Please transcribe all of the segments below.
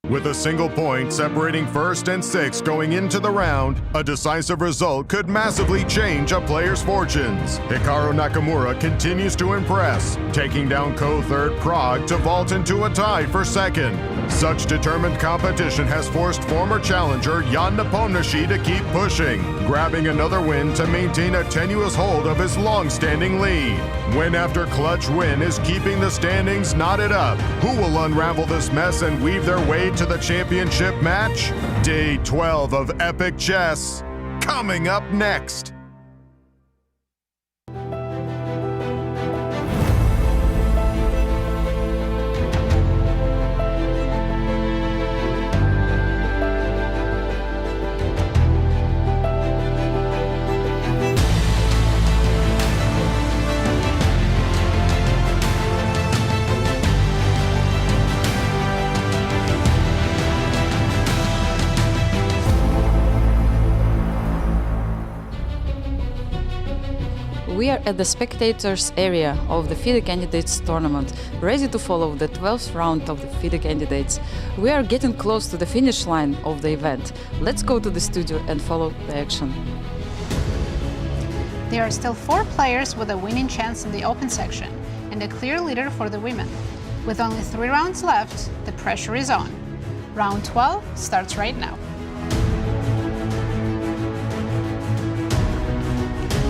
With a single point separating first and sixth going into the round, a decisive result could massively change a player's fortunes. Hikaru Nakamura continues to impress, taking down co-third Prague to vault into a tie for second. Such determined competition has forced former challenger Jan Nepomniachtchi to keep pushing, grabbing another win to maintain a tenuous hold of his long-standing lead. Win after clutch win is keeping the standings knotted up. Who will unravel this mess and weave their way to the championship match? Day 12 of Epic Chess, coming up next. We are at the spectators area of the FIDE Candidates tournament, ready to follow the 12th round of the FIDE Candidates. We are getting close to the finish line of the event. Let's go to the studio and follow the action. There are still 4 players with a winning chance in the open section and a clear leader for the women. With only 3 rounds left, the pressure is on. Round 12 starts right now.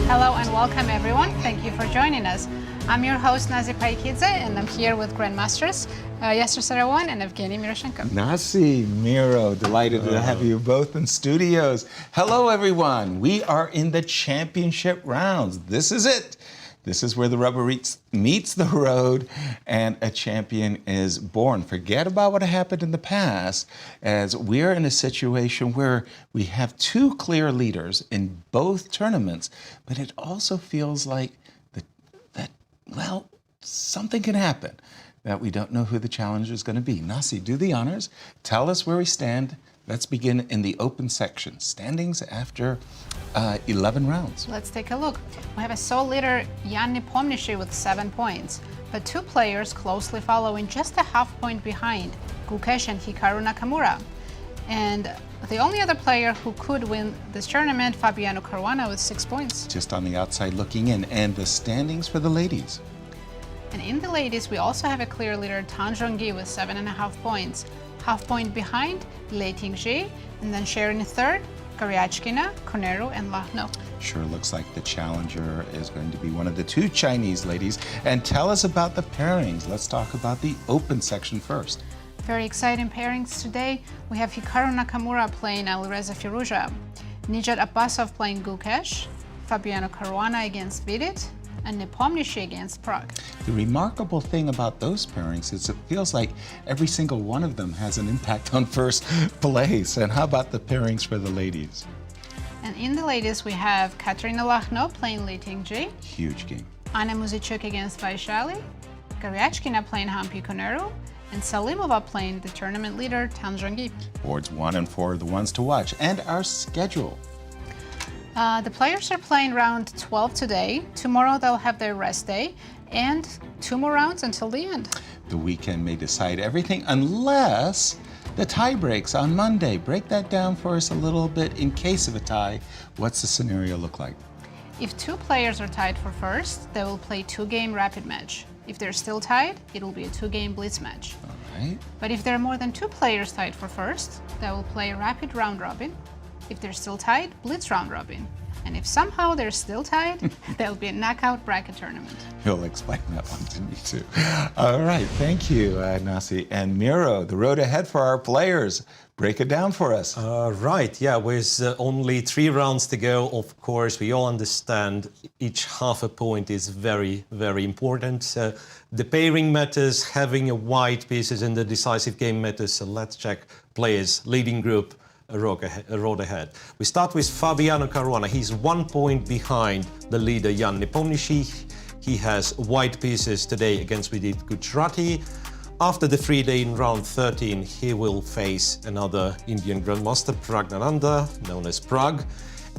Hello and welcome everyone. Thank you for joining us. I'm your host Nazi Paikidze and I'm here with Grandmasters Yasser Seirawan and Evgeny Miroshnichenko. Nazi, Miro, delighted to have you both in studios. Hello everyone. We are in the championship rounds. This is it. This is where the rubber meets the road and a champion is born. Forget about what happened in the past, as we're in a situation where we have 2 clear leaders in both tournaments, but it also feels like well, something can happen, that we don't know who the challenger is going to be. Nasi, do the honors. Tell us where we stand. Let's begin in the open section. Standings after 11 rounds. Let's take a look. We have a sole leader, Jan Nepomniachtchi, with 7 points, but 2 players closely following, just a half point behind, Gukesh and Hikaru Nakamura. And the only other player who could win this tournament, Fabiano Caruana, with 6 points. Just on the outside looking in. And the standings for the ladies. And in the ladies, we also have a clear leader, Zhongyi, with 7.5 points. Half point behind, Tingjie, and then sharing third, Karyachkina, Koneru, and Lagno. Sure looks like the challenger is going to be one of the 2 Chinese ladies. And tell us about the pairings. Let's talk about the open section first. Very exciting pairings today. We have Hikaru Nakamura playing Alireza Firouzja, Nijat Abasov playing Gukesh, Fabiano Caruana against Vidit, and Nepomniachtchi against Prague. The remarkable thing about those pairings is it feels like every single one of them has an impact on first place. And how about the pairings for the ladies? And in the ladies, we have Kateryna Lagno playing Tingjie, huge game. Anna Muzyczuk against Vaishali, Karyachkina playing Hampi Koneru, and Salimova playing the tournament leader, Zhongyi. Boards 1 and 4 are the ones to watch. And our schedule. The players are playing round 12 today. Tomorrow they'll have their rest day, and 2 more rounds until the end. The weekend may decide everything unless the tie breaks on Monday. Break that down for us a little bit. In case of a tie, what's the scenario look like? If 2 players are tied for first, they will play 2-game rapid match. If they're still tied, it will be a 2-game blitz match. All right. But if there are more than 2 players tied for first, they will play a rapid round robin. If they're still tied, blitz round robin. And if somehow they're still tied, there'll be a knockout bracket tournament. You'll explain that one to me too. All right, thank you, Nasi. And Miro, the road ahead for our players. Break it down for us. Right, yeah, with only 3 rounds to go, of course, we all understand each half a point is very, very important. The pairing matters, having a white pieces in the decisive game matters, so let's check players, leading group, a road ahead. We start with Fabiano Caruana. He's 1 point behind the leader Jan Nepomniachtchi. He has white pieces today against Vidit Gujrathi. After the 3-day in round 13, he will face another Indian Grandmaster, Praggnanandhaa, known as Prag.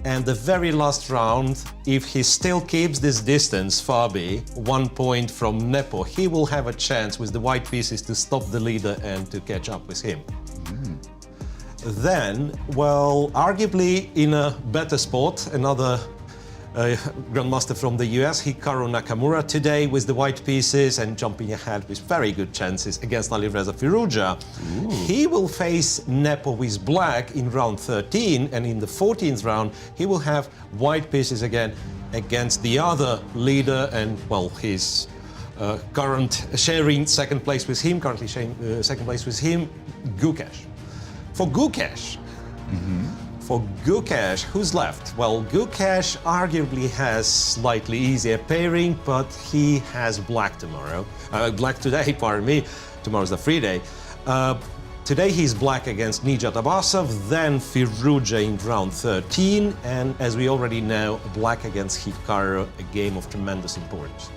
And the very last round, if he still keeps this distance, Fabi, 1 point from Nepo, he will have a chance with the white pieces to stop the leader and to catch up with him. Then, well, arguably in a better spot, another grandmaster from the US, Hikaru Nakamura, today with the white pieces and jumping ahead with very good chances against Alireza Firouzja. He will face Nepo with black in round 13, and in the 14th round he will have white pieces again against the other leader and, well, his currently sharing second place with him, Gukesh. For Gukesh, who's left? Well, Gukesh arguably has slightly easier pairing, but he has black tomorrow. Black today, pardon me. Tomorrow's the free day. Today he's black against Nijat Abasov, then Firouzja in round 13, and as we already know, black against Hikaru, a game of tremendous importance.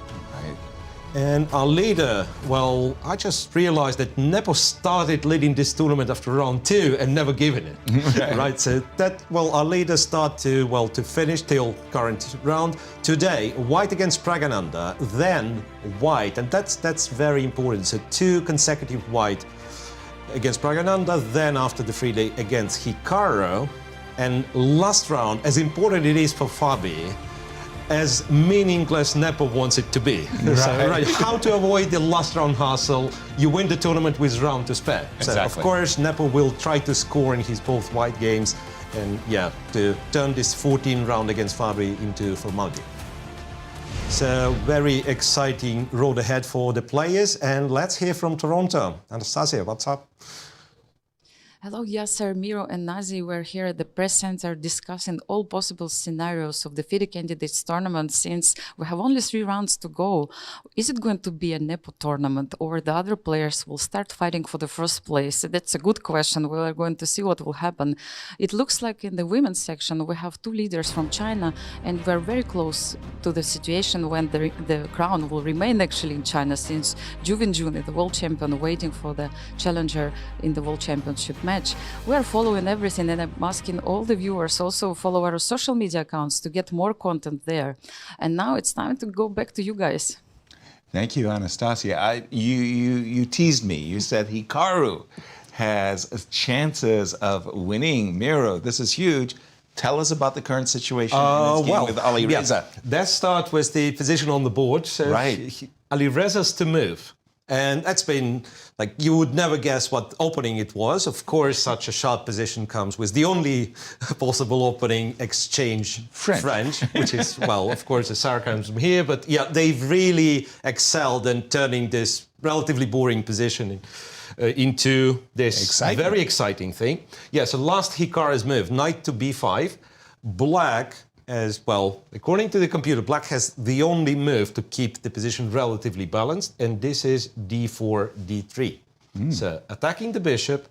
And our leader, well, I just realized that Nepo started leading this tournament after round 2 and never given it. Right, so that, well, our leader start to finish till current round. Today, white against Praggnanandhaa, then white, and that's very important. So 2 consecutive white against Praggnanandhaa, then after the free day against Hikaru. And last round, as important it is for Fabi, as meaningless Nepo wants it to be. Right. How to avoid the last round hustle? You win the tournament with round to spare. Exactly. So of course Nepo will try to score in his both white games and to turn this 14 round against Fabi into formality. So very exciting road ahead for the players, and let's hear from Toronto. Anastasia, what's up? Hello, Yasser, Miro, and Nazi. We're here at the press center discussing all possible scenarios of the FIDE candidates tournament since we have only 3 rounds to go. Is it going to be a Nepo tournament or the other players will start fighting for the first place? That's a good question. We are going to see what will happen. It looks like in the women's section we have 2 leaders from China, and we're very close to the situation when the crown will remain actually in China, since Ju Wenjun, the world champion, waiting for the challenger in the world championship match. We are following everything, and I'm asking all the viewers also follow our social media accounts to get more content there. And now it's time to go back to you guys. Thank you, Anastasia. You teased me. You said Hikaru has chances of winning. Miro, this is huge. Tell us about the current situation in this game with Alireza. Let's start with the position on the board. So Right. Alireza's to move. And that's been, like, you would never guess what opening it was. Of course, such a sharp position comes with the only possible opening, exchange French, which is, well, of course, the Sarah comes from here. But yeah, they've really excelled in turning this relatively boring position into this very exciting thing. Yeah, so last Hikaru's move, knight to b5, black. As well, according to the computer, black has the only move to keep the position relatively balanced, and this is d4, d3. So attacking the bishop,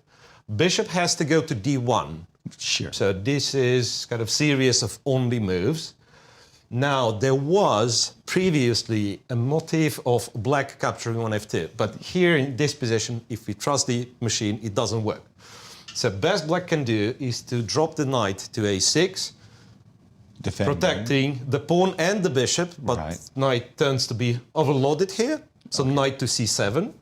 bishop has to go to d1. Sure. So this is kind of series of only moves. Now, there was previously a motif of black capturing on f2, but here in this position, if we trust the machine, it doesn't work. So best black can do is to drop the knight to a6, protecting the pawn and the bishop, but knight turns to be overloaded here. So knight to c7,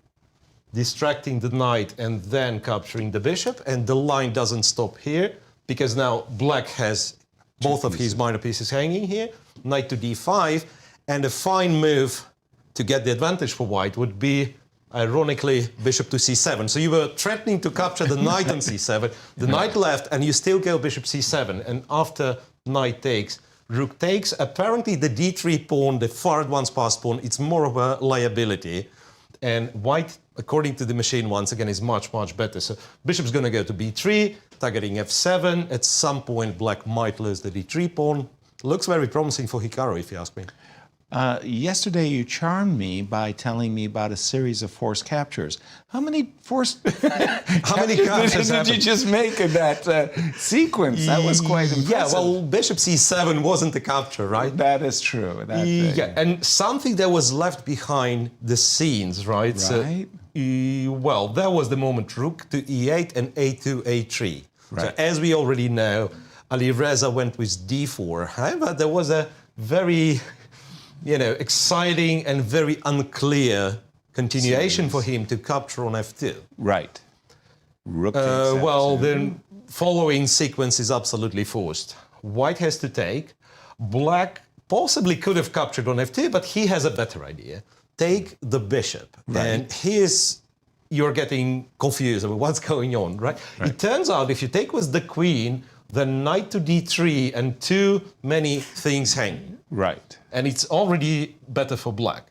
distracting the knight and then capturing the bishop. And the line doesn't stop here because now black has both of his minor pieces hanging here. Knight to d5, and a fine move to get the advantage for white would be, ironically, bishop to c7. So you were threatening to capture the knight on c7, the knight left, and you still go bishop c7. And after knight takes, rook takes. Apparently the d3 pawn, the far advanced passed pawn, it's more of a liability. And white, according to the machine, once again, is much, much better. So bishop's going to go to b3, targeting f7. At some point, black might lose the d3 pawn. Looks very promising for Hikaru, if you ask me. Yesterday, you charmed me by telling me about a series of forced captures. How many forced captures did you just make in that sequence? That was quite impressive. Yeah, well, bishop c7 wasn't a capture, right? That is true. And something that was left behind the scenes, right? Right. So, well, that was the moment rook to e8 and a2, a3. Right. So as we already know, Alireza went with d4. However, there was a very, exciting and very unclear continuation for him to capture on f2. Right. Rook takes well, f2. then following sequence is absolutely forced. White has to take. Black possibly could have captured on f2, but he has a better idea. Take the bishop. Right. And here's, you're getting confused about what's going on, right? It turns out if you take with the queen, the knight to d3 and too many things hang. Right. And it's already better for black.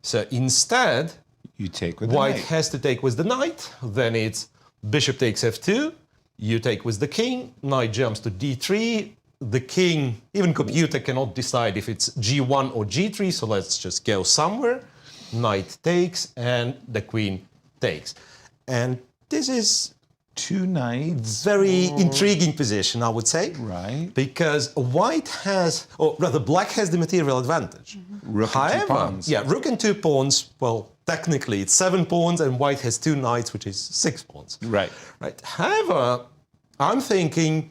So instead, You take with the white knight. has to take with the knight. Then it's bishop takes f2. You take with the king. Knight jumps to d3. The king, even computer cannot decide if it's g1 or g3. So let's just go somewhere. Knight takes and the queen takes. And this is Two knights. very intriguing position, I would say. Right. Because white has, or rather black has the material advantage. Rook and two pawns. Yeah, rook and 2 pawns, well, technically it's 7 pawns and white has 2 knights, which is 6 pawns. Right. Right. However, I'm thinking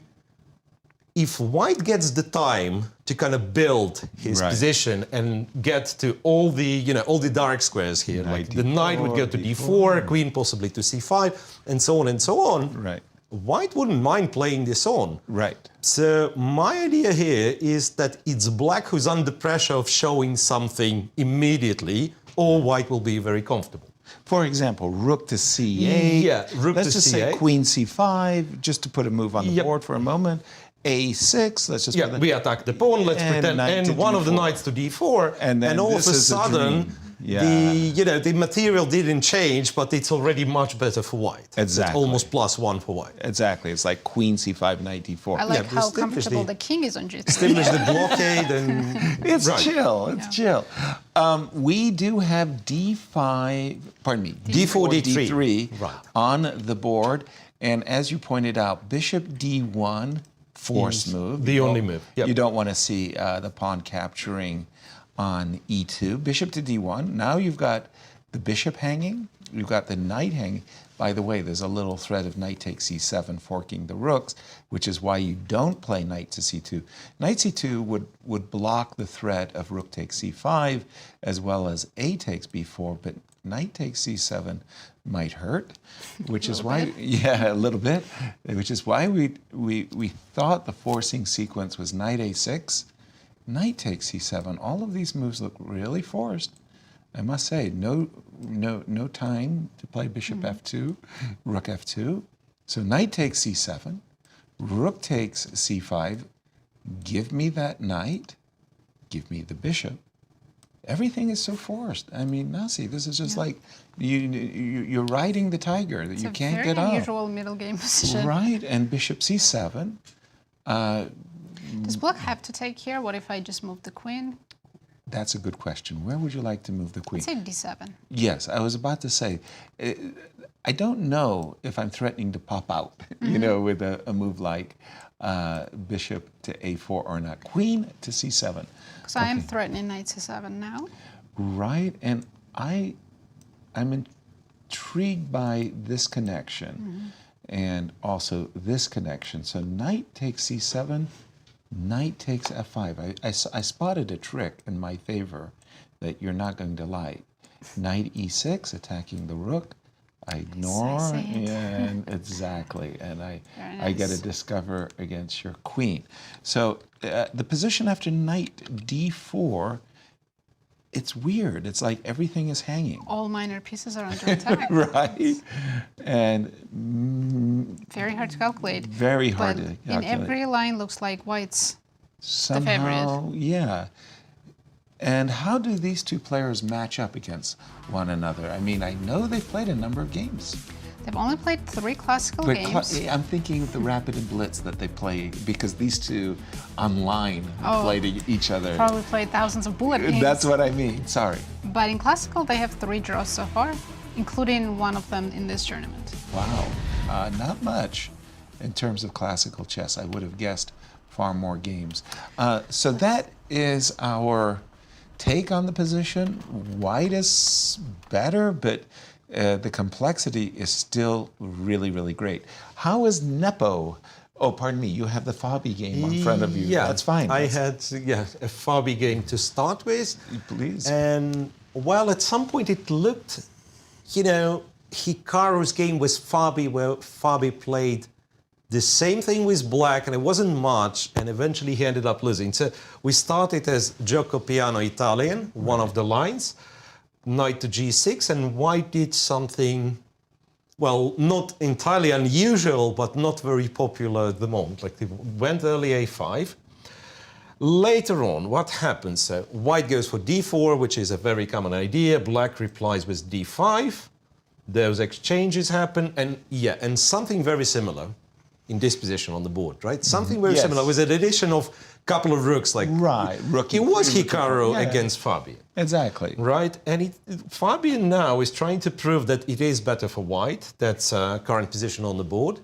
if white gets the time to kind of build his Right. position and get to all the, all the dark squares here, Knight like the knight would go to d4, queen possibly to c5, and so on and so on. Right. White wouldn't mind playing this on. Right. So my idea here is that it's black who's under pressure of showing something immediately, or white will be very comfortable. For example, rook to c8. Yeah, rook Let's to just c8. say queen c5, just to put a move on the Yep. board for a moment. a6, let's just Yeah, put we attack the pawn, let's And pretend, knight to and one of the d4. knights to d4, And then all of a this is a sudden, dream. Yeah. the material didn't change, but it's already much better for white. Exactly. It's almost +1 for white. Exactly. It's like queen c5, knight d4. I like but how establish comfortable the- the king is on g3. Establish the blockade and... It's Right. chill. It's chill. We do have d5, pardon me, D4, d3 Right. on the board. And as you pointed out, bishop d1, forced move. the You only don't- move. Yep. You don't want to see the pawn capturing on e2. Bishop to d1. Now you've got the bishop hanging. You've got the knight hanging. By the way, there's a little thread of knight takes c7 forking the rooks, which is why you don't play knight to c2. Knight c2 would block the threat of rook takes c5 as well as a takes b4, but knight takes c7 might hurt, which is why, yeah, a little bit, which is why we thought the forcing sequence was knight a6, knight takes c7. All of these moves look really forced. I must say, no time to play bishop f2, rook f2. So knight takes c7, rook takes c5. Give me that knight, give me the bishop. Everything is so forced. I mean, Nazi, this is just like you're riding the tiger that you can't get It's a very up. unusual middle game position. Right, and bishop c7. Does black have to take here? What if I just move the queen? That's a good question. Where would you like to move the queen? Let's say d7. Yes, I was about to say, I don't know if I'm threatening to pop out, with a move like bishop to a4 or not. Queen to c7. Because I am threatening knight c7 now. Right, and I'm intrigued by this connection and also this connection. So knight takes c7, knight takes f5. I spotted a trick in my favor that you're not going to like. Knight e6, attacking the rook. I ignore, I see it. and exactly, and I Very get nice. a discover against your queen. So the position after knight d4, it's weird. It's like everything is hanging. All minor pieces are under attack. Right, and Very hard to calculate. very hard But to in calculate. every line looks like white's. Somehow, yeah. And how do these two players match up against one another? I mean, I know they've played a number of games. They've only played 3 classical But games. I'm thinking of the Rapid and Blitz that they play, because these two online play to each other. Probably played thousands of bullet games. That's what I mean, sorry. But in classical, they have 3 draws so far, including one of them in this tournament. Wow, not much in terms of classical chess. I would have guessed far more games. So that is our take on the position. White is better, but the complexity is still really, really great. How is Nepo? Oh, pardon me, you have the Fabi game in front of you. Yeah, That's fine. I had a Fabi game to start with. Please. And while at some point it looked, Hikaru's game was Fabi, where Fabi played The same thing with black, and it wasn't much, and eventually he ended up losing. So we started as gioco piano Italian, one of the lines, knight to g6, and white did something, well, not entirely unusual, but not very popular at the moment. Like they went early a5. Later on, what happens? So white goes for d4, which is a very common idea. Black replies with d5. Those exchanges happen, and something very similar in this position on the board, right? Something very similar with an addition of a couple of rooks, like rook. It was Hikaru against Fabian. Exactly. Right, and Fabian now is trying to prove that it is better for white. That's current position on the board.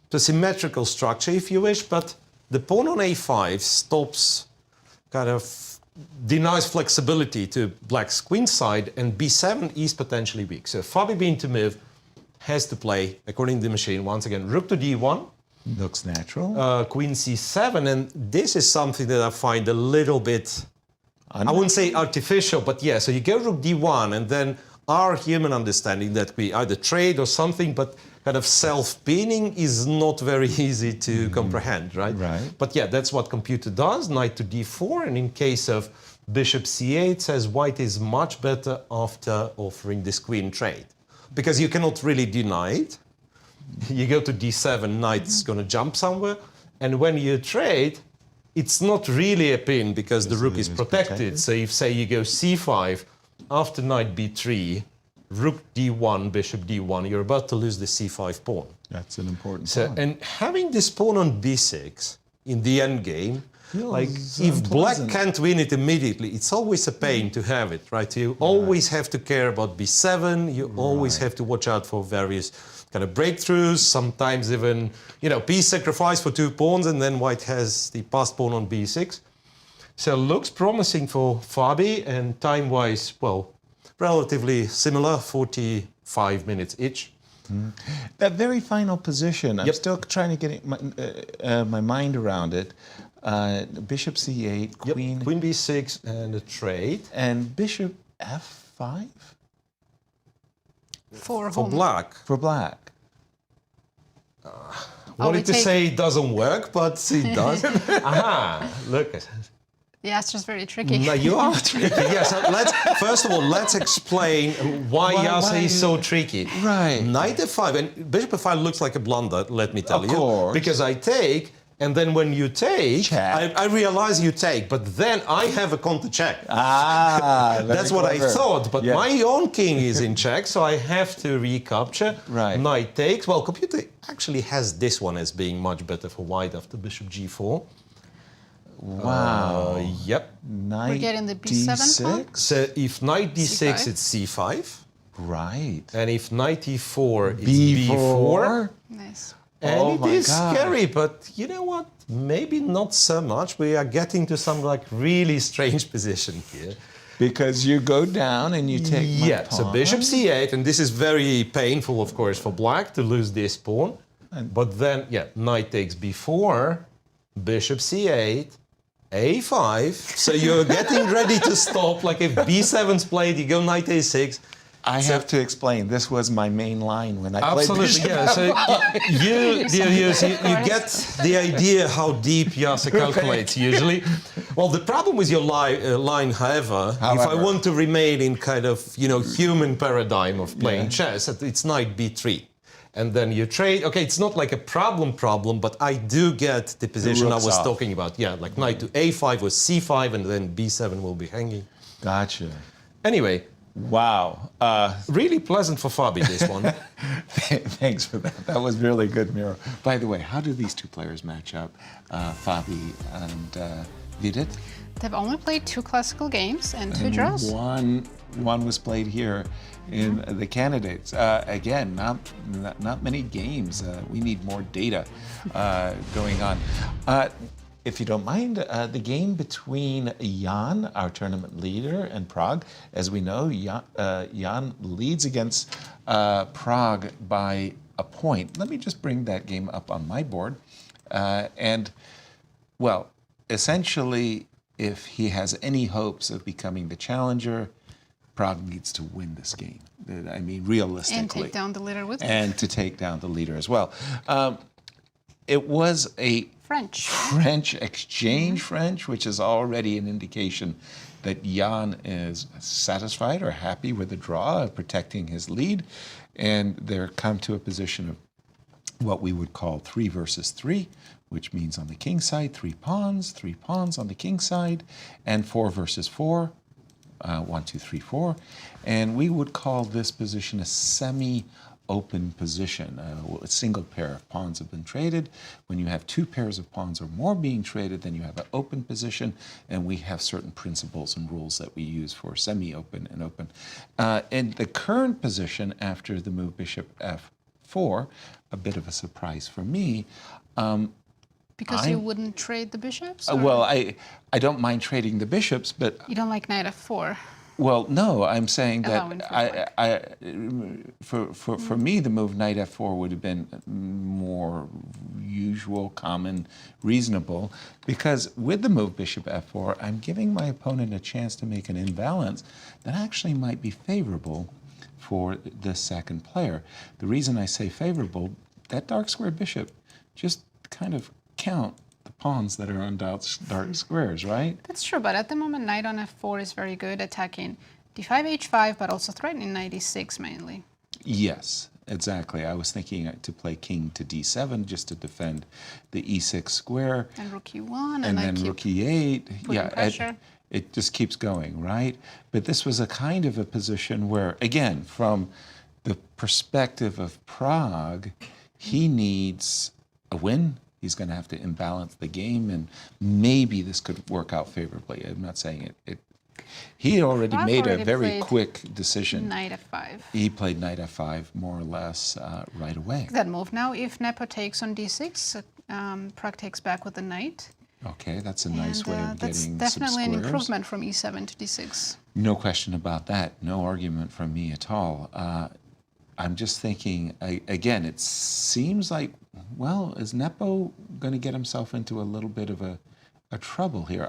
It's a symmetrical structure, if you wish, but the pawn on a5 stops, kind of denies flexibility to black's queen side, and b7 is potentially weak. So Fabi being to move has to play, according to the machine, once again, rook to d1. Looks natural. Queen c7, and this is something that I find a little bit, I wouldn't say artificial, but yeah, so you go rook d1, and then our human understanding that we either trade or something, but kind of self-pinning is not very easy to comprehend, right? Right. But yeah, that's what computer does, knight to d4, and in case of bishop c8, says white is much better after offering this queen trade. Because you cannot really deny it. You go to d7, knight's going to jump somewhere, and when you trade, it's not really a pin because the rook is protected. So if, say, you go c5, after knight b3, rook d1, bishop d1, you're about to lose the c5 pawn. That's an important So, point. and having this pawn on b6 in the endgame, like if black can't win it immediately, it's always a pain to have it, right? You always have to care about b7. You always have to watch out for various kind of breakthroughs. Sometimes even, you know, piece sacrifice for 2 pawns, and then white has the passed pawn on b6. So looks promising for Fabi, and time-wise, well, relatively similar, 45 minutes each. That very final position, I'm still trying to get my mind around it. Bishop c8, queen... Queen b6 and a trade. And bishop f5? For black. For black. Wanted to say it doesn't work, but it does. Aha, look. Yeah, it's just very tricky. No, you are tricky. Yes, first of all, let's explain why Yasser is so tricky. Right. Knight f5, and bishop f5 looks like a blunder, let me tell you. Of course. Because I take, and then when you take, I realize you take, but then I have a counter check. That's what I thought, but my own king is in check, so I have to recapture. Right. Knight takes. Well, computer actually has this one as being much better for white after bishop g4. Wow. Yep. Knight We're getting the b7 pawn? So if knight d6, C5? it's c5. Right. And if knight e4, it's b4. Nice. And it is scary, but you know what? Maybe not so much. We are getting to some like really strange position here. Because you go down and you take my pawn. So bishop c8, and this is very painful, of course, for black to lose this pawn. But then, knight takes b4, bishop c8, a5. So you're getting ready to stop. Like if b7's played, you go knight a6. I have to explain. This was my main line when I played Absolutely, yeah. So you, dear viewers, you get the idea how deep Yasser calculates usually. Well, the problem with your line, however, if I want to remain in kind of, you know, human paradigm of playing chess, it's knight b3. And then you trade. Okay, it's not like a problem, but I do get the position I was talking about. Yeah, like knight to a5 was c5, and then b7 will be hanging. Gotcha. Anyway. Wow. Really pleasant for Fabi, this one. Thanks for that. That was really good, Miro. By the way, how do these two players match up, Fabi and Vidit? They've only played 2 classical games and 2 draws. One was played here in the candidates. Again, not many games. We need more data going on. If you don't mind, the game between Jan, our tournament leader, and Prague, as we know, Jan leads against Prague by a point. Let me just bring that game up on my board. And, well, essentially, if he has any hopes of becoming the challenger, Prague needs to win this game. I mean, realistically. And take down the leader with it. And to take down the leader as well. it was a French exchange French, which is already an indication that Jan is satisfied or happy with the draw of protecting his lead. And they're come to a position of what we would call 3 versus 3, which means on the king side, 3 pawns on the king side, and 4 versus 4, 1, 2, 3, 4. And we would call this position a semi-open position. A single pair of pawns have been traded. When you have 2 pairs of pawns or more being traded, then you have an open position, and we have certain principles and rules that we use for semi-open and open. And the current position after the move bishop f4, a bit of a surprise for me. Because you wouldn't trade the bishops? Well, I don't mind trading the bishops, but You don't like knight f4? well, no, I'm saying Allowing that for me, the move knight f4 would have been more usual, common, reasonable, because with the move bishop f4, I'm giving my opponent a chance to make an imbalance that actually might be favorable for the second player. The reason I say favorable, that dark square bishop just kind of count the pawns that are on dark squares, right? That's true, but at the moment, knight on f4 is very good, attacking d5, h5, but also threatening knight e6 mainly. Yes, exactly. I was thinking to play king to d7 just to defend the e6 square. And rook e1, And then rook e8. Yeah, pressure. it just keeps going, right? But this was a kind of a position where, again, from the perspective of Prague, he needs a win. He's going to have to imbalance the game, and maybe this could work out favorably. I'm not saying it. He already Prague made a already very played quick decision. Knight f5. He played knight f5 more or less right away. That move now, if Nepo takes on d6, Prague takes back with the knight. Okay, that's a nice way of that's getting definitely some an squares. improvement from e7 to d6. No question about that. No argument from me at all. I'm just thinking, again, it seems like, well, is Nepo going to get himself into a little bit of a trouble here?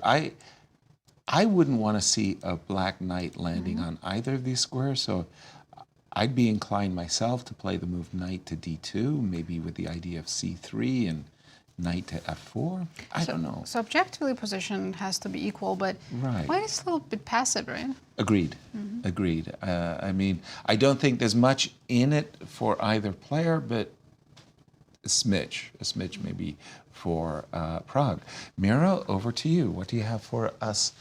I wouldn't want to see a black knight landing on either of these squares, so I'd be inclined myself to play the move knight to d2, maybe with the idea of c3 and knight to f4. I don't know. So objectively, position has to be equal, but Right. white is a little bit passive, right? Agreed. Agreed. I mean, I don't think there's much in it for either player, but a smidge maybe for Prague. Miro, over to you. What do you have for us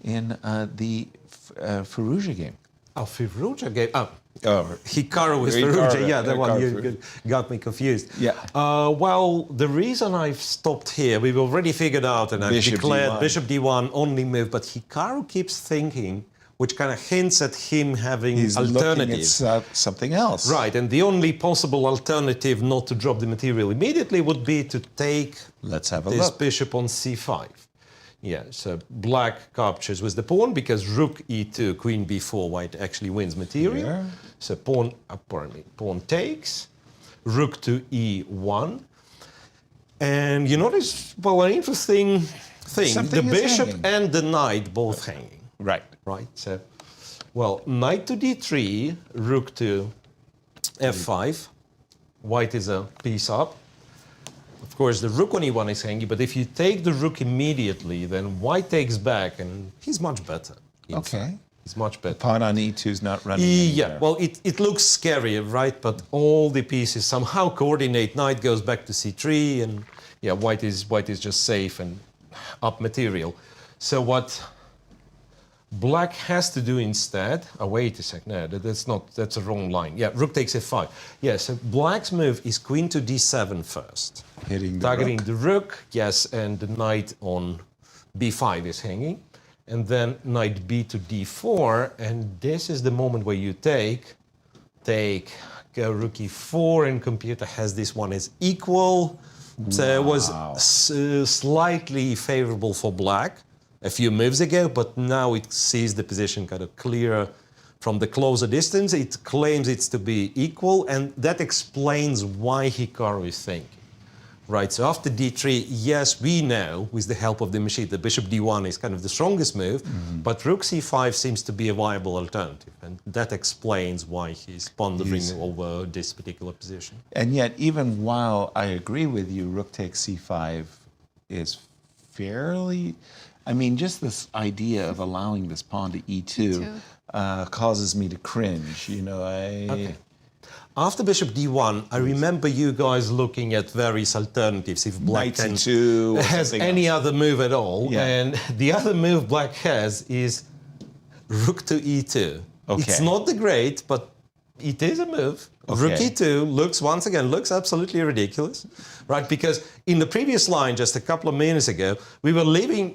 in the Firouzja game? Oh, Firouzja game. Hikaru with Firouzja. Yeah, that one you got me confused. Yeah. Well, the reason I've stopped here, we've already figured out, and I've Bishop declared D1. Bishop D1 only move, but Hikaru keeps thinking, which kind of hints at him having He's looking alternatives. at something else. Right, and the only possible alternative not to drop the material immediately would be to take Let's have a this look. bishop on c5. Yeah, so black captures with the pawn because rook e2, queen b4, white actually wins material. Yeah. So pawn takes, rook to e1. And you notice, well, an interesting thing. Something the is bishop hanging. and the knight both hanging. Right. Right, so, well, knight to d3, rook to f5. White is a piece up. Of course, the rook on e1 is hanging, but if you take the rook immediately, then white takes back, and he's much better. in Okay. fact. He's much better. Pawn on e2 is not running Yeah, anywhere. well, it looks scary, right? But all the pieces somehow coordinate. Knight goes back to c3, and yeah, white is just safe and up material. So what black has to do instead? Oh, wait a sec. No, that's a wrong line. Yeah, rook takes f5. Yeah, so black's move is queen to d7 first. Hitting the Targeting rook. the rook, yes, and the knight on b5 is hanging. And then knight b to d4, and this is the moment where you go rook e4, and computer has this one as equal. So it was slightly favorable for black a few moves ago, but now it sees the position kind of clearer from the closer distance. It claims it's to be equal, and that explains why Hikaru is thinking. Right, so after d3, yes, we know, with the help of the machine, the bishop d1 is kind of the strongest move, but rook c5 seems to be a viable alternative. And that explains why he's pondering over this particular position. And yet, even while I agree with you, rook takes c5 is fairly... I mean, just this idea of allowing this pawn to e2 causes me to cringe. You know, Okay. After bishop d1, I remember you guys looking at various alternatives if black Knight c2 has any other move at all. Yeah. And the other move black has is rook to e2. Okay. It's not the great, but it is a move. Okay. Rook e2 looks absolutely ridiculous, right? Because in the previous line, just a couple of minutes ago, we were leaving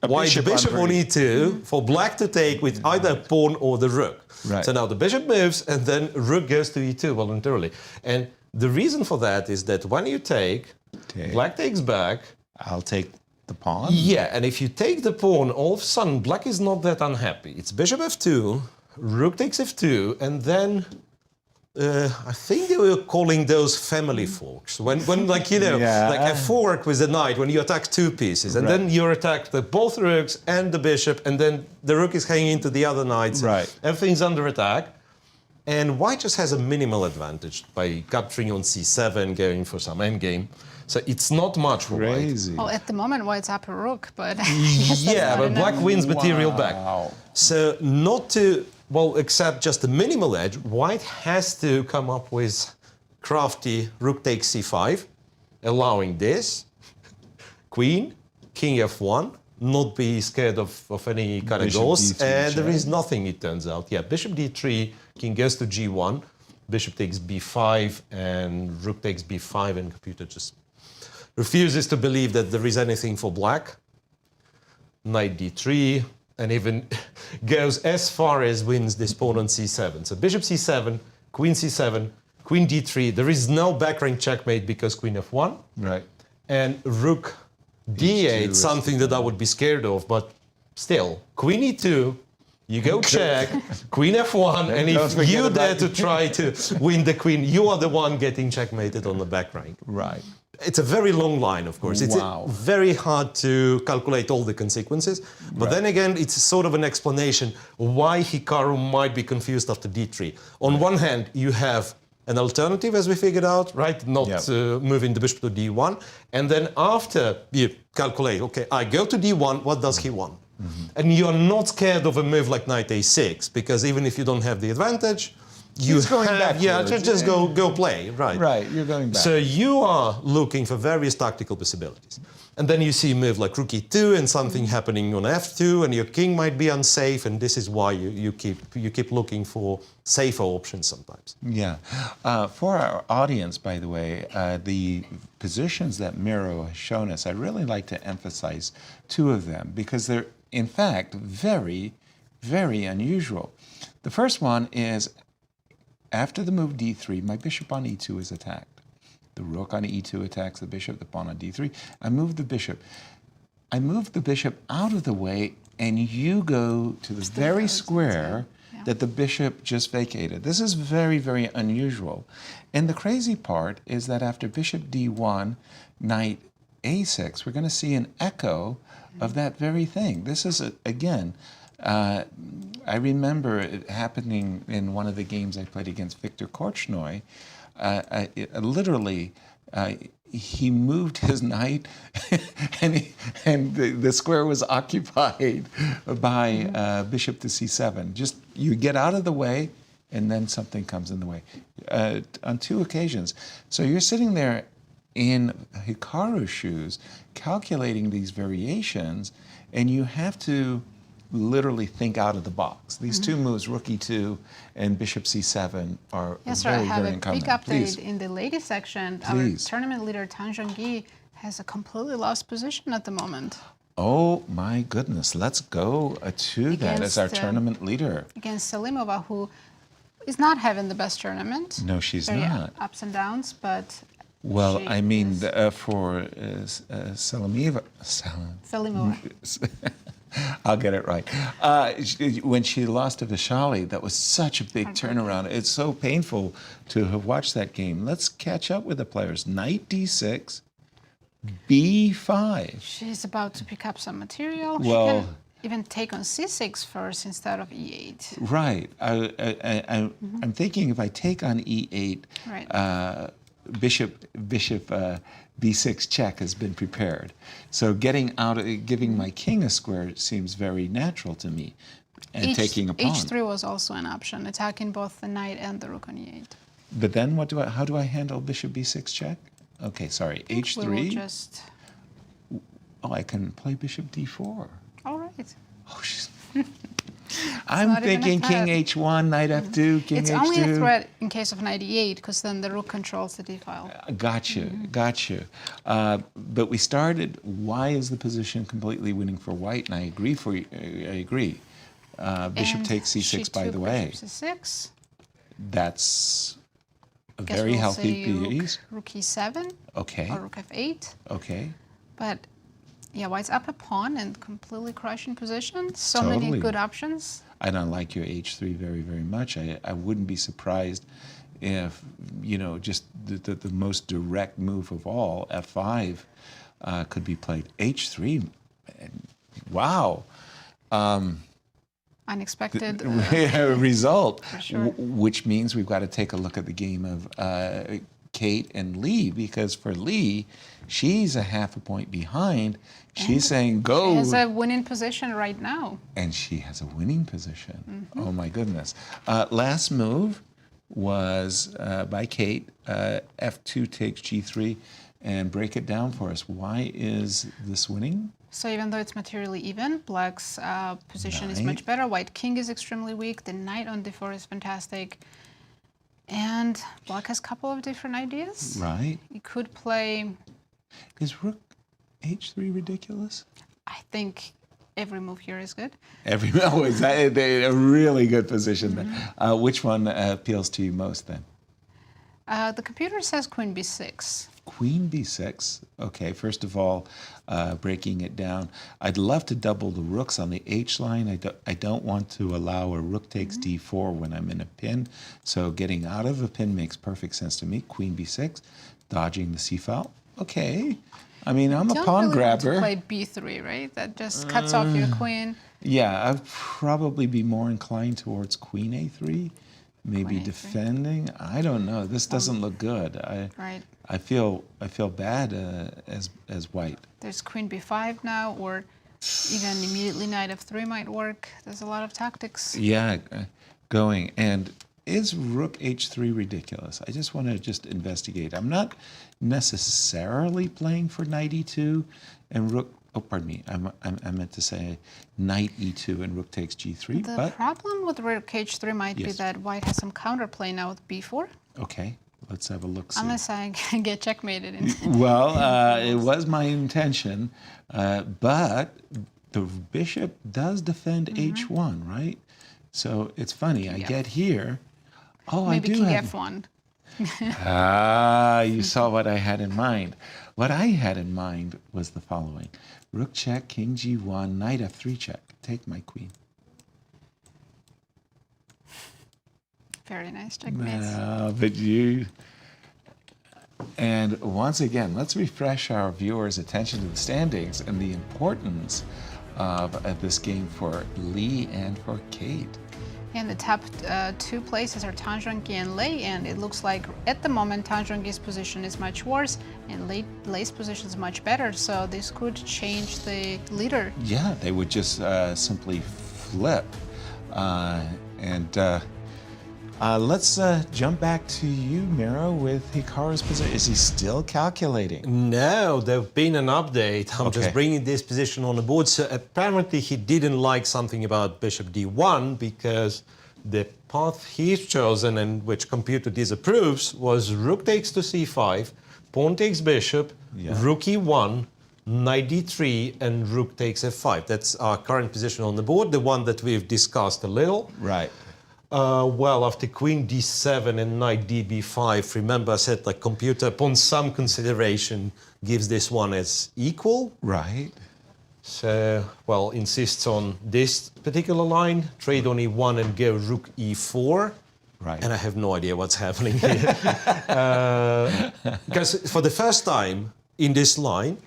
white bishop on e2 for black to take with either a pawn or the rook. Right. So now the bishop moves and then rook goes to e2 voluntarily. And the reason for that is that when you take, black takes back. I'll take the pawn? Yeah, and if you take the pawn, all of a sudden black is not that unhappy. It's bishop f2, rook takes f2, and then I think they were calling those family forks. When like, you know, like a fork with a knight, when you attack two pieces, and then you're attacked with both rooks and the bishop, and then the rook is hanging into the other knights. Right. Everything's under attack. And white just has a minimal advantage by capturing on c7, going for some endgame. So it's not much for Crazy. Well, at the moment, white's up a rook, but yeah, but black wins material back. Wow. So not to, well, accept just a minimal edge, white has to come up with crafty rook takes c5, allowing this, queen, king f1, not be scared of any kind of goals, and there is nothing, it turns out. Yeah, bishop d3, king goes to g1, bishop takes b5, and rook takes b5, and computer just refuses to believe that there is anything for black. Knight d3, and even goes as far as wins this pawn on c7. So bishop c7, queen d3. There is no back rank checkmate because queen f1. Right. And rook d8, something that I would be scared of, but still, queen e2, you go check, queen f1, and if you dare to try to win the queen, you are the one getting checkmated on the back rank. Right. It's a very long line, of course. It's very hard to calculate all the consequences. But then again, it's sort of an explanation why Hikaru might be confused after d3. On one hand, you have an alternative, as we figured out, right? Not moving the bishop to d1. And then after you calculate, okay, I go to d1, what does he want? And you're not scared of a move like knight a6, because even if you don't have the advantage, you just go play, right? Right, you're going back. So you are looking for various tactical possibilities. And then you see a move like rook e2 and something happening on f2, and your king might be unsafe, and this is why you keep looking for safer options sometimes. Yeah. For our audience, by the way, the positions that Miro has shown us, I really like to emphasize two of them because they're, in fact, very, very unusual. The first one is after the move d3, my bishop on e2 is attacked. The rook on e2 attacks the bishop, the pawn on d3. I move the bishop. I move the bishop out of the way, and you go to the very square that the bishop just vacated. This is very, very unusual. And the crazy part is that after bishop d1, knight a6, we're going to see an echo of that very thing. This is, again, I remember it happening in one of the games I played against Viktor Korchnoi. Literally, he moved his knight, and the square was occupied by bishop to c7. Just you get out of the way, and then something comes in the way. On two occasions. So you're sitting there in Hikaru's shoes, calculating these variations, and you have to literally think out of the box. These two moves, rook e2 and bishop c7, are very, very uncommon. I have a quick update in the ladies section. Please. Our tournament leader, Zhongyi, has a completely lost position at the moment. Oh my goodness, let's go to that as our tournament leader. Against Salimova, who is not having the best tournament. No, she's Very not. Ups and downs, but well, she I mean, is for Salimova, I'll get it right. When she lost to Vishali, that was such a big turnaround. It's so painful to have watched that game. Let's catch up with the players. Knight d6, b5. She's about to pick up some material. Well, even take on c6 first instead of e8. Right. I'm thinking if I take on e8, Right. bishop b6 check has been prepared. So giving my king a square seems very natural to me, and taking a pawn. h3 was also an option, attacking both the knight and the rook on e8. But then how do I handle bishop b6 check? Okay, sorry, h3. We will just... Oh, I can play bishop d4. All right. Oh, I'm thinking king h1, knight f2, king It's h2. only a threat in case of knight e8, because then the rook controls the d file. Gotcha. But we started, why is the position completely winning for white? And I agree. Bishop And takes c6, by the way. Bishop c6. That's a Guess very we'll healthy say piece. Rook e7 Okay, or rook f8. okay. But yeah, white's up a pawn and completely crushing position. So Totally. many good options. I don't like your h3 very, very much. I wouldn't be surprised if, just the most direct move of all, f5, could be played. h3, wow. Unexpected. Result, For sure. which means we've got to take a look at the game of Kate and Lee, because for Lee, she's a half a point behind. She's saying go. She has a winning position right now. And she has a winning position. Oh my goodness. Last move was by Kate, f2 takes g3, and break it down for us. Why is this winning? So even though it's materially even, black's position is much better. White king is extremely weak. The knight on d4 is fantastic. And black has a couple of different ideas. Right. He could play... Is rook h3 ridiculous? I think every move here is good. They're a really good position there. Which one appeals to you most then? The computer says queen b6. Queen b6. Okay, first of all, breaking it down. I'd love to double the rooks on the h line. I don't want to allow a rook takes d4 when I'm in a pin. So getting out of a pin makes perfect sense to me. Queen b6, dodging the c file. Okay. I mean, I'm a pawn grabber. Don't really want to play b3, right? That just cuts off your queen. Yeah, I'd probably be more inclined towards queen a3, maybe Queen A3. defending. I don't know. This doesn't look good. Right. I feel bad as white. There's queen b5 now, or even immediately knight f3 might work. There's a lot of tactics. Yeah, going. And is rook h3 ridiculous? I just want to investigate. I'm not necessarily playing for knight e2 and rook. Oh, pardon me. I meant to say knight e2 and rook takes g3. The problem with rook h3 might be Yes. that white has some counterplay now with b4. Okay, let's have a look. Unless I can get checkmated. Well, it was my intention, but the bishop does defend h1, right? So it's funny. I get here. Oh, Maybe I do king have. f1. You saw what I had in mind. What I had in mind was the following: rook check, king g1, knight f3 check. Take my queen. Very nice checkmate. But you. And once again, let's refresh our viewers' attention to the standings and the importance of this game for Lee and for Kate. And the top two places are Zhongyi and Lei, and it looks like at the moment Zhongyi's position is much worse and Lei's position is much better, so this could change the leader. Yeah, they would just simply flip. Let's jump back to you, Miro, with Hikaru's position. Is he still calculating? No, there's been an update. I'm Okay. just bringing this position on the board. So apparently he didn't like something about bishop d1 because the path he's chosen and which computer disapproves was rook takes to c5, pawn takes bishop, rook e1, knight d3, and rook takes f5. That's our current position on the board, the one that we've discussed a little. Right. Well, after queen d7 and knight db5, remember I said like computer upon some consideration gives this one as equal. Right. So, well, insists on this particular line, trade on e1 and go rook e4. Right. And I have no idea what's happening here. Because for the first time in this line,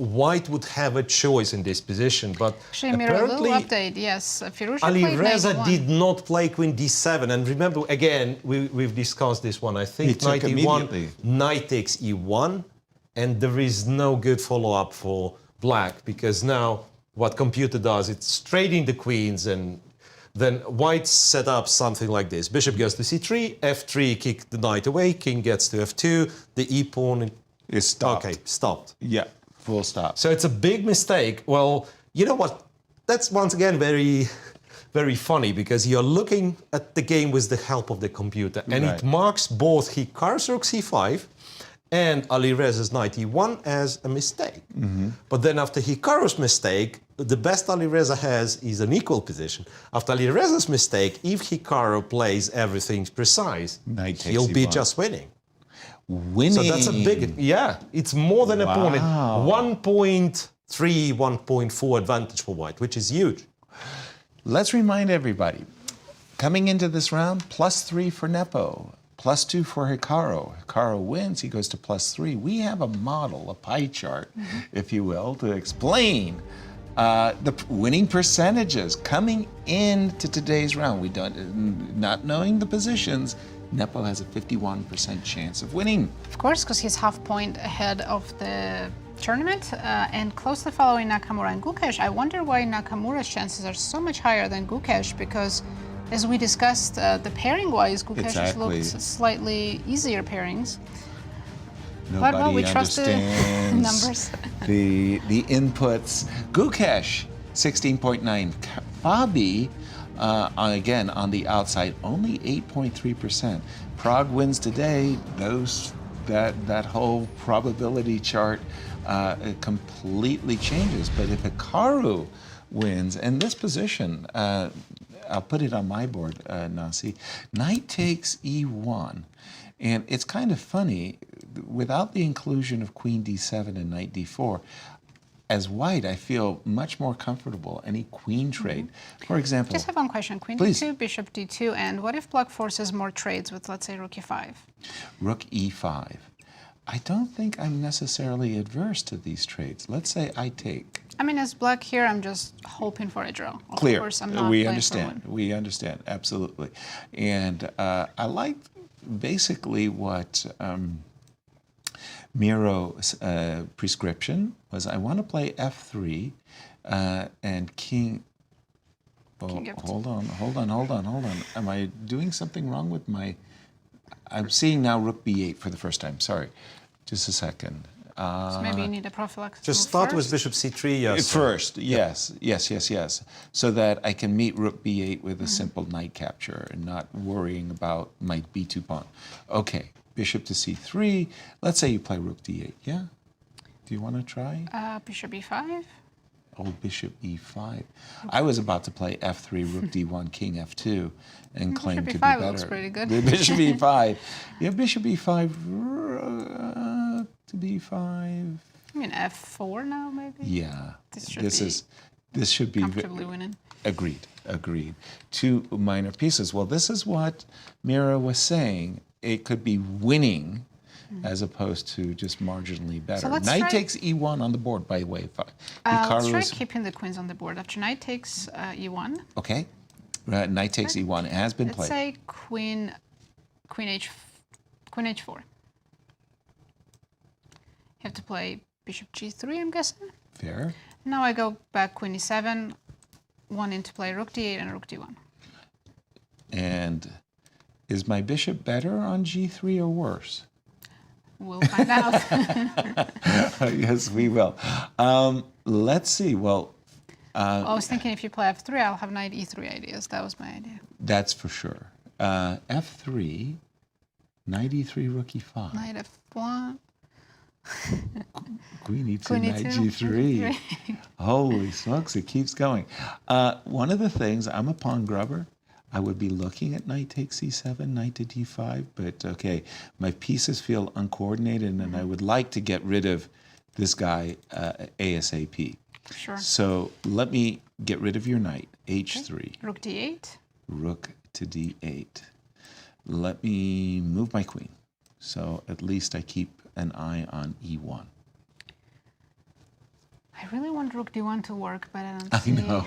White would have a choice in this position, but Actually, Miro, a little apparently update, yes. Firouzja played Alireza knight did e1. not play queen d7. And remember, again, we've discussed this one. I He think took knight e1, immediately. knight takes e1, and there is no good follow-up for black, because now what computer does, it's trading the queens, and then white set up something like this. Bishop goes to c3, f3, kick the knight away, king gets to f2, the e-pawn It's stopped. Okay, stopped. Yeah, full stop. So it's a big mistake. Well, you know what? That's once again very, very funny, because you're looking at the game with the help of the computer, and Right. it marks both Hikaru's rook c5 and Alireza's knight e1 as a mistake. But then after Hikaru's mistake, the best Alireza has is an equal position. After Alireza's mistake, if Hikaru plays everything precise, Knight takes he'll be e1. just winning. Winning. So that's a big, yeah, it's more than a point. Wow. 1.3, 1.4 advantage for white, which is huge. Let's remind everybody, coming into this round, +3 for Nepo, +2 for Hikaru. Hikaru wins, he goes to +3. We have a model, a pie chart, if you will, to explain the winning percentages coming into today's round. We don't, not knowing the positions, Nepo has a 51% chance of winning. Of course, because he's half point ahead of the tournament and closely following Nakamura and Gukesh. I wonder why Nakamura's chances are so much higher than Gukesh, because as we discussed, the pairing-wise, Gukesh has Exactly. looked slightly easier pairings. Nobody well, we trust the understands numbers. the inputs. Gukesh, 16.9. Fabi, again, on the outside, only 8.3%. Prague wins today. That whole probability chart it completely changes. But if Hikaru wins, and this position, I'll put it on my board, Nasi, knight takes e1. And it's kind of funny, without the inclusion of queen d7 and knight d4, as white, I feel much more comfortable any queen trade. For example, Just have one question. Queen Please. d2, bishop d2, and what if black forces more trades with, let's say, rook e5? rook e5. I don't think I'm necessarily adverse to these trades. Let's say I take. I mean, as black here, I'm just hoping for a draw. Of Clear. course, I'm not We playing for understand. one. We understand. Absolutely. And I like basically what Miro's prescription was. I want to play f3 and king. Oh, King F2. hold on. Am I doing something wrong with my? I'm seeing now rook b8 for the first time. Sorry. Just a second. So maybe you need a prophylaxis. Just move start with first. bishop c3, yes. First, yes. So that I can meet rook b8 with a simple knight capture and not worrying about my b2 pawn. Okay, bishop to c3. Let's say you play rook d8, yeah? Do you want to try? Bishop e5. Oh, bishop e5. I was about to play f3, rook d1, king f2, and claim to be e5 better. looks pretty good. Bishop e5. Yeah, bishop e5 to d5. I mean, f4 now, maybe? Yeah, This should this should be Comfortably winning. agreed. Two minor pieces. Well, this is what Mira was saying. It could be winning as opposed to just marginally better. let's Knight try- takes e1 on the board, by the way. Let's Hikaru try is- keeping the queens on the board. After knight takes e1, okay. Knight takes e1 has been let's played. say queen h4. You have to play bishop g3, I'm guessing. Fair. Now I go back queen e7, wanting to play rook d8 and rook d1. And is my bishop better on g3 or worse? We'll find out. Yes, we will. Let's see. Well, I was thinking if you play f3, I'll have knight e3 ideas. That was my idea. that's for sure. F3, knight e3, rook e5. Knight f1. Queen e2, Queen knight e2, g3. Holy smokes, it keeps going. One of the things, I'm a pawn grubber. I would be looking at knight takes e7, knight to d5, but okay, my pieces feel uncoordinated and I would like to get rid of this guy ASAP. Sure. So let me get rid of your knight, h3, Rook d8. rook to d8. Let me move my queen. So at least I keep an eye on e1. really want rook d1 to work, but I don't I see know.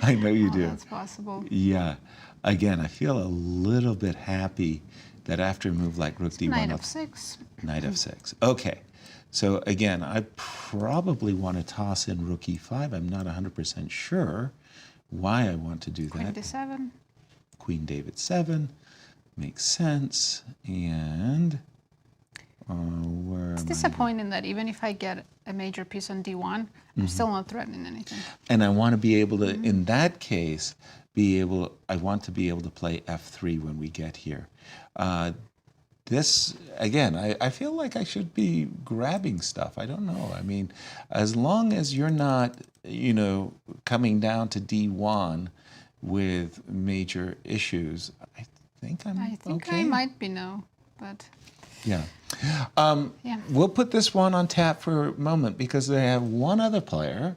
I know you how do. that's possible. Yeah. Again, I feel a little bit happy that after a move like rook d1, Knight f6. knight f6. Okay. So again, I probably want to toss in rook e5. I'm not 100% sure why I want to do Queen that. d7. Queen David 7 makes sense. And where It's am I? disappointing that even if I get a major piece on d1, I'm still not threatening anything. And I want to be able to, in that case, I want to be able to play f3 when we get here. This, again, I feel like I should be grabbing stuff. I don't know. I mean, as long as you're not, coming down to d1 with major issues, I think I'm I think okay. I might be no, but Yeah. yeah. We'll put this one on tap for a moment because they have one other player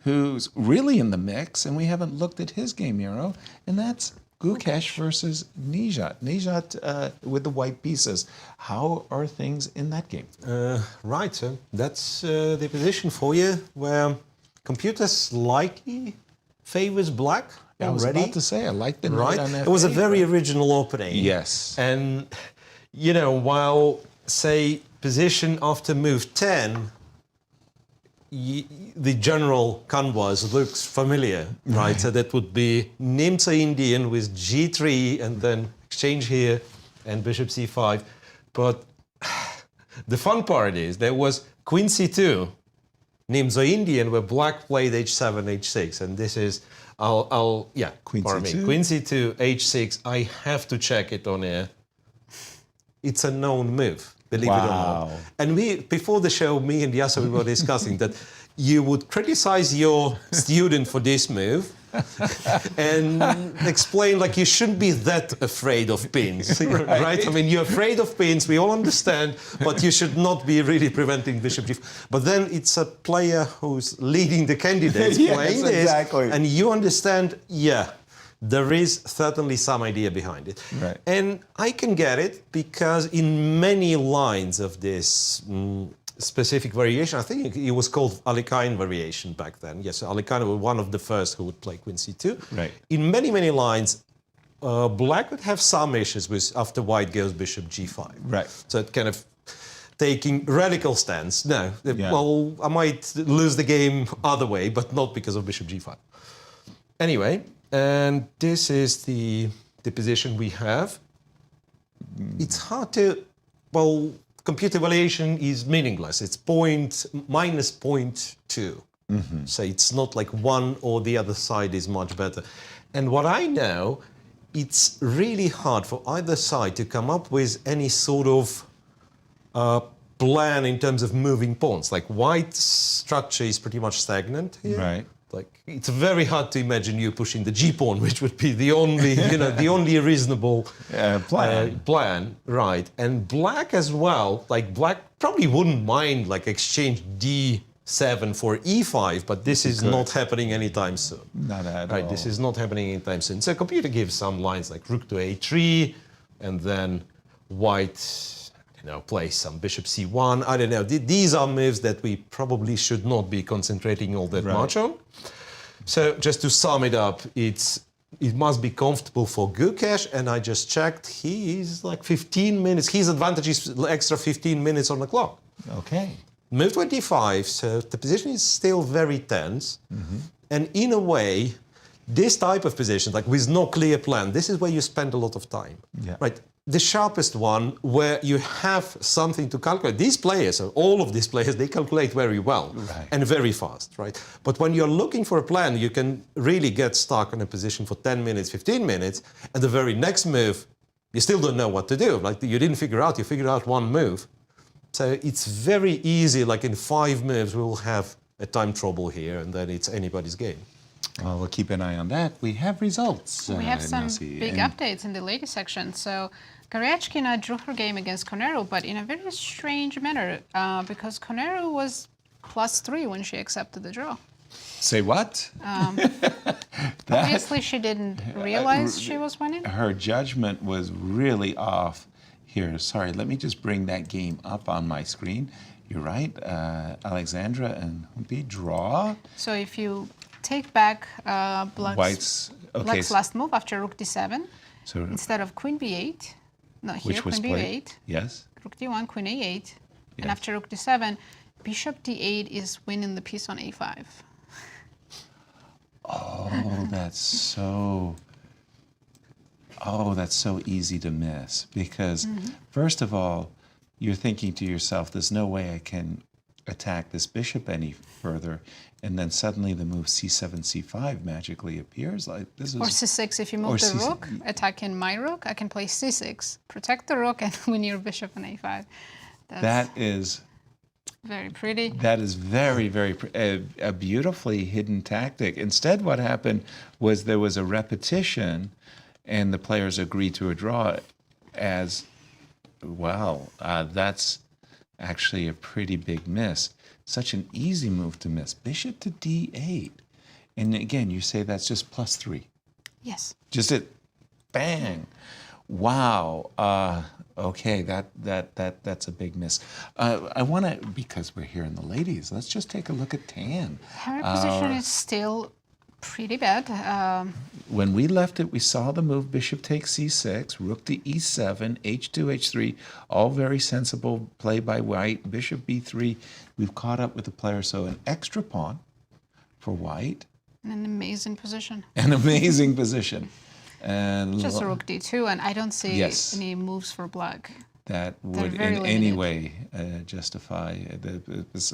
who's really in the mix, and we haven't looked at his game, Miro, and that's Gukesh versus Nijat. Nijat with the white pieces. How are things in that game? Right, so that's the position for you where computer slightly favors black I was already. about to say, I like the Right, knight on that. it was a very original opening. Yes. And, while, say, position after move 10, the general canvas looks familiar, right? So that would be Nimzo Indian with g3 and then exchange here and bishop c5. But the fun part is there was queen c2, Nimzo Indian, where black played h7, h6, and this is Queen pardon me, c2. queen c2, h6. I have to check it on air. It's a known move. Believe it or not. And before the show, me and Yasser, we were discussing that you would criticize your student for this move and explain like you shouldn't be that afraid of pins, right? I mean, you're afraid of pins, we all understand, but you should not be really preventing bishop g4. But then it's a player who's leading the candidates Yes, playing this, exactly. and you understand, there is certainly some idea behind it. Right. And I can get it because in many lines of this specific variation, I think it was called Alekhine variation back then. Yes, Alekhine was one of the first who would play queen c2. Right. In many, many lines, black would have some issues with after white goes bishop g5. Right. So it kind of taking radical stance. No, Yeah. well, I might lose the game other way, but not because of bishop g5. Anyway, and this is the position we have. It's hard to, computer evaluation is meaningless. It's minus 0.2. So it's not like one or the other side is much better. And what I know, it's really hard for either side to come up with any sort of plan in terms of moving pawns. Like white structure is pretty much stagnant here. Right. Like it's very hard to imagine you pushing the g pawn, which would be the only, the only reasonable Plan. right? And black as well. Like black probably wouldn't mind like exchange d7 for e5, but this is not happening anytime soon. Not at Right, all. this is not happening anytime soon. So computer gives some lines like rook to a3, and then white, plays some bishop c1. I don't know. These are moves that we probably should not be concentrating all that much on. So just to sum it up, it must be comfortable for Gukesh, and I just checked. He is like 15 minutes. His advantage is extra 15 minutes on the clock. Okay. Move 25, so the position is still very tense. And in a way, this type of position, like with no clear plan, this is where you spend a lot of time. Yeah. Right? The sharpest one where you have something to calculate. These players, all of these players, they calculate very well and very fast, right? But when you're looking for a plan, you can really get stuck in a position for 10 minutes, 15 minutes, and the very next move, you still don't know what to do. Like you didn't figure out, you figured out one move. So it's very easy, like in 5 moves, we'll have a time trouble here, and then it's anybody's game. Well, we'll keep an eye on that. We have results. We have some Nazi, big and updates in the latest section. So Karyachkina drew her game against Koneru, but in a very strange manner, because Koneru was +3 when she accepted the draw. Say what? Obviously, she didn't realize she was winning. Her judgment was really off here. Sorry, let me just bring that game up on my screen. You're right. Alexandra and Humpy draw. So if you take back White's Black's last move after rook d7, so instead of queen b8, no, here which was queen played. b8, Yes. rook d1, queen a8, Yes. and after rook d7, bishop d8 is winning the piece on a5. Oh, that's so easy to miss because first of all, you're thinking to yourself, there's no way I can attack this bishop any further, and then suddenly the move c7, c5 magically appears. Like this is Or c6, if you move the rook, attacking my rook, I can play c6, protect the rook, and win your bishop on a5. that is very pretty. That is very, very a beautifully hidden tactic. Instead, what happened was there was a repetition, and the players agreed to a draw. As wow, that's actually a pretty big miss. Such an easy move to miss. Bishop to d8, and again, you say that's just +3. Yes. Just it, bang. Wow. Okay, that's a big miss. I want to, because we're here in the ladies, let's just take a look at Tan. Her position is still pretty bad. When we left it, we saw the move bishop takes c6, rook to e7, h2, h3, all very sensible play by white, bishop b3. We've caught up with the player, so an extra pawn for white. An amazing position. An amazing position. And Just a rook d2, and I don't see Yes. any moves for black. that would very in any limited. way justify this.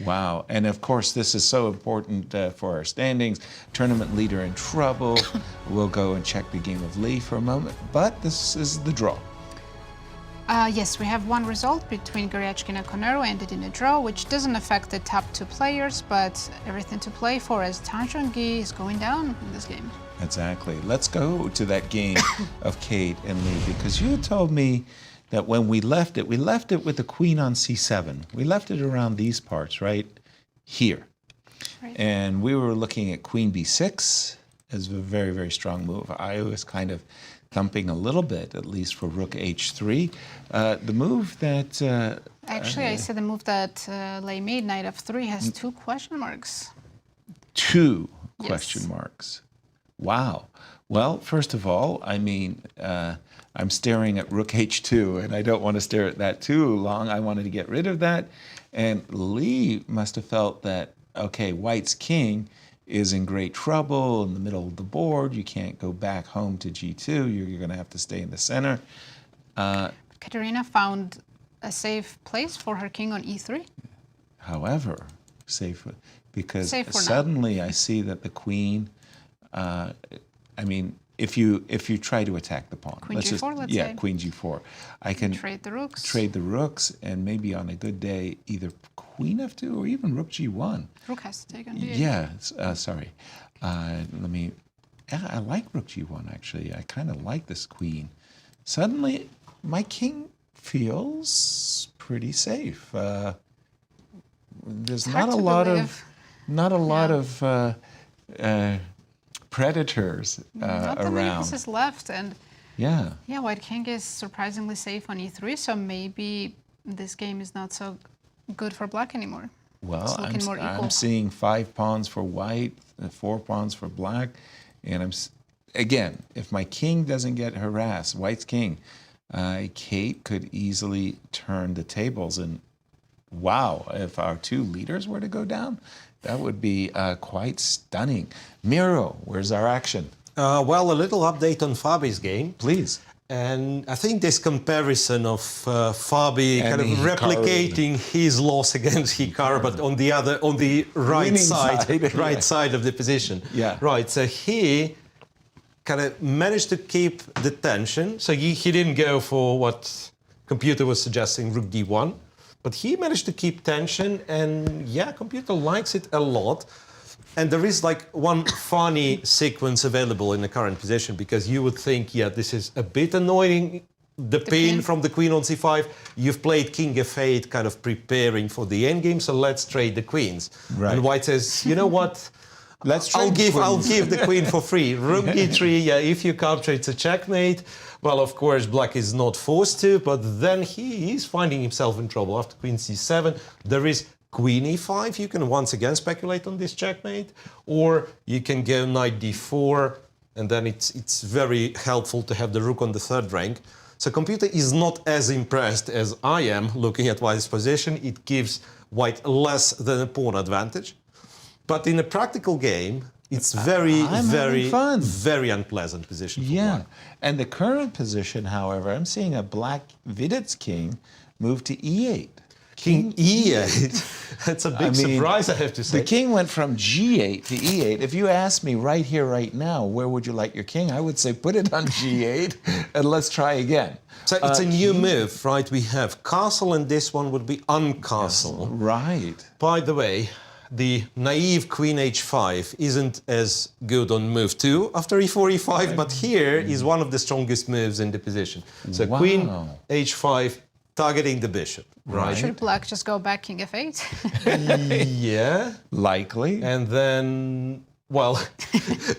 Wow. And of course, this is so important for our standings. Tournament leader in trouble. We'll go and check the game of Lee for a moment, but this is the draw. Yes, we have one result between Goryachkin and Konero ended in a draw, which doesn't affect the top two players, but everything to play for as Zhongyi is going down in this game. Exactly. Let's go to that game of Kate and Lee, because you told me that when we left it with the queen on c7. We left it around these parts, right? Here. Right. And we were looking at queen b6 as a very, very strong move. I was kind of thumping a little bit, at least for rook h3. The move that... Actually, I said the move that Lei made, knight f3, has two question marks. Two Yes. question marks. Wow. Well, first of all, I mean, I'm staring at rook h2, and I don't want to stare at that too long. I wanted to get rid of that. And Lee must have felt that, okay, white's king is in great trouble in the middle of the board. You can't go back home to g2. You're going to have to stay in the center. Kateryna found a safe place for her king on e3. However, safe, because Safe for now. suddenly I see that the queen, I mean, if you try to attack the pawn, Queen g4, let's yeah, say. queen g4, I can Trade the rooks. trade the rooks, and maybe on a good day, either queen f2 or even rook g1. Rook has to take on d8. Yeah, sorry. I like rook g1, actually. I kind of like this queen. Suddenly, my king feels pretty safe. There's not hard a to lot believe. of predators Not the many around. pieces left, and Yeah. yeah, white king is surprisingly safe on e3, so maybe this game is not so good for black anymore. Well, It's looking more equal. I'm seeing 5 pawns for white, 4 pawns for black, and again, if my king doesn't get harassed, white's king, Kate could easily turn the tables. And wow, if our two leaders were to go down, that would be quite stunning. Miro, where's our action? Well, a little update on Fabi's game. Please. And I think this comparison of Fabi And kind of Hikaru. replicating his loss against Hikaru, but on the right Winning side, side, right yeah. side of the position. Yeah. Right. So he kind of managed to keep the tension. So he didn't go for what computer was suggesting, rook d1, but he managed to keep tension, and yeah, computer likes it a lot. And there is like one funny sequence available in the current position, because you would think, yeah, this is a bit annoying. The pin pin. from the queen on c5. You've played king f8, kind of preparing for the endgame, so let's trade the queens. Right. And white says, you know what? Let's I'll trade give queens. the queen for free. Rook e3, yeah, if you capture, it's a checkmate. Well, of course, black is not forced to, but then he is finding himself in trouble. After queen c7, there is queen e5. You can once again speculate on this checkmate, or you can go knight d4, and then it's very helpful to have the rook on the third rank. So computer is not as impressed as I am looking at white's position. It gives white less than a pawn advantage. But in a practical game, it's very unpleasant position for Yeah, black. and the current position, however, I'm seeing a black Vidit's king move to e8. King e8. That's a big surprise, I have to say. The king went from g8 to e8. If you ask me right here, right now, where would you like your king? I would say put it on g8 and let's try again. So it's a new move, right? We have castle, and this one would be uncastle. Right. By the way, the naive queen h5 isn't as good on move 2 after e4, e5, but here is one of the strongest moves in the position. So queen h5 targeting the bishop, right? Should black just go back king f8? Yeah. Likely. And then, well,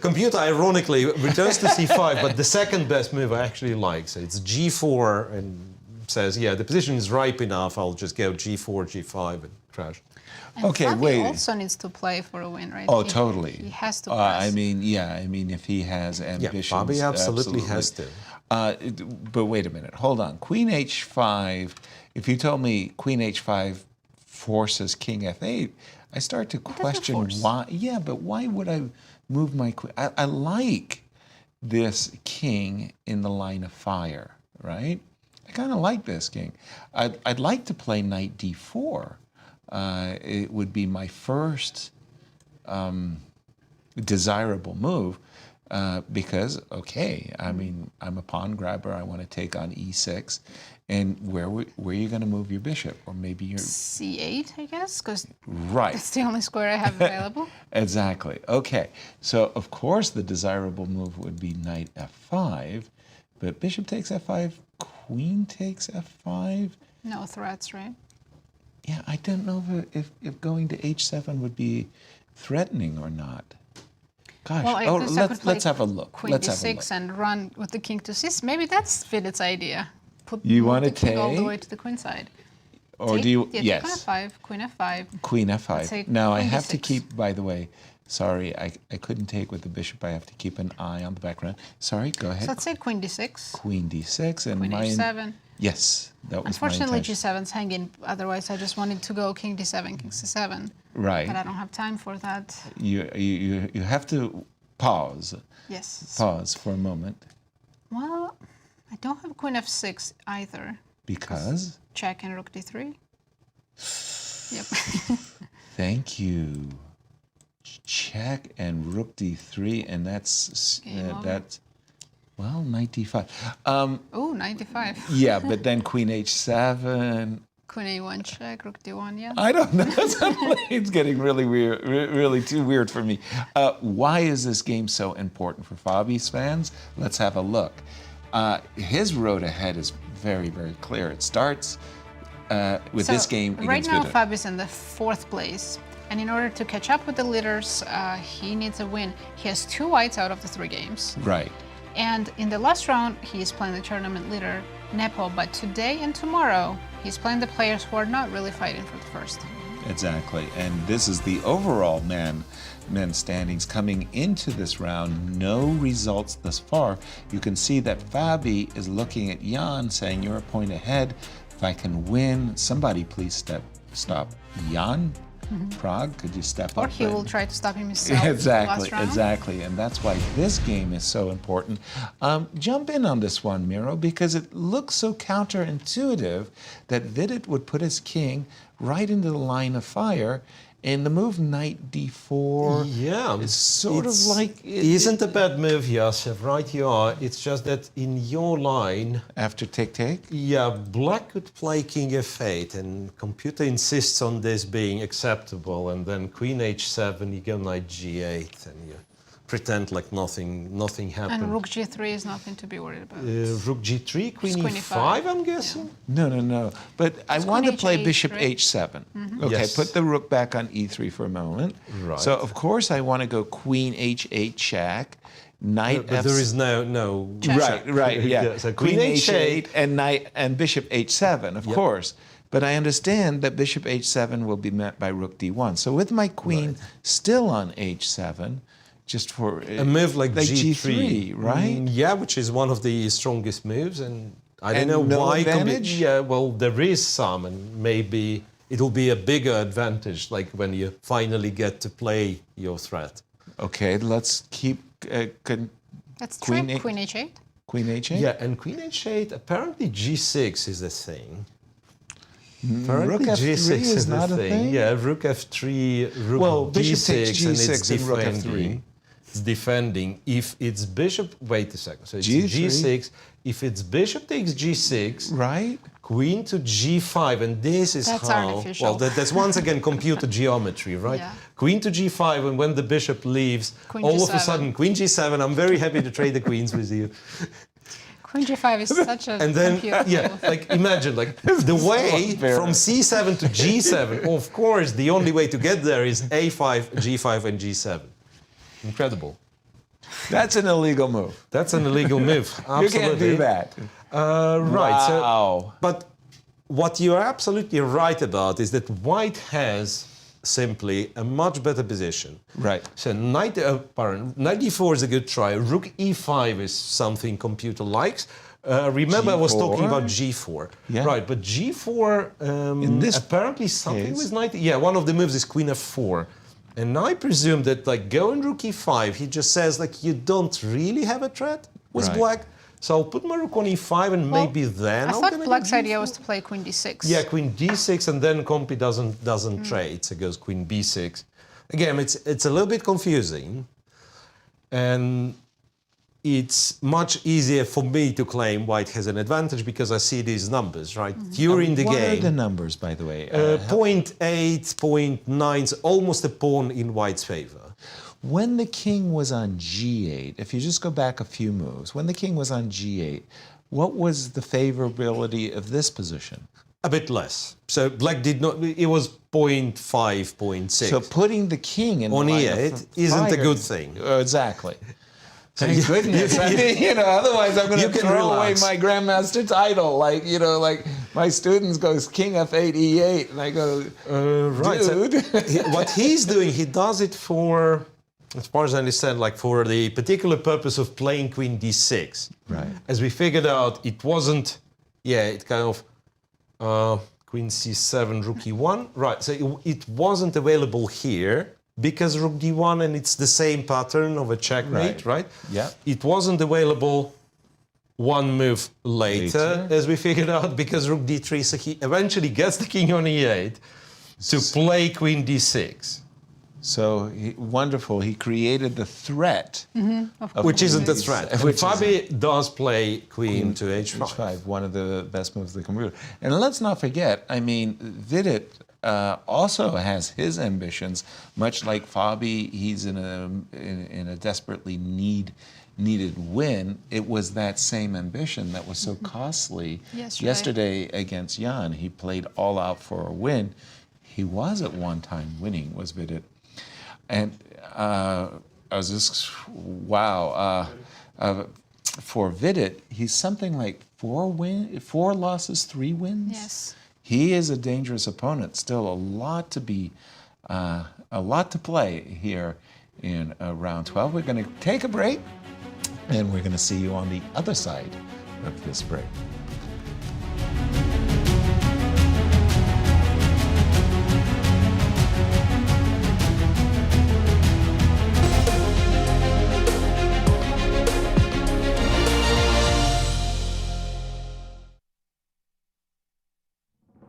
computer ironically returns to c5, but the second best move I actually like. So it's g4 and says, yeah, the position is ripe enough. I'll just go g4, g5 and crash. And Okay, Fabi wait. also needs to play for a win, right? Oh, totally. He has to press. I mean, if he has ambitions. Yeah, Fabi absolutely has to. But wait a minute, hold on. Queen h5, if you told me queen h5 forces king f8, I start to question why. Yeah, but why would I move my queen? I like this king in the line of fire, right? I kind of like this king. I'd like to play knight d4. It would be my first desirable move because, okay, I mean, I'm a pawn grabber. I want to take on e6. And where are you going to move your bishop? Or maybe you're... c8, I guess, because Right. that's the only square I have available. Exactly. Okay. So, of course, the desirable move would be knight f5. But bishop takes f5, queen takes f5. No threats, right? Yeah, I don't know if going to h7 would be threatening or not. Gosh, Well, I guess I could play let's have a look. Queen Let's have a d6 look. and run with the king to c6. Maybe that's Vidit's idea. You move wanna the king all the take? way to the queen side. Or Take- do you? yeah, Yes. Queen f5, queen f5. Queen Let's f5. take Now I queen have to d6. keep. By the way, sorry, I couldn't take with the bishop. I have to keep an eye on the background. Sorry, go ahead. So let's say queen d6, Queen d6 and queen mine. h7. Yes, that was Unfortunately, my intention. g7's hanging. Otherwise, I just wanted to go king d7, king c7. Right. But I don't have time for that. You have to pause. Yes. Pause for a moment Well, I don't have queen f6 either. because. Check and rook d3. Yep. Thank you. Check and rook d3, and that's Game over. that's well knight d5. Ooh, 95. Yeah, but then queen h7. Queen a1 check, rook d1, yeah. I don't know. Suddenly it's getting really weird, really too weird for me. Why is this game so important for Fabi's fans? Let's have a look. His road ahead is very, very clear. It starts with this game Right against now, Vidit. Fabi's in the 4th place. And in order to catch up with the leaders, he needs a win. He has 2 whites out of the 3 games. Right. And in the last round, he is playing the tournament leader, Nepo. But today and tomorrow, he's playing the players who are not really fighting for the first. Exactly. And this is the overall men standings coming into this round. No results thus far. You can see that Fabi is looking at Jan saying, you're a point ahead. If I can win, somebody please stop Jan. Prague, could you step Or up? he will try to stop him himself. Exactly, last round. exactly. And that's why this game is so important. Jump in on this one, Miro, because it looks so counterintuitive that Vidit would put his king right into the line of fire, and the move knight d4 Yeah, is sort of it's- like... It isn't a bad move, Yasser. Right, you are. It's just that in your line, After take? yeah, black could play king f8, and computer insists on this being acceptable, and then queen h7, you go knight g8, and you pretend like nothing happened. And rook g3 is nothing to be worried about. Rook g3, queen Queen e5, e5, I'm guessing. No. But I It's want to queen play h8, bishop right? h7. Okay, Yes. put the rook back on e3 for a moment. Right. So, of course, I want to go queen h8 check, knight But f... there is no Right, yeah. Yeah, so queen queen h8 h8 and knight and bishop h7, of course. But I understand that bishop h7 will be met by rook d1. So with my queen still on h7, just for a move like g3, right? Yeah, which is one of the strongest moves, and I don't And know no why. advantage? Yeah, well, there is some, and maybe it'll be a bigger advantage, like when you finally get to play your threat. Okay, let's keep Let's Queen try a- queen h8. queen h8. Yeah, and queen h8. Apparently, g6 is the thing. Rook f3 is the not a thing? Yeah, rook f3, rook Well, bishop g6, takes and g6 it's and rook f3. defending. It's defending. If it's bishop, wait a second. So it's G3. g6. If it's bishop takes g6, Right? queen to g5, and this is That's how. artificial. Well, that's once again computer geometry, right? Yeah. Queen to g5, and when the bishop leaves, Queen all of a g7. sudden, queen g7. I'm very happy to trade the queens with you. Queen g5 is such a And then, computer yeah, move. like imagine, like the way unfair. from c7 to g7. Of course, the only way to get there is a5, g5, and g7. Incredible. That's an illegal move. That's an illegal move. Absolutely. You can't do that. Right. So, Wow. but what you're absolutely right about is that white has simply a much better position. Right. So knight e4 is a good try. Rook e5 is something computer likes. Remember, I was talking G4? about g4. Yeah. Right, but g4 In this apparently something case- with knight. Yeah, one of the moves is queen f4. And I presume that like going rook e5, he just says like you don't really have a threat with Right. black. So I'll put my rook on e5 and Well, maybe then I I'm thought gonna black's go idea g4. was to play queen d6. Yeah, queen d6, and then Compi doesn't trade, so it goes queen b6. Again, it's a little bit confusing, and it's much easier for me to claim white has an advantage because I see these numbers, right? During the What are game, the numbers, by the way? 0.8, 0.9, almost a pawn in white's favor. When the king was on g8, if you just go back a few moves, when the king was on g8, what was the favorability of this position? A bit less. So black did not, it was 0.5, 0.6. So putting the king in On line e8 of isn't a fire- good thing. Exactly. Thank goodness. I mean, otherwise I'm going You to can throw away relax. my grandmaster title. Like, like my students goes king f8, e8, and I go, Right. So dude. what he's doing, he does it for, as far as I understand, like for the particular purpose of playing queen d6. Right. As we figured out, it wasn't, it kind of queen c7, rook e1. Right, so it wasn't available here because rook d1, and it's the same pattern of a checkmate, right? Yeah. It wasn't available one move later, as we figured out, because rook d3, so he eventually gets the king on e8 to play queen d6. So wonderful. He created the threat. Of Which isn't a queen threat. d6, And which is- Fabi does play queen to h5. H5, one of the best moves of the computer. And let's not forget, I mean, Vidit also has his ambitions, much like Fabi. He's in a desperately needed win. It was that same ambition that was so costly yesterday against Jan. He played all out for a win. He was at one time winning, was Vidit. And I was just, wow. For Vidit, he's something like 4 losses, 3 wins. Yes. He is a dangerous opponent. Still a lot to play here in round 12. We're going to take a break, and we're going to see you on the other side of this break.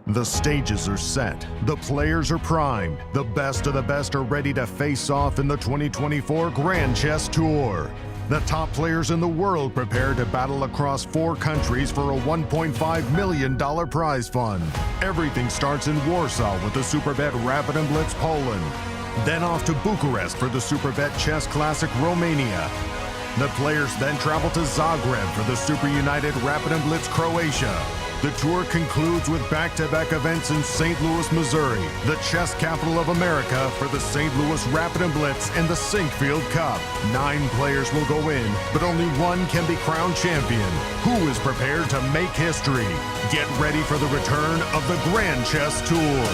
The stages are set. The players are primed. The best of the best are ready to face off in the 2024 Grand Chess Tour. The top players in the world prepare to battle across 4 countries for a $1.5 million prize fund. Everything starts in Warsaw with the Superbet Rapid and Blitz Poland. then off to Bucharest for the Superbet Chess Classic Romania. The players then travel to Zagreb for the Super United Rapid and Blitz Croatia. The tour concludes with back-to-back events in St. Louis, Missouri, the chess capital of America, for the St. Louis Rapid and Blitz and the Sinkfield Cup. 9 players will go in, but only one can be crowned champion. Who is prepared to make history? Get ready for the return of the Grand Chess Tour.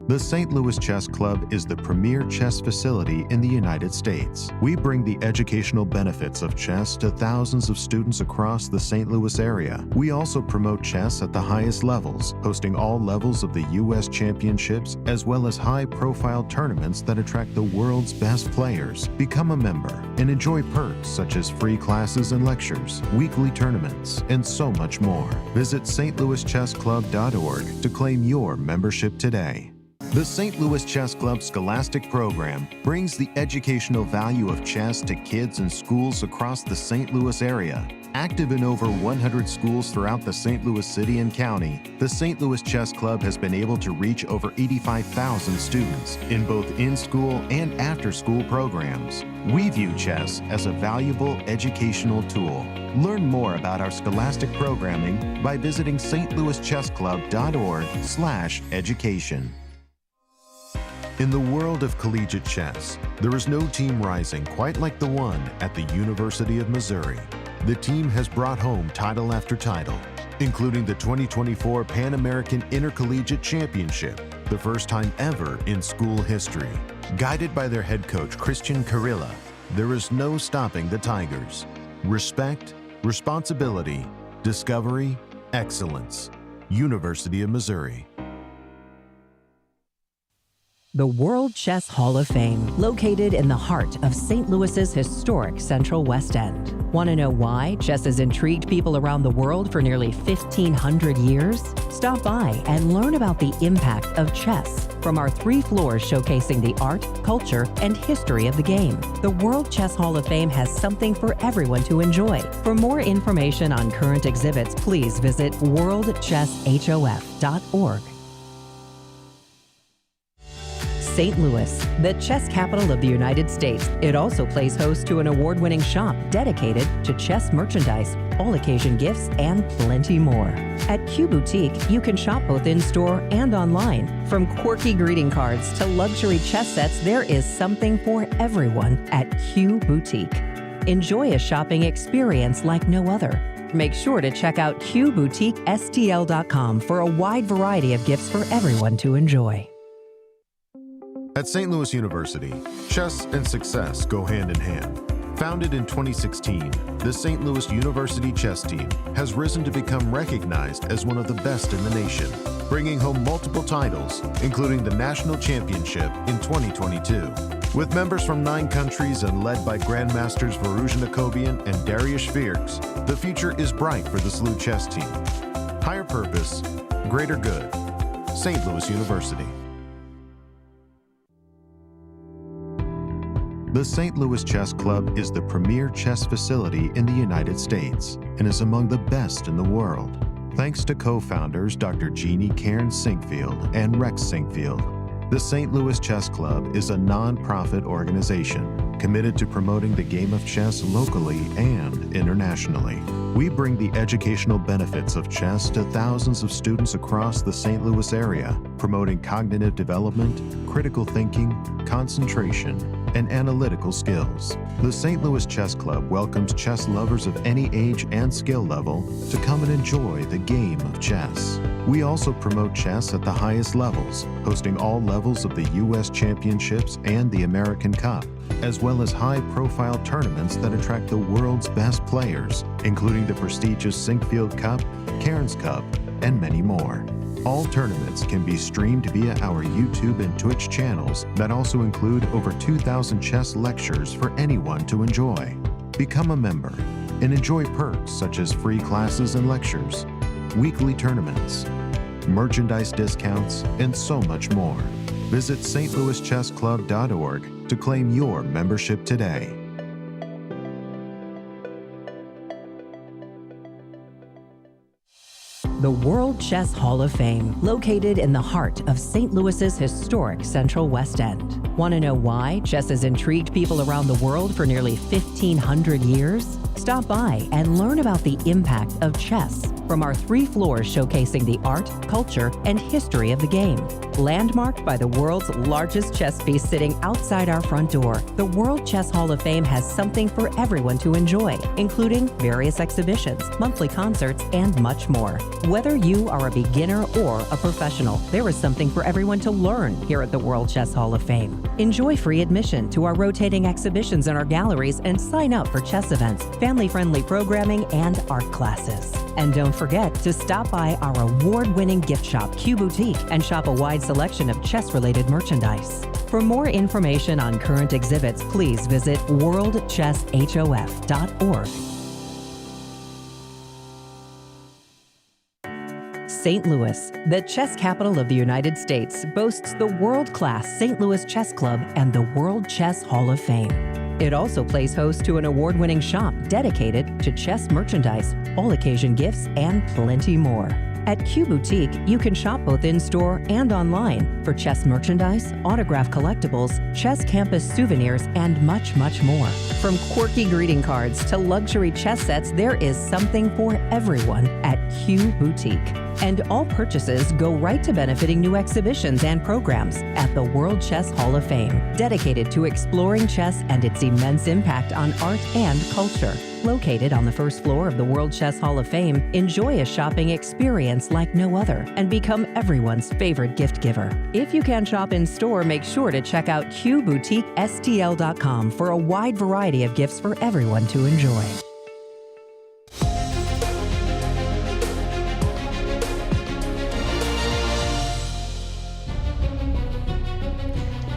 The St. Louis Chess Club is the premier chess facility in the United States. We bring the educational benefits of chess to thousands of students across the St. Louis area. We also promote chess at the highest levels, hosting all levels of the U.S. championships, as well as high-profile tournaments that attract the world's best players. Become a member and enjoy perks such as free classes and lectures, weekly tournaments, and so much more. Visit stlouischessclub.org to claim your membership today. The St. Louis Chess Club Scholastic Program brings the educational value of chess to kids in schools across the St. Louis area. Active in over 100 schools throughout the St. Louis City and County, the St. Louis Chess Club has been able to reach over 85,000 students in both in-school and after-school programs. We view chess as a valuable educational tool. Learn more about our scholastic programming by visiting stlouischessclub.org/education. In the world of collegiate chess, there is no team rising quite like the one at the University of Missouri. The team has brought home title after title, including the 2024 Pan American Intercollegiate Championship, the first time ever in school history. Guided by their head coach, Christian Karilla, there is no stopping the Tigers. Respect, responsibility, discovery, excellence. University of Missouri. The World Chess Hall of Fame, located in the heart of St. Louis's historic Central West End. Want to know why chess has intrigued people around the world for nearly 1,500 years? Stop by and learn about the impact of chess from our 3 floors showcasing the art, culture, and history of the game. The World Chess Hall of Fame has something for everyone to enjoy. For more information on current exhibits, please visit worldchesshof.org. St. Louis, the chess capital of the United States. It also plays host to an award-winning shop dedicated to chess merchandise, all-occasion gifts, and plenty more. At Q Boutique, you can shop both in-store and online. From quirky greeting cards to luxury chess sets, there is something for everyone at Q Boutique. Enjoy a shopping experience like no other. Make sure to check out QBoutiqueSTL.com for a wide variety of gifts for everyone to enjoy. At St. Louis University, chess and success go hand in hand. Founded in 2016, the St. Louis University chess team has risen to become recognized as one of the best in the nation, bringing home multiple titles, including the National Championship in 2022. With members from 9 countries and led by Grandmasters Firouzja and Darius Fierks, the future is bright for the SLU chess team. Higher purpose, greater good. St. Louis University. The St. Louis Chess Club is the premier chess facility in the United States and is among the best in the world. Thanks to co-founders Dr. Jeannie Cairns Sinkfield and Rex Sinkfield, the St. Louis Chess Club is a non-profit organization committed to promoting the game of chess locally and internationally. We bring the educational benefits of chess to thousands of students across the St. Louis area, promoting cognitive development, critical thinking, concentration, and analytical skills. The St. Louis Chess Club welcomes chess lovers of any age and skill level to come and enjoy the game of chess. We also promote chess at the highest levels, hosting all levels of the U.S. Championships and the American Cup, as well as high-profile tournaments that attract the world's best players, including the prestigious Sinkfield Cup, Cairns Cup, and many more. All tournaments can be streamed via our YouTube and Twitch channels that also include over 2,000 chess lectures for anyone to enjoy. Become a member and enjoy perks such as free classes and lectures, weekly tournaments, merchandise discounts, and so much more. Visit stlouischessclub.org to claim your membership today. the World Chess Hall of Fame, located in the heart of St. Louis's historic Central West End. Want to know why chess has intrigued people around the world for nearly 1,500 years? Stop by and learn about the impact of chess from our 3 floors showcasing the art, culture, and history of the game. Landmarked by the world's largest chess piece sitting outside our front door, the World Chess Hall of Fame has something for everyone to enjoy, including various exhibitions, monthly concerts, and much more. Whether you are a beginner or a professional, there is something for everyone to learn here at the World Chess Hall of Fame. Enjoy free admission to our rotating exhibitions in our galleries and sign up for chess events, family-friendly programming, and art classes. And don't forget to stop by our award-winning gift shop, Q Boutique, and shop a wide selection of chess-related merchandise. For more information on current exhibits, please visit worldchesshof.org. St. Louis, the chess capital of the United States, boasts the world-class St. Louis Chess Club and the World Chess Hall of Fame. It also plays host to an award-winning shop dedicated to chess merchandise, all-occasion gifts, and plenty more. At Q Boutique, you can shop both in-store and online for chess merchandise, autograph collectibles, chess campus souvenirs, and much, much more. From quirky greeting cards to luxury chess sets, there is something for everyone at Q Boutique. And all purchases go right to benefiting new exhibitions and programs at the World Chess Hall of Fame, dedicated to exploring chess and its immense impact on art and culture. Located on the first floor of the World Chess Hall of Fame, enjoy a shopping experience like no other and become everyone's favorite gift giver. If you can shop in store, make sure to check out QBoutiqueSTL.com for a wide variety of gifts for everyone to enjoy.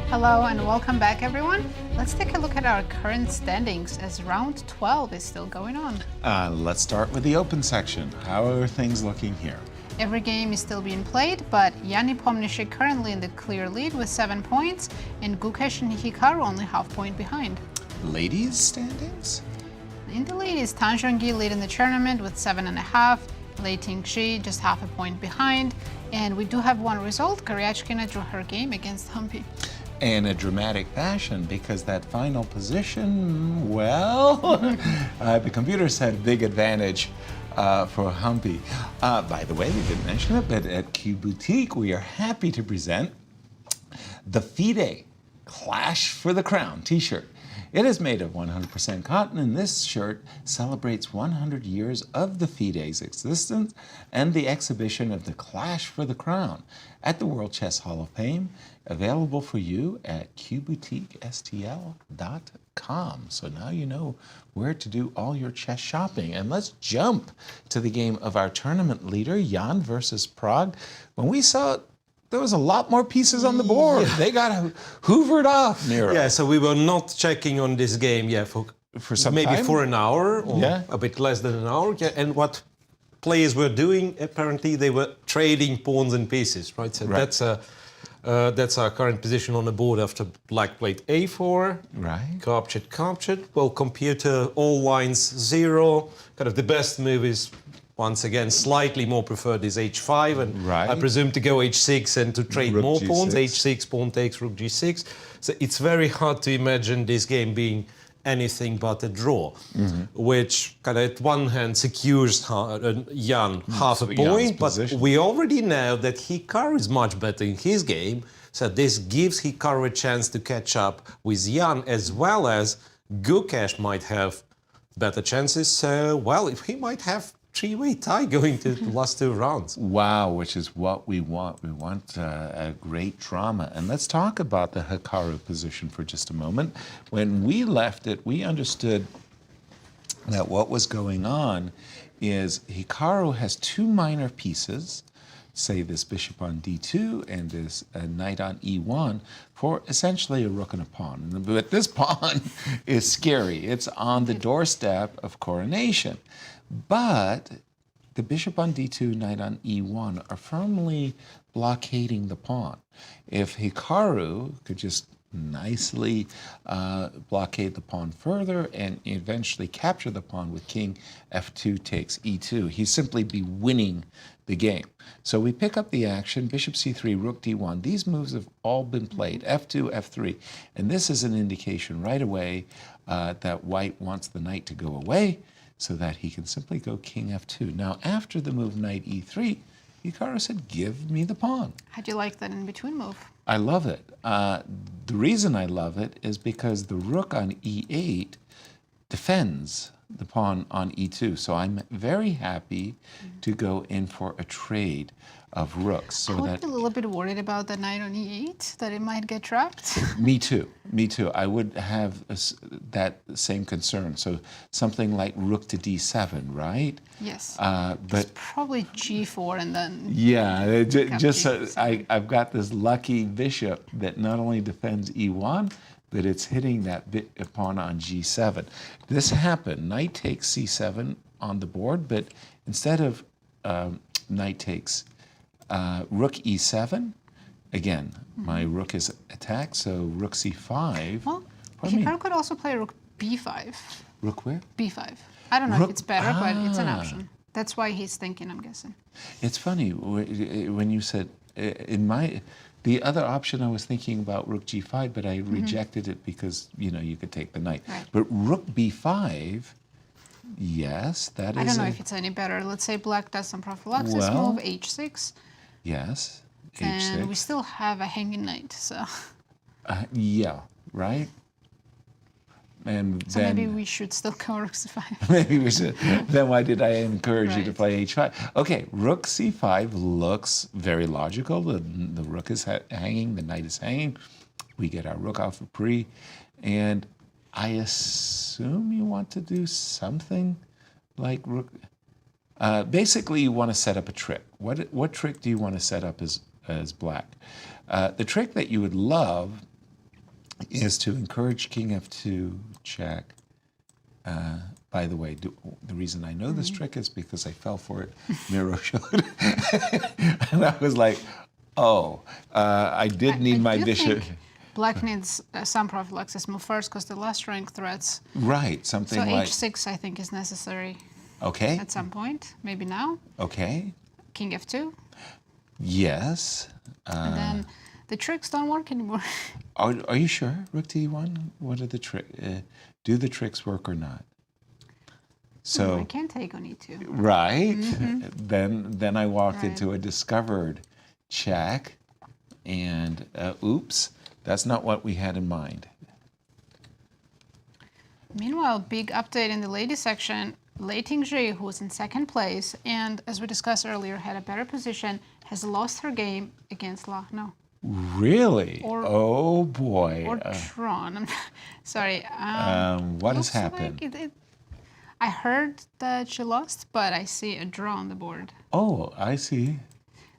Hello and welcome back, everyone. Let's take a look at our current standings as round 12 is still going on. Let's start with the open section. How are things looking here? Every game is still being played, but Nepomniachtchi currently in the clear lead with 7 points, and Gukesh and Hikaru only half point behind. Ladies' standings? In the lead is Zhongyi leading the tournament with 7.5, Tingjie just half a point behind, and we do have one result. Kateryna drew her game against Humpy. In a dramatic fashion, because that final position, well, the computers had a big advantage for Humpy. By the way, we didn't mention it, but at Q Boutique, we are happy to present the FIDE Clash for the Crown t-shirt. It is made of 100% cotton, and this shirt celebrates 100 years of the FIDE's existence and the exhibition of the Clash for the Crown at the World Chess Hall of Fame, available for you at qboutiquestl.com. So now you know where to do all your chess shopping. And let's jump to the game of our tournament leader, Jan versus Prague. When we saw it, there was a lot more pieces on the board. Yeah. They got hoovered off, Miro. Yeah, so we were not checking on this game, for some maybe time? for an hour or a bit less than an hour. Yeah, and what players were doing, apparently, they were trading pawns and pieces, right? So that's our current position on the board after black played a4. Right. Captured. Well, computer, all lines 0. Kind of the best move is, once again, slightly more preferred is h5, and I presume to go h6 and to trade Rook more G6. pawns. h6, pawn takes, rook g6. So it's very hard to imagine this game being anything but a draw, which kind of at one hand secures Jan half a point, but we already know that Hikaru is much better in his game, so this gives Hikaru a chance to catch up with Jan, as well as Gukesh might have better chances. So, well, if he might have three-way tie going to the last 2 rounds. Wow, which is what we want. We want a great drama. And let's talk about the Hikaru position for just a moment. When we left it, we understood that what was going on is Hikaru has 2 minor pieces, say this bishop on d2 and this knight on e1, for essentially a rook and a pawn. But this pawn is scary. It's on the doorstep of coronation. But the bishop on d2, knight on e1 are firmly blockading the pawn. If Hikaru could just nicely blockade the pawn further and eventually capture the pawn with king f2 takes e2. He'd simply be winning the game. So we pick up the action, bishop c3, rook d1. These moves have all been played, f2, f3. And this is an indication right away that white wants the knight to go away so that he can simply go king f2. Now, after the move knight e3, Hikaru said, give me the pawn. How'd you like that in-between move? I love it. The reason I love it is because the rook on e8 defends the pawn on e2. So I'm very happy to go in for a trade of rooks. So I would be a little bit worried about the knight on e8, that it might get trapped. Me too. Me too. I would have that same concern. So something like rook to d7, right? Yes. But probably g4 and then... yeah, just g7. I've got this lucky bishop that not only defends e1, but it's hitting that pawn on g7. This happened. Knight takes c7 on the board, but instead of knight takes rook e7, again, my rook is attacked, so rook c5. Well, Hikaru could also play rook b5. Rook where? b5. I don't know Rook- if it's better, but it's an option. That's why he's thinking, I'm guessing. It's funny when you said the other option I was thinking about rook g5, but I rejected it because you could take the knight. Right. But rook b5, yes, that is. I don't know if it's any better. Let's say black does some prophylaxis Well, move, h6, yes, and h6. we still have a hanging knight. So, Yeah, right. And so then maybe we should still go rook c5. maybe we should. Then why did I encourage you to Right. play h5? Okay, rook c5 looks very logical. The rook is hanging, the knight is hanging. We get our rook off of pre, and I assume you want to do something like rook. Basically, you want to set up a trick. What trick do you want to set up as black? The trick that you would love is to encourage king f2 check. By the way, the reason I know this trick is because I fell for it. Miro showed, and I was like, "Oh, I did need my do bishop." think black needs some prophylaxis move first because the last rank threats. Right, something So like h6 I think is necessary okay, at some point, maybe now. okay, King f2, yes. and then the tricks don't work anymore. Are you sure? Rook to e1. What are the trick? Do the tricks work or not? So I can't take on e2. right. Then I walked Right. into a discovered check, and oops, that's not what we had in mind. Meanwhile, big update in the ladies section. Tingjie, who was in second place and, as we discussed earlier, had a better position, has lost her game against Lagno. Really? Or- Oh boy. Or Tron. I'm sorry. What has looks like happened? I heard that she lost, but I see a draw on the board. Oh, I see.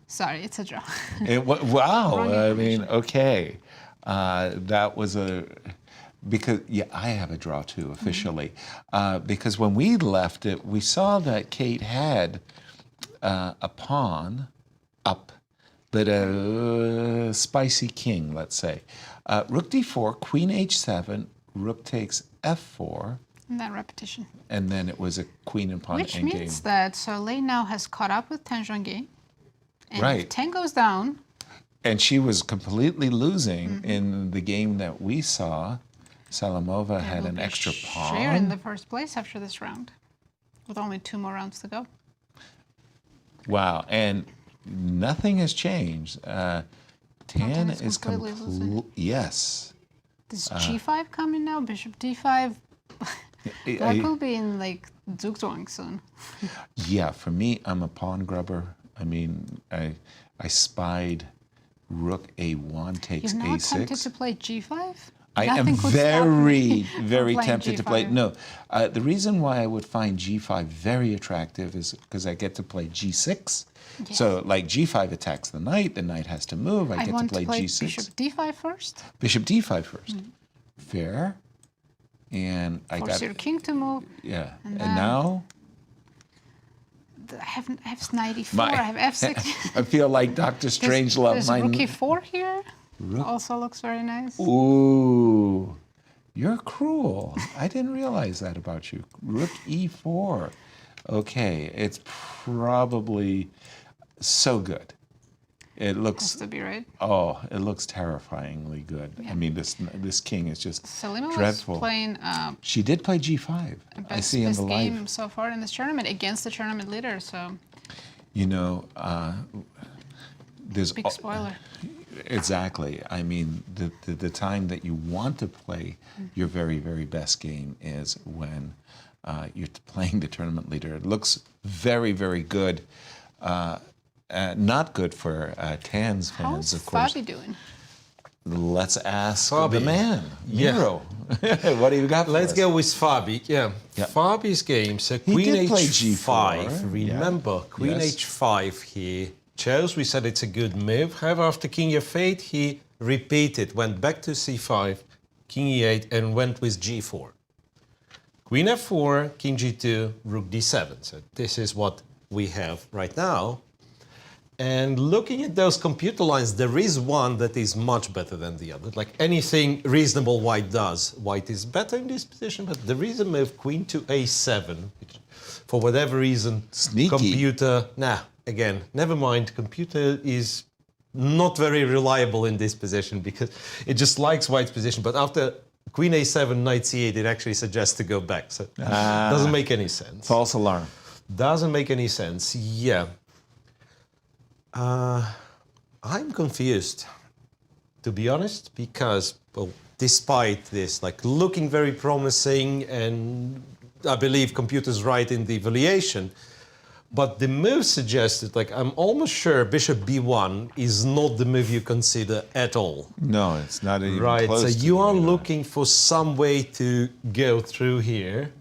Sorry, it's a draw. Wow. Wrong I mean, information. okay. That was because I have a draw too officially. Because when we left it, we saw that Kate had a pawn up, but a spicy king, let's say. Rook d4, queen h7, rook takes f4, In that repetition. and then it was a queen and pawn Which endgame. means that Soleil now has caught up with Zhongyi. And Right. if 10 goes down, And she was completely losing in the game that we saw. Salimova had will an be extra share in pawn. the first place after this round, with only 2 more rounds to go. Wow, and nothing has changed. Tan is is completely losing. yes. Does g5 coming now? Bishop d5? That will be in like Zugzwang soon. Yeah, for me, I'm a pawn grubber. I mean, I spied rook a1 takes You're not tempted a6. to play g5? I Nothing am could stop me from very playing tempted to play. G5. No, the reason why I would find g5 very attractive is because I get to play g6. Yes. So, like g5 attacks the knight has to move. I I get want to play g6. bishop d5 first. Bishop d5 first. Fair. And I Force got your king to move. yeah. And then- now I have knight e4, my I have f6. I feel like Dr. Strangelove. There's My rook e4 here. Also looks very nice. Ooh, you're cruel. I didn't realize that about you. Rook e4. Okay, it's probably so good. It looks. Has to be right. Oh, it looks terrifyingly good. I mean, this king is just Salimova dreadful. was playing She did play g5. I see in best the live. game so far in this tournament against the tournament leader. So You know, there's big spoiler. Exactly. I mean, the time that you want to play your very, very best game is when you're playing the tournament leader. It looks very, very good. Not good for Tan's fans, How's of course. Fabi doing? Let's ask Fabi. the man, Yeah. Miro. What do you got for Let's us? go with Fabi. Yeah. Yeah. Fabi's game. So He Queen did play H5. G4, Remember, yeah. Queen Yes. H5 here. Chose, we said it's a good move. However, after King F8, he repeated, went back to C5, King E8, and went with G4. Queen F4, King G2, Rook D7. So this is what we have right now. And looking at those computer lines, there is one that is much better than the other. Like anything reasonable white does, white is better in this position, but there is a move, Queen to A7, which for whatever reason, Sneaky. computer, again, never mind, computer is not very reliable in this position because it just likes white's position, but after Queen A7, Knight C8, it actually suggests to go back, so it doesn't make any sense. False alarm. Doesn't make any sense, yeah. I'm confused, to be honest, because, well, despite this, like, looking very promising, and I believe computer's right in the evaluation, but the move suggested, like, I'm almost sure Bishop B1 is not the move you consider at all. No, it's not even Right, close so to you the are radar. looking for some way to go through here.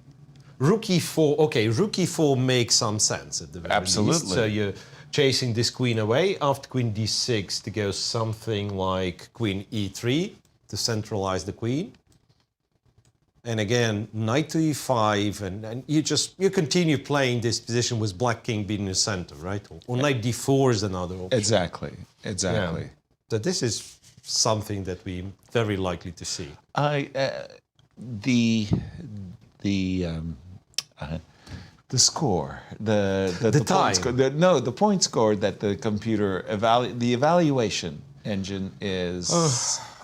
Rook E4, okay, Rook E4 makes some sense at the very least. Absolutely. So you're chasing this queen away. After Queen D6 to go something like Queen E3 to centralize the queen. And again, Knight to E5, and you continue playing this position with Black King being in the center, right? Or Knight D4 is another option. Exactly. Exactly. Yeah. So this is something that we're very likely to see. The score, the time. point score, the point score that the computer the evaluation engine is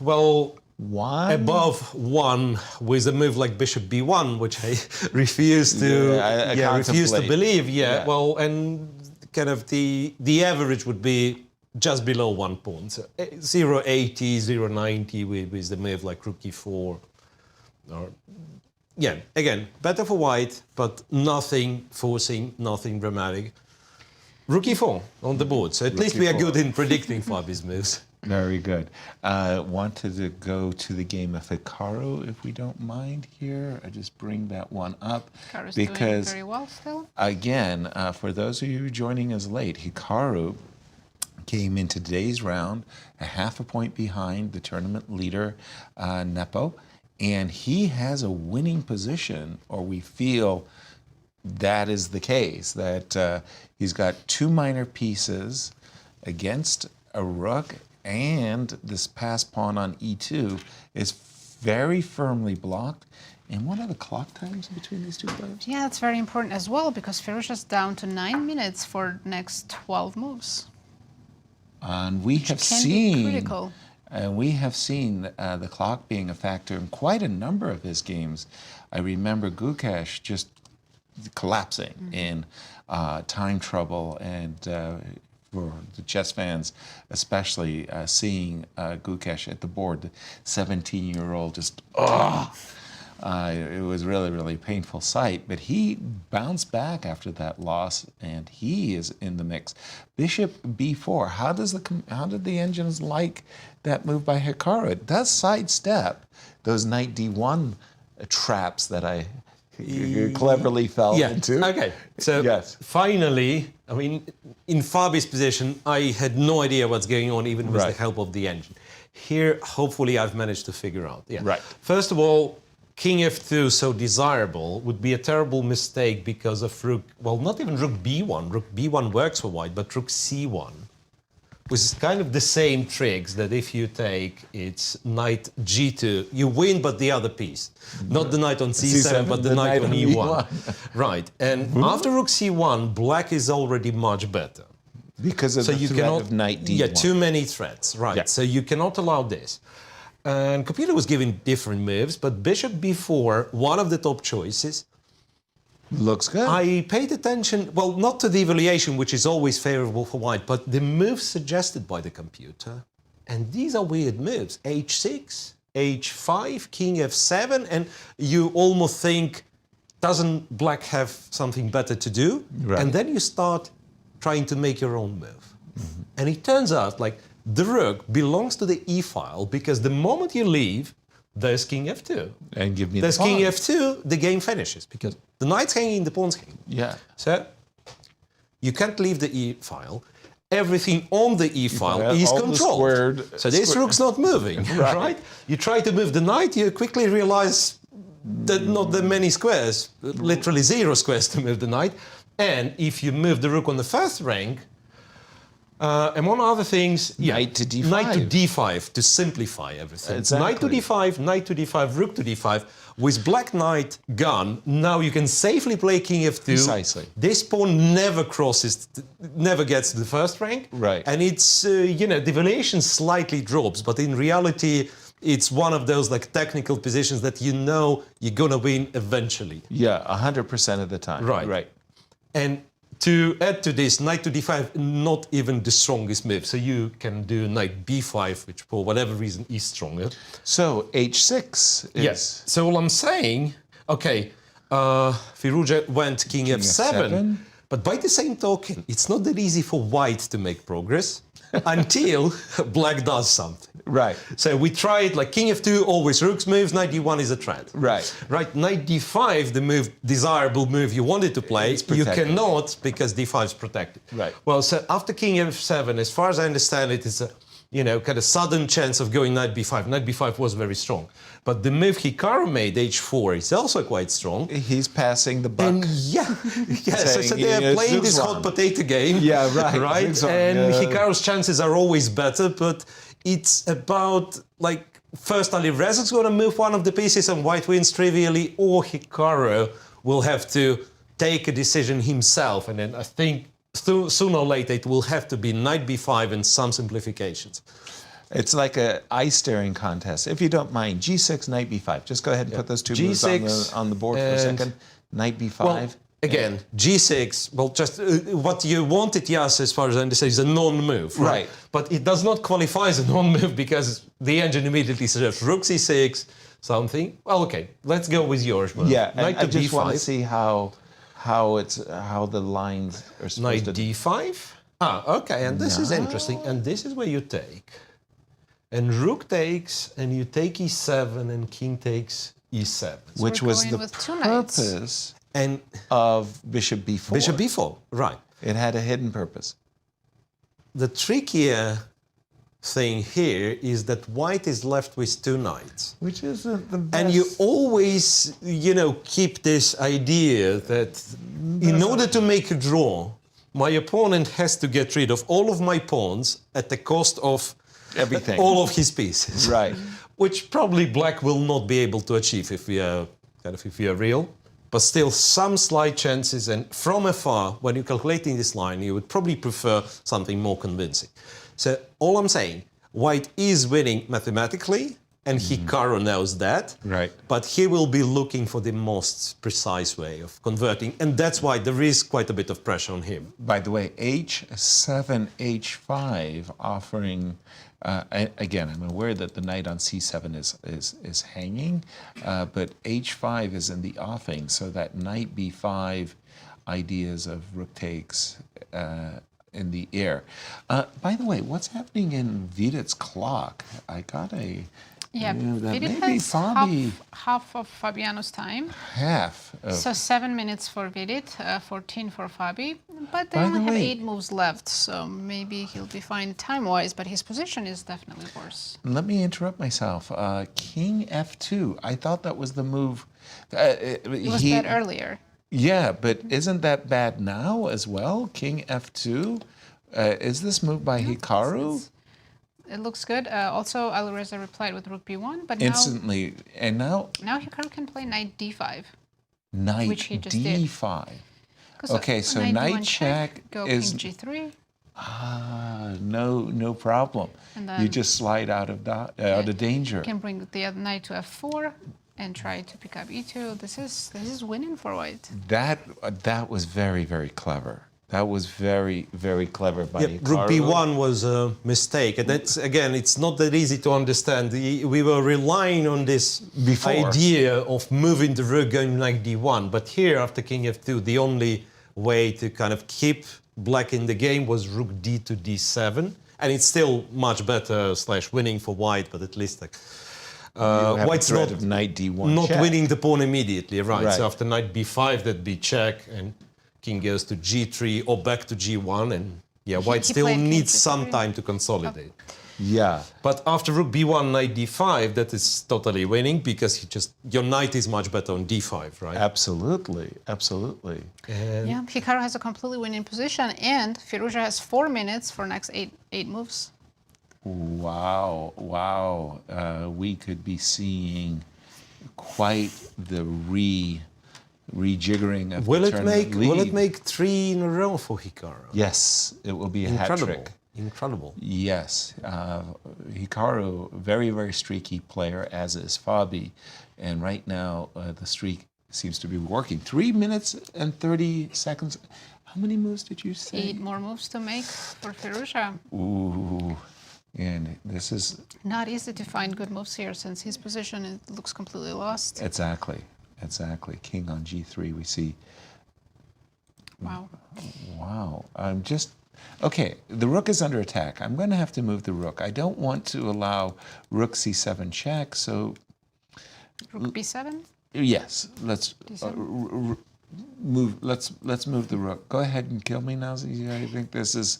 Well, one above 1 with a move like Bishop B1, which I refuse to I refuse to contemplate. believe. Yeah, Yeah. well, and kind of the average would be just below 1 point. So 0.80, 0.90 with the move like Rook E4. Or, yeah, again, better for white, but nothing forcing, nothing dramatic. Rook E4 on the board. So at least we are E4. good in predicting Fabi's moves. very good. Wanted to go to the game of Hikaru, if we don't mind here. I just bring that one up Hikaru's doing because very well still. again, for those of you joining us late, Hikaru came into today's round a half a point behind the tournament leader, Nepo, and he has a winning position, or we feel that is the case, that he's got 2 minor pieces against a rook, and this pass pawn on e2 is very firmly blocked. And what are the clock times between these two players? Yeah, that's very important as well because Firouzja's down to 9 minutes for next 12 moves. And we have can be seen, critical. we have seen the clock being a factor in quite a number of his games. I remember Gukesh just collapsing in time trouble, and for the chess fans, especially seeing Gukesh at the board, the 17-year-old just, it was really, really painful sight. But he bounced back after that loss, and he is in the mix. Bishop B4. How did the engines like that move by Hikaru? It does sidestep those Knight D1 traps that I cleverly fell into. Okay, so Yes. finally, I mean, in Fabi's position, I had no idea what's going on, even with Right. the help of the engine. Here, hopefully, I've managed to figure out. Yeah. Right. First of all, King F2, so desirable, would be a terrible mistake because of Rook, well, not even Rook B1. Rook B1 works for white, but Rook C1. with kind of the same tricks that if you take, it's knight g2, you win, but the other piece. Not the knight on c7, but the knight on e1. Right, and after rook c1, black is already much better. Because of the threat of knight d1. Yeah, too many threats, right. Yeah. So you cannot allow this. And computer was giving different moves, but bishop b4, one of the top choices. Looks good. I paid attention, well, not to the evaluation, which is always favorable for white, but the moves suggested by the computer. And these are weird moves. h6, h5, king f7, and you almost think, doesn't black have something better to do? Right. And then you start trying to make your own move. And it turns out, like, the rook belongs to the e-file because the moment you leave, there's king f2. And give me there's the pawn. king f2, the game finishes because the knight's hanging, the pawn's hanging. Yeah. So you can't leave the e-file. Everything on the e-file is all the controlled. So this squared- rook's not moving, right? You try to move the knight, you quickly realize that not that many squares, literally 0 squares to move the knight. And if you move the rook on the first rank, among other things, Knight to d5. Knight to d5 to simplify everything. Exactly. Knight to d5, knight to d5, rook to d5. With black knight gone, now you can safely play king f2. Precisely. This pawn never crosses, never gets to the first rank. Right. And it's, the valuation slightly drops, but in reality, it's one of those like technical positions that you know you're going to win eventually. Yeah, 100% of the time. Right. Right. And to add to this, knight to d5, not even the strongest move. So you can do knight b5, which for whatever reason is stronger. So h6 is... Yes. So all I'm saying, okay, Firouzja went king f7, but by the same token, it's not that easy for white to make progress until black does something. Right. So we tried like king f2, always rooks moves, knight d1 is a threat. Right. Right, knight d5, the move, desirable move you wanted to play, you cannot because d5 is protected. Right. Well, so after king f7, as far as I understand it, it's a kind of sudden chance of going knight b5. Knight b5 was very strong. But the move Hikaru made, h4, is also quite strong. He's passing the buck. And so they're playing this hot potato game. Yeah, right. Right? And Hikaru's chances are always better, but it's about, like, first Alireza's going to move one of the pieces and white wins trivially, or Hikaru will have to take a decision himself. And then I think sooner or later it will have to be knight b5 and some simplifications. It's like an eye-staring contest. If you don't mind, g6, knight b5. Just go ahead and put those two moves on the board for a second. Knight b5. Well, again, g6, well, just what you wanted, Yasser, as far as I understand, is a non-move, right? But it does not qualify as a non-move because the engine immediately suggests rook c6, something. Well, okay, let's go with yours. Yeah, knight I to just b5. want to see how the lines are supposed Knight to... d5. Okay, and this is interesting. And this is where you take. And rook takes, and you take e7, and king takes e7. Which we're was going the with two knights. purpose And of bishop b4. bishop b4, right. It had a hidden purpose. The trickier thing here is that white is left with two knights. Which isn't the best. And you always, keep this idea that in order to make a draw, my opponent has to get rid of all of my pawns at the cost of everything. all of his pieces. Right. Which probably black will not be able to achieve if we are real. But still some slight chances, and from afar, when you're calculating this line, you would probably prefer something more convincing. So all I'm saying, white is winning mathematically, and Hikaru knows that. Right. But he will be looking for the most precise way of converting, and that's why there is quite a bit of pressure on him. By the way, h7, h5 offering... again, I'm aware that the knight on c7 is hanging, but h5 is in the offing, so that knight b5 ideas of rook takes in the air. By the way, what's happening in Vidit's clock? I got a... Yeah, that Vidit maybe has Fabi half of Fabiano's time. half of... So 7 minutes for Vidit, 14 for Fabi. But they By only the have way- 8 moves left, so maybe he'll be fine time-wise, but his position is definitely worse. Let me interrupt myself. King f2. I thought that was the move. It It was bad earlier. Yeah, but isn't that bad now as well? King f2 Is this move by Hikaru? It looks good. Also, Alireza replied with rook b1, but Instantly. And now? now Hikaru can play knight d5. Knight Which he just did. d5. 'Cause Okay, so knight d1 check go is... king g3. No problem. And You then- just slide out of danger. Can bring the other knight to f4 and try to pick up e2. This is winning for white. That was very, very clever. That was very, very clever by Yep, Hikaru. rook b1 was a mistake, and that's again, it's not that easy to understand. We were relying on this Before. idea of moving the rook going knight d1, but here after king f2, the only way to kind of keep black in the game was rook d to d7, and it's still much better / winning for white, but at least like Have a white's threat not of knight d1 not check. winning the pawn immediately, right? Right. So after knight b5, that'd be check, and king goes to g3 or back to g1, and yeah, white he still played king needs to some g3. time to consolidate. Yeah. But after rook b1, knight d5, that is totally winning because your knight is much better on d5, right? Absolutely. Absolutely. Yeah, Hikaru has a completely winning position, and Firouzja has 4 minutes for next eight moves. Wow. Wow. We could be seeing quite the rejiggering of Will the it tournament will it lead. make 3 in a row for Hikaru? Yes, it will be a hat Incredible. trick. Incredible. Yes, Hikaru, very, very streaky player, as is Fabi. And right now, the streak seems to be working. 3 minutes and 30 seconds. How many moves did you say? 8 more moves to make for Firouzja. Ooh, and this is... Not easy to find good moves here since his position looks completely lost. Exactly. King on g3, we see. Wow. Wow. I'm just... Okay, the rook is under attack. I'm going to have to move the rook. I don't want to allow rook c7 check, so... Rook b7? Yes, let's D7? move. Let's move the rook. Go ahead and kill me now. I think this is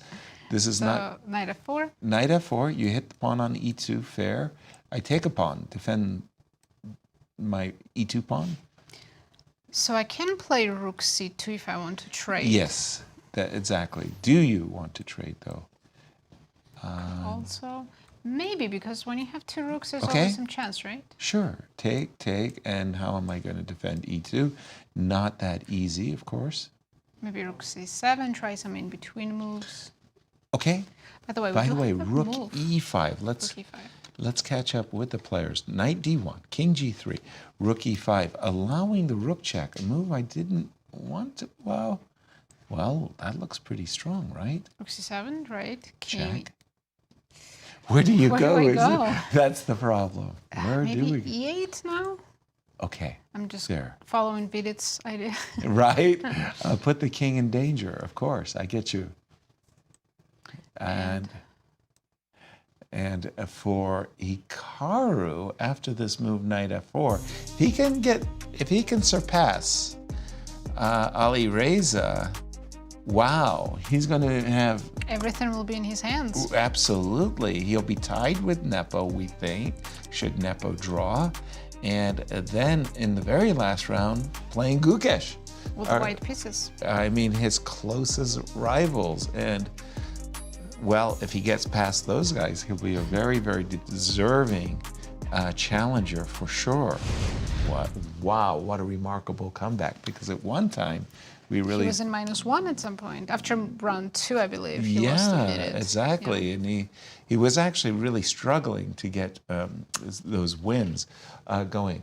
not So knight f4. knight f4. You hit the pawn on e2. Fair. I take a pawn. Defend my e2 pawn. So I can play rook c2 if I want to trade. Yes, exactly. Do you want to trade though? Also, maybe because when you have 2 rooks, there's Okay. always some chance, right? Sure. Take. And how am I going to defend e2? Not that easy, of course. Maybe rook c7. Try some in between moves. Okay. By the way, Rook move. e5. Rook e5. Let's catch up with the players. Knight d1, king g3, rook e5, allowing the rook check, a move I didn't want to. Well, that looks pretty strong, right? Rook c7, right? King. Check. Where do you Where go? do I go? That's the problem. Where do Maybe we go? e8 now? Okay, I'm just there. following Vidit's idea. Right? Put the king in danger, of course. I get you. And for Hikaru, after this move, knight f4, if he can surpass Alireza, wow, he's going to have... Everything will be in his hands. Absolutely. He'll be tied with Nepo, we think, should Nepo draw. And then in the very last round, playing Gukesh. With the white pieces. I mean, his closest rivals. And, well, if he gets past those guys, he'll be a very, very deserving challenger for sure. Wow, what a remarkable comeback. Because at one time, we really... He was in -1 at some point. After round 2, I believe, he lost to Vidit. Exactly. Yeah. And he was actually really struggling to get those wins going.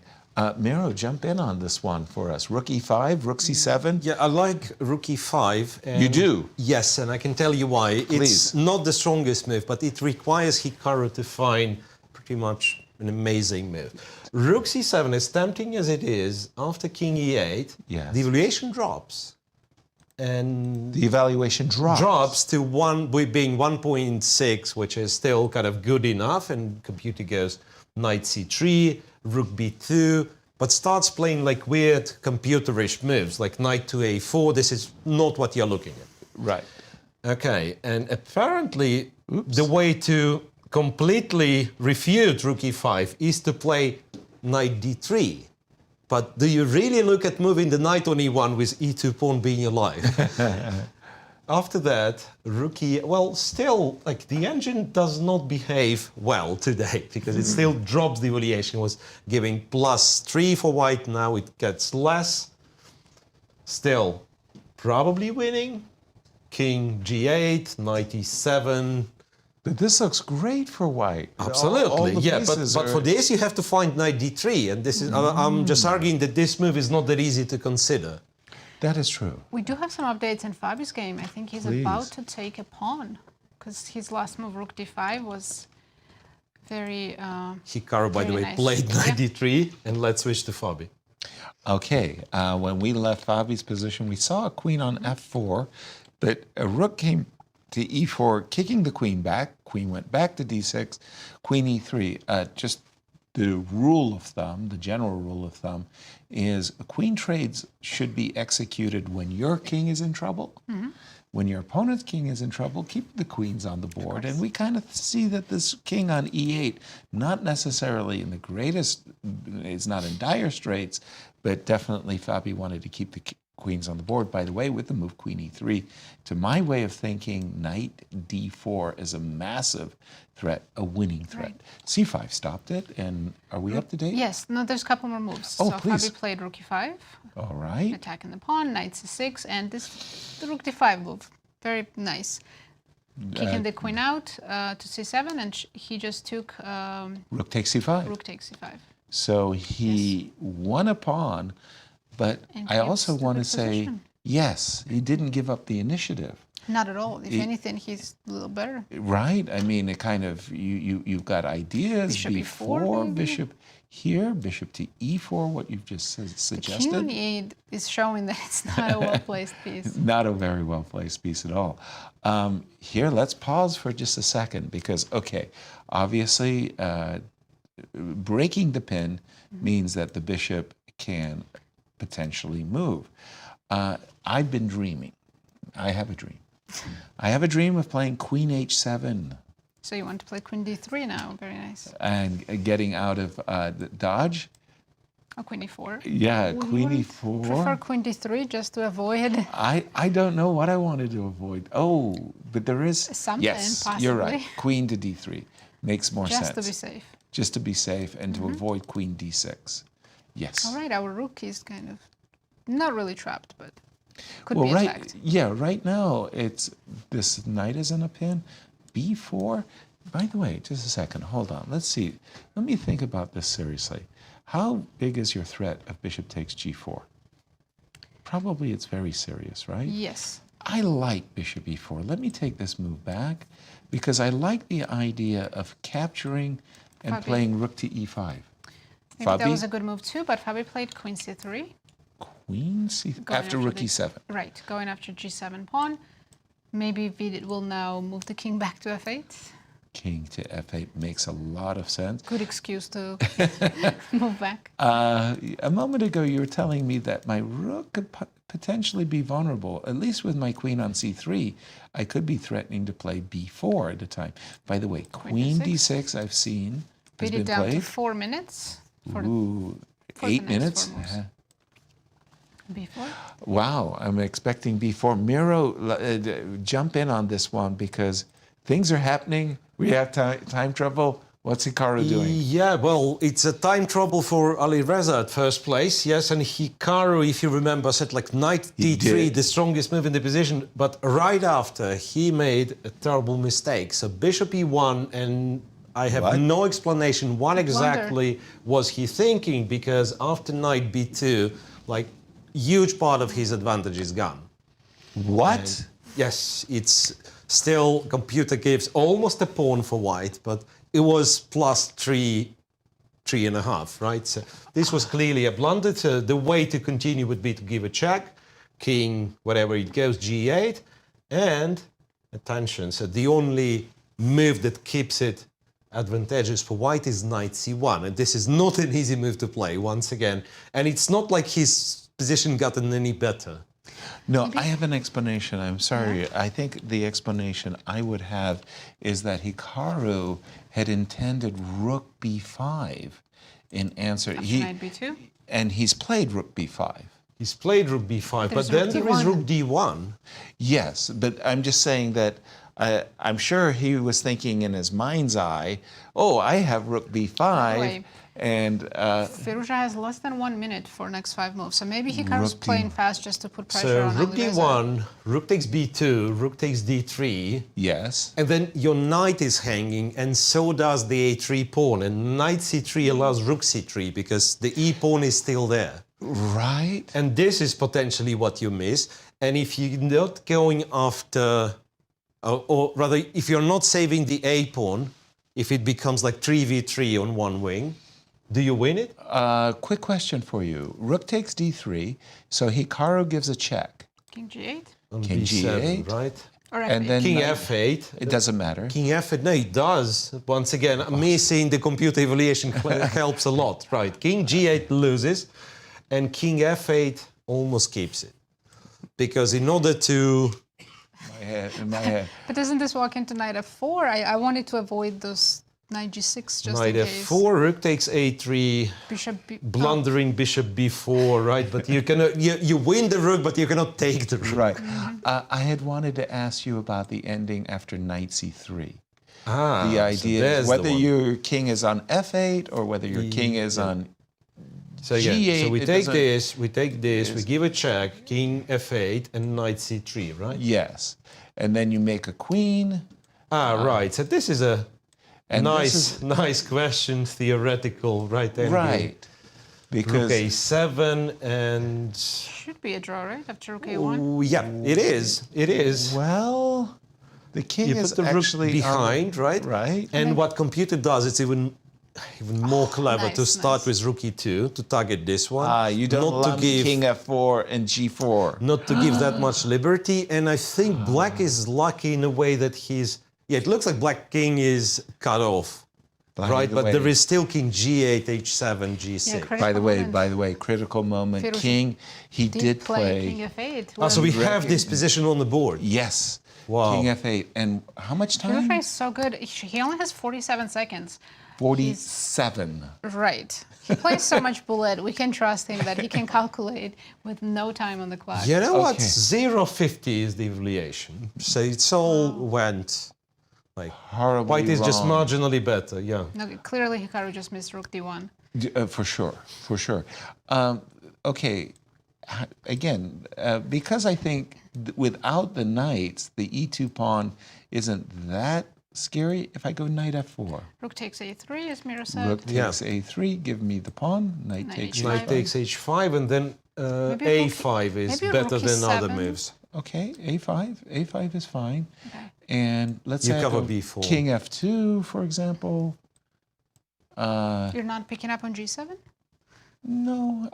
Miro, jump in on this one for us. Rook e5, rook c7. Yeah, I like rook e5. And You do? Yes, and I can tell you why. Please. It's not the strongest move, but it requires Hikaru to find pretty much an amazing move. Rook c7, as tempting as it is, after king e8, Yes. the evaluation drops. And The evaluation drops to being 1.6, which is still kind of good enough, and computer goes knight c3, rook b2, but starts playing like weird computerish moves, like knight to a4. This is not what you're looking at. Right. Okay, and apparently the way to completely refute rook e5 is to play knight d3. But do you really look at moving the knight on e1 with e2 pawn being alive? After that, rookie, well, still, like, the engine does not behave well today because it still drops the evaluation. It was giving +3 for white, now it gets less. Still, probably winning. King G8, knight E7. But this looks great for white. Absolutely, the yeah, pieces but for this you have to find knight D3, and this is, I'm just arguing that this move is not that easy to consider. That is true. We do have some updates in Fabi's game. I think he's Please. about to take a pawn because his last move, rook d5, was very. Hikaru, by the very way, nice. played Yeah. knight D3, and let's switch to Fabi. Okay, when we left Fabi's position, we saw a queen on f4, but a rook came to e4, kicking the queen back. Queen went back to d6, queen e3. Just the rule of thumb, the general rule of thumb, is queen trades should be executed when your king is in trouble. When your opponent's king is in trouble, keep the queens on the board. And we kind of see that this king on e8, not necessarily in the greatest, it's not in dire straits, but definitely Fabi wanted to keep the queens on the board. By the way, with the move queen e3, to my way of thinking, knight d4 is a massive threat, a winning threat. Right. c5 stopped it, and are we up to date? Yes, no, there's a couple more moves. Oh, so please. Fabi played rook e5, All right. attacking the pawn, knight c6, and the rook d5 move. Very nice. Kicking the queen out to c7, and he just took Rook takes c5. rook takes c5. So he won a pawn, but And I keeps also the want to good say, position. yes, he didn't give up the initiative. Not at all. If anything, he's a little better. Right? I mean, it kind of, you've got ideas, Bishop b4, E4 maybe? bishop here, bishop to e4, what you've just King on suggested. e8 is showing that it's not a well-placed piece. Not a very well-placed piece at all. Here, let's pause for just a second because, okay, obviously, breaking the pin means that the bishop can potentially move. I've been dreaming. I have a dream. I have a dream of playing queen h7 So you want to play queen d3 now. Very nice. and getting out of the dodge. Oh, queen e4. Yeah, Would you queen want prefer e4. queen d3 just to avoid I don't know what I wanted to avoid. Oh, but there is... Something, yes, you're right. possibly. Queen to d3 makes more just sense. to be safe. Just to be safe and to avoid queen d6. Yes. All right, our rook is kind of not really trapped, but could Well, be right, attacked. yeah, right now it's this knight is in a pin. b4. By the way, just a second, hold on. Let's see. Let me think about this seriously. How big is your threat of bishop takes g4? Probably it's very serious, right? Yes. I like bishop e4. Let me take this move back because I like the idea of capturing and Fabi. playing rook to e5. Maybe that Fabi? was a good move too, but Fabi played queen c3. Queen c Going after rook the- e7. Right, going after g7 pawn. Maybe Vidit will now move the king back to f8. King to f8 makes a lot of sense. Good excuse to move back. A moment ago, you were telling me that my rook could potentially be vulnerable. At least with my queen on c3, I could be threatening to play b4 at a time. By the way, queen d6 I've seen has Vidit been down to played. 4 minutes for Ooh, for the 8 next minutes? 4 moves. Uh-huh. b4. Wow, I'm expecting b4. Miro, jump in on this one because things are happening. We have time trouble. What's Hikaru doing? Yeah, well, it's a time trouble for Alireza at first place, yes, and Hikaru, if you remember, said like knight He d3, did. the strongest move in the position, but right after he made a terrible mistake. So bishop e1, and I have What? no explanation what exactly was he thinking, because after knight b2, like, huge part of his advantage is gone. What? Yes, it's still, computer gives almost a pawn for white, but it was +3.5, right? So this was clearly a blunder. So the way to continue would be to give a check, king, whatever it goes, g8, and attention. So the only move that keeps it advantageous for white is knight c1, and this is not an easy move to play once again. And it's not like his position gotten any better. No, I have an explanation. I'm sorry. I think the explanation I would have is that Hikaru had intended rook b5 in answer. After knight b2? And he's played rook b5. He's played rook b5, There's but then rook there is d1. rook d1. Yes, but I'm just saying that I'm sure he was thinking in his mind's eye, oh, I have rook b5, way, and Firouzja has less than 1 minute for next 5 moves, so maybe Hikaru's Rook playing fast just to put pressure So on rook Alireza. d1, rook takes b2, rook takes d3, yes, and then your knight is hanging, and so does the a3 pawn, and knight c3 allows rook c3 because the e pawn is still there. right? And this is potentially what you miss. And if you're not going after, or rather, if you're not saving the a pawn, if it becomes like 3v3 on one wing, do you win it? Quick question for you. Rook takes d3, so Hikaru gives a check. King g8? On King b7, g8. right? Or And f8? then King knight- f8. It doesn't matter. King f8, no, it does. Once again, me seeing the computer evaluation helps a lot, right? King g8 loses, and king f8 almost keeps it. Because in order to... In my head. But doesn't this walk into knight f4? I wanted to avoid those knight g6 just Knight in case. f4, rook takes a3, Bishop b... blundering bishop b4, right? But you cannot, you win the rook, but you cannot take the rook. Right. I had wanted to ask you about the ending after knight c3. Ah, The so idea there's is the whether one. your king is on f8 or whether your king is on So yeah, g8. so we it take doesn't- this, we give a check, king f8 and knight c3, right? Yes. And then you make a queen. Ah, right. So this is a And this nice, is- nice question, theoretical, right? Endgame. Right. Because Rook a7 and Should be a draw, right? After rook a1? oh, yeah, it is. It is. well, the king You is put the rook actually behind, right? Right. And what computer does, it's even more clever to nice, start nice. with rook e2 to target this one. You don't not allow to give king f4 and g4. not to give that much liberty. And I think black is lucky in a way that he's it looks like black king is cut off, By right? the But way- there is still king g8, h7, g6. Yeah, By the way, critical moment. Firouzja King, he did play. king f8. So we Well, have this position on the board. Yes. Wow. King f8. And how much time? Firouzja is so good. He only has 47 seconds. 47. Right. He plays so much bullet. We can trust him that he can calculate with no time on the clock. You know what? Okay. 0.50 is the evaluation. So it's all went like Horribly white is just wrong. marginally better. Yeah. No, clearly Hikaru just missed rook d1. For sure, for sure. Okay, again, because I think without the knights, the e2 pawn isn't that scary. If I go knight f4, Rook takes a3, as Miro said. rook takes a3, give me the pawn, knight Knight takes h5. Knight takes h5 and then Maybe rook- a5 is maybe better rook than other e7. moves. Okay, a5 is fine. Okay. And let's You say I cover go b4. king f2, for example. You're not picking up on g7? No,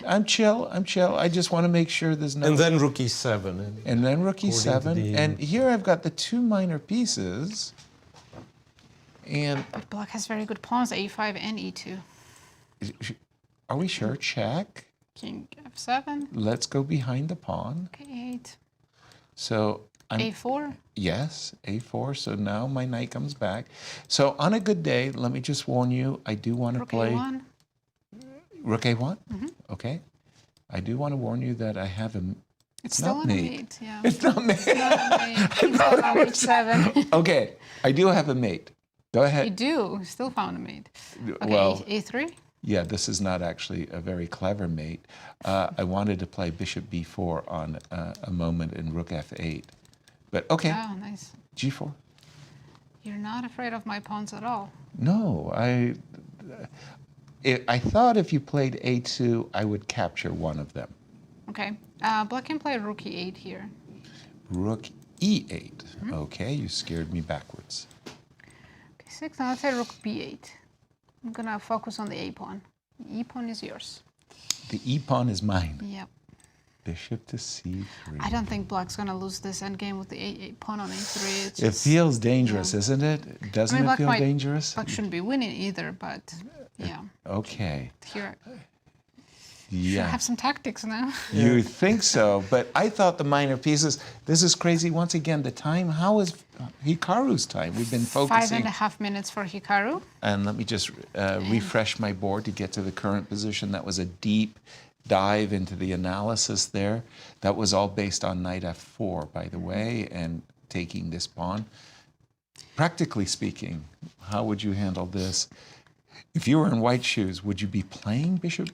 I'm chill. I just want to make sure there's no. And then rook e7. And then rook According to e7. the- And here I've got the two minor pieces. And But black has very good pawns, a5 and e2. are we sure? Check. King f7, Let's go behind the pawn. k8, So I'm a4. yes, a4. So now my knight comes back. So on a good day, let me just warn you, I do want to Rook play a1. rook a1. Okay. I do want to warn you that I have a. It's not still on a mate. mate, yeah. It's not me. Not a mate. King on h7. Okay, I do have a mate. Go You ahead. do, still found a mate. Okay, Well, a3. yeah, this is not actually a very clever mate. I wanted to play bishop b4 on a moment in rook f8. But okay, Oh, nice. g4. You're not afraid of my pawns at all. No, I thought if you played a2, I would capture one of them. Okay, black can play rook e8 here. Rook e8. Okay, you scared me backwards. Okay, 6, now let's say rook b8. I'm gonna focus on the a pawn. The e pawn is yours. The e pawn is mine. Yep. Bishop to c3. I don't think black's gonna lose this endgame with the a pawn on a3. It's It just, feels dangerous, isn't it? Doesn't it black feel might- dangerous? Black shouldn't be winning either, but yeah. Okay. Here, I Yeah. have some tactics now. You think so, but I thought the minor pieces. This is crazy. Once again, the time. How is Hikaru's time? We've been focusing. 5.5 minutes for Hikaru. And let me just refresh my board to get to the current position. That was a deep dive into the analysis there. That was all based on knight f4, by the way, and taking this pawn. Practically speaking, how would you handle this? If you were in white shoes, would you be playing bishop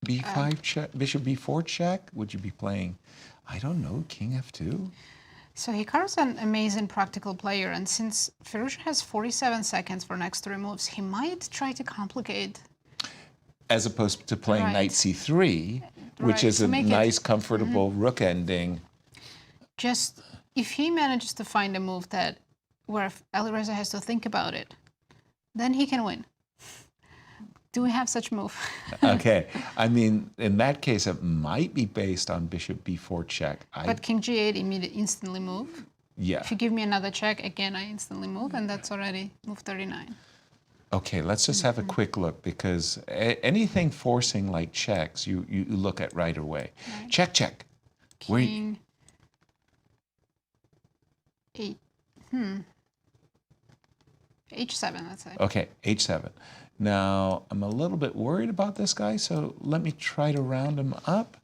b5 check, bishop b4 check? Would you be playing, I don't know, king f2? So Hikaru's an amazing practical player, and since Firouzja has 47 seconds for next 3 moves, he might try to complicate. As opposed to playing Right. knight c3, which Right, is to a make it- nice, comfortable rook ending. Just if he manages to find a move that where Alireza has to think about it, then he can win. Do we have such move? Okay, I mean, in that case, it might be based on bishop b4 check. But king g8 instantly move. Yeah. If you give me another check, again, I instantly move, and that's already move 39. Okay, let's just have a quick look, because anything forcing like checks, you look at right away. Right. Check, check. Where King 8. H7, let's say. Okay, h7. Now, I'm a little bit worried about this guy, so let me try to round him up.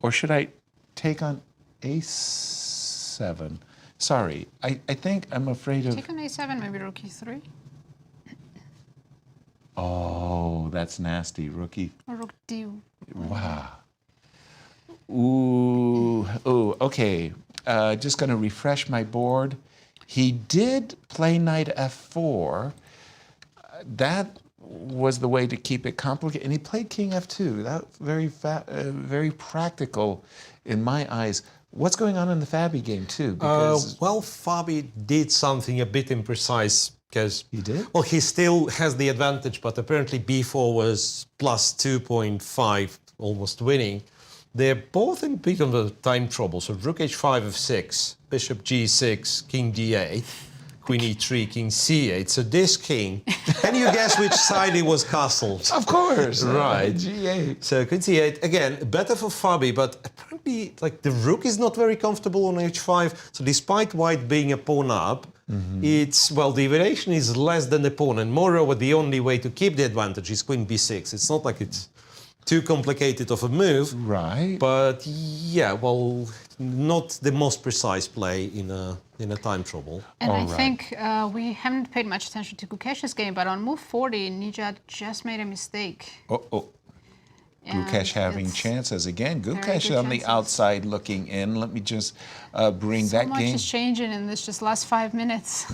Or should I take on a7? Sorry, I think I'm afraid of... Take on a7, maybe rook e3. Oh, that's nasty. Rookie. Or rook d. Wow. Ooh, okay. Just going to refresh my board. He did play knight f4. That was the way to keep it complicated. And he played king f2. That's very practical in my eyes. What's going on in the Fabi game, too? Because Well, Fabi did something a bit imprecise because... He did? Well, he still has the advantage, but apparently b4 was plus 2.5, almost winning. They're both in a bit of a time trouble. So rook h5, f6, bishop g6, king d8, queen e3, king c8. So this king, can you guess which side it was castled? of course. Right. G8. So queen c8, again, better for Fabi, but apparently like the rook is not very comfortable on h5. So despite white being a pawn up, it's, well, the variation is less than the pawn. And moreover, the only way to keep the advantage is queen b6. It's not like it's too complicated of a move. Right. But yeah, well, not the most precise play in a time trouble. And I All right. think we haven't paid much attention to Gukesh's game, but on move 40, Nijat just made a mistake. And Gukesh having it's chances again. very Gukesh good on the chances. outside looking in. Let me just bring So that much game. is changing in this just last 5 minutes.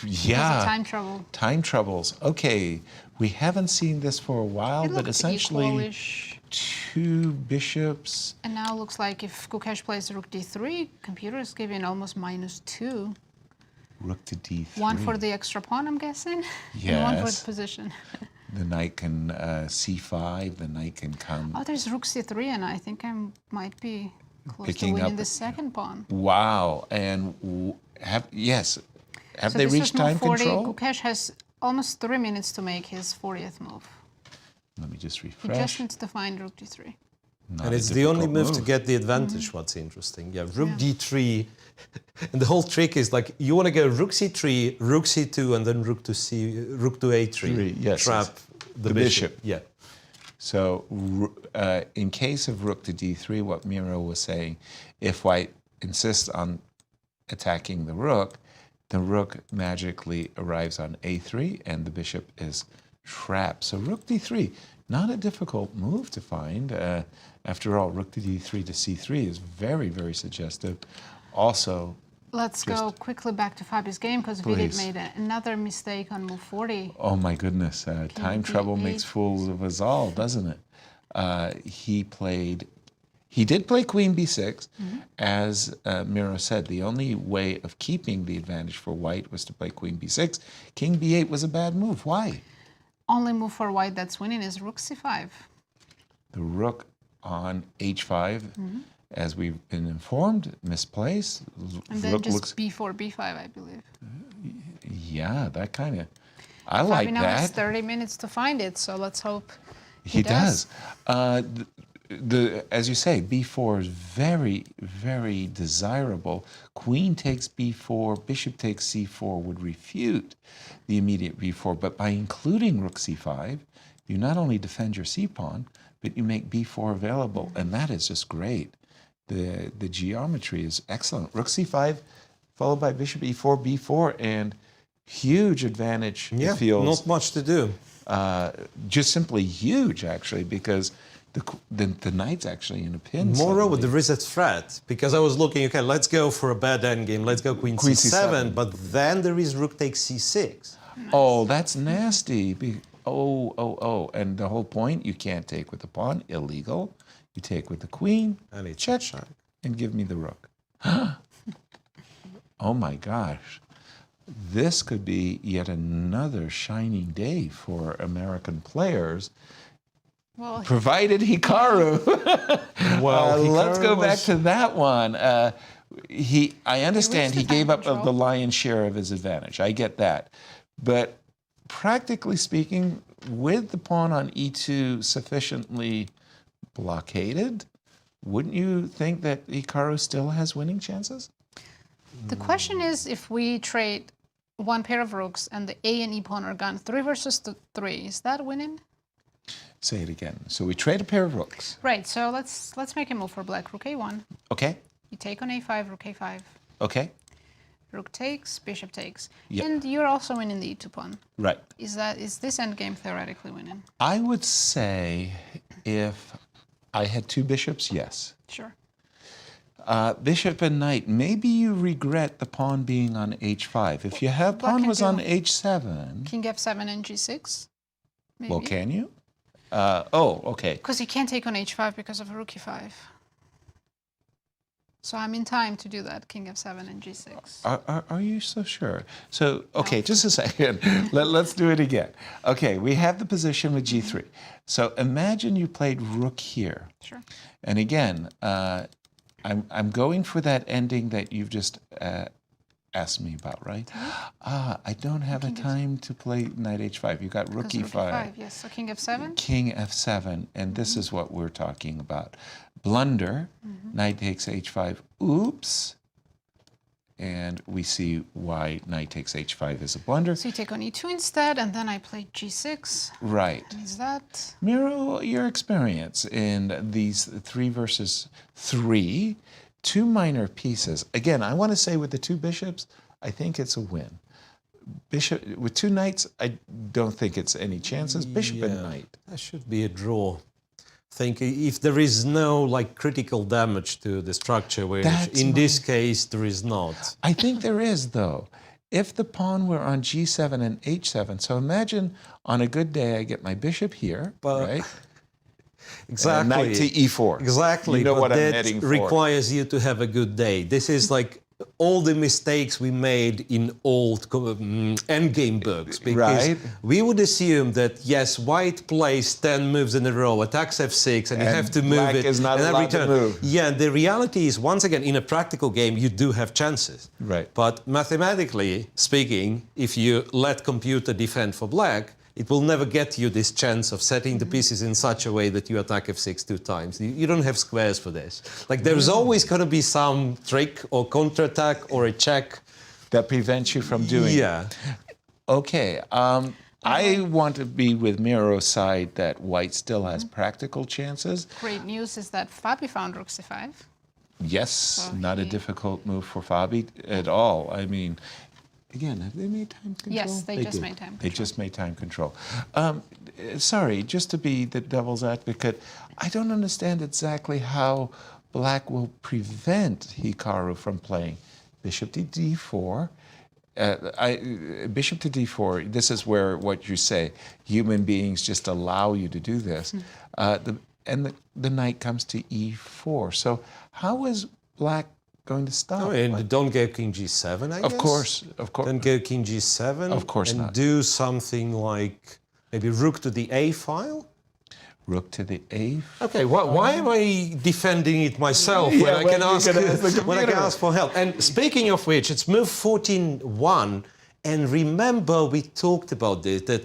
Yeah. Time trouble. Time troubles. Okay, we haven't seen this for a while, It but looked essentially equal-ish. 2 bishops. And now it looks like if Gukesh plays rook d3, computer is giving almost -2. Rook to d3. One for the extra pawn, I'm guessing, and one for Yes. the position. The knight can c5. The knight can come. Oh, there's rook c3, and I think I might be close Picking to winning up- the second pawn. Wow. And have So they this reached is move time 40. control? Gukesh has almost 3 minutes to make his 40th move. Let me just He refresh. just needs to find rook d3. Not And a it's the only difficult move to get the advantage, what's interesting. Yeah, rook Yeah. d3. And the whole trick is like you want to go rook c3, rook c2, and then rook to a3. Three, yes, Trap the bishop. Yeah. So in case of rook to d3, what Miro was saying, if white insists on attacking the rook magically arrives on a3 and the bishop is trapped. So rook d3, not a difficult move to find. After all, rook to d3 to c3 is very, very suggestive. Also, Let's go quickly back to Fabi's game because Vidit Please. made another mistake on move 40. oh my goodness, time trouble d8. makes fools of us all, doesn't it? He did play queen b6. As Miro said, the only way of keeping the advantage for white was to play queen b6. King b8 was a bad move. Why? Only move for white that's winning is rook c5. The rook on h5, as we've been informed, misplaced. And then Rook just looks, b4, b5, I believe. yeah, that kind of, I like Fabiano has that. 30 minutes to find it, so let's hope He does. As you say, b4 is very, very desirable. Queen takes b4, bishop takes c4 would refute the immediate b4, but by including rook c5, you not only defend your c-pawn, but you make b4 available, and that is just great. The geometry is excellent. Rook c5, followed by bishop e4, b4, and huge advantage, Yeah, it feels. not much to do. Just simply huge, actually, because the knight's actually in a pin. Moreover, suddenly. there is a threat, because I was looking, okay, let's go for a bad endgame, let's go queen c7, but then there is rook takes c6. Oh, that's nasty. And the whole point, you can't take with the pawn, illegal. You take with the queen, And it's check, check. and give me the rook. Oh my gosh. This could be yet another shining day for American players, Well, provided Hikaru. Well, Let's go Hikaru back was- to that one. I understand he reached the gave time up the control. lion's share of his advantage. I get that. But practically speaking, with the pawn on e2 sufficiently blockaded, wouldn't you think that Hikaru still has winning chances? the question is if we trade one pair of rooks and the A and E pawn are gone 3 versus 3, is that winning? Say it again. So we trade a pair of rooks. Right, so let's make a move for black. Rook A1. Okay? You take on A5, rook A5. Okay? Rook takes, bishop takes. Yeah. And you're also winning the E2 pawn. Right. Is this endgame theoretically winning? I would say if I had 2 bishops, yes. Sure. Bishop and knight, maybe you regret the pawn being on h5. If you have Black pawn can was do on h7, King F7 and G6? Maybe. well, can you? Okay. Because you can't take on H5 because of rook E5. So I'm in time to do that, King F7 and G6. Are you so sure? So, okay, just a second. Let's do it again. Okay, we have the position with g3. So imagine you played rook here. Sure. And again, I'm going for that ending that you've just asked me about, right? I don't have a time to play knight h5. You got rook Because e5. rook E5, yes. So King F7? King f7, and this is what we're talking about. Blunder, knight takes h5, oops. And we see why knight takes h5 is a blunder. So you take on E2 instead, and then I play G6. Right. Is that... Miro, your experience in these 3 versus 3, 2 minor pieces. Again, I want to say with the 2 bishops, I think it's a win. Bishop with 2 knights, I don't think it's any chances. Bishop and knight. That should be a draw. Think if there is no like critical damage to the structure, which That's in this case there is not. I think there is, though. If the pawn were on g7 and h7, so imagine on a good day I get my bishop here, right? Exactly. And knight to e4. Exactly. You know but what I'm that heading for. requires you to have a good day. This is like all the mistakes we made in old endgame books. Because Right. we would assume that, yes, white plays 10 moves in a row, attacks f6, and you And have to move black it. is not and allowed to move. Yeah, the reality is, once again, in a practical game, you do have chances. Right. But mathematically speaking, if you let computer defend for black, it will never get you this chance of setting the pieces in such a way that you attack f6 2 times. You don't have squares for this. Like, there's always going to be some trick or counterattack or a check. That prevents you from doing it. Yeah. Okay. I want to be with Miro's side that white still has practical chances. Great news is that Fabi found rook c5. Yes, not a difficult move for Fabi at all. I mean, again, have they made time control? Yes, they just did. made time They control. just made time control. Sorry, just to be the devil's advocate, I don't understand exactly how black will prevent Hikaru from playing bishop to d4. Bishop to d4, this is where what you say, human beings just allow you to do this. The knight comes to e4. So how is black going to stop? Oh, and don't go king g7, I guess? Of course, of course. Don't go king g7. Of course and not. do something like maybe rook to the a file. Rook to the a. Okay, why am I defending it myself when I can ask when I can ask for help? And speaking of which, it's move 14-1, and remember we talked about this, that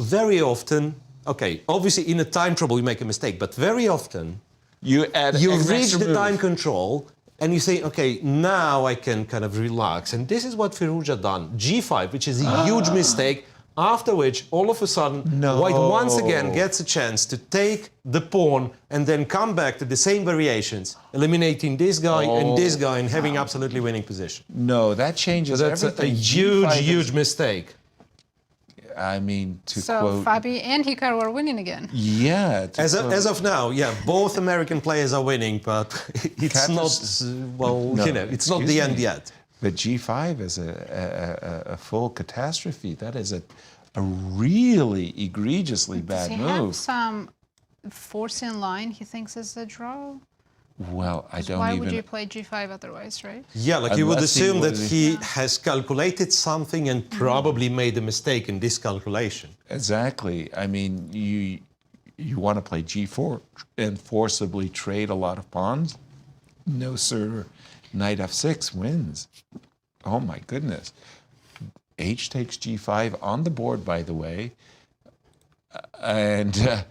very often, okay, obviously in a time trouble you make a mistake, but very often You reach extra the move. time control and you say, okay, now I can kind of relax. And this is what Firouzja done. G5, which is a huge mistake, After which, all of a sudden, White once again gets a chance to take the pawn and then come back to the same variations, eliminating this guy and having absolutely winning position. No, that changes So that's everything. a huge mistake. I mean, to So quote... Fabi and Hikaru are winning again. Yeah. As of now, yeah, both American players are winning, but it's not, it's not the end yet. But G5 is a full catastrophe. That is a really egregiously bad Does he move. have some force in line he thinks is a draw? Well, I don't Why even... would you play G5 otherwise, right? Yeah, like you would Unless he assume that was- he has calculated something and probably made a mistake in this calculation. Exactly. I mean, you want to play G4 and forcibly trade a lot of pawns? No, sir. Knight F6 wins. Oh my goodness. H takes G5 on the board, by the way. And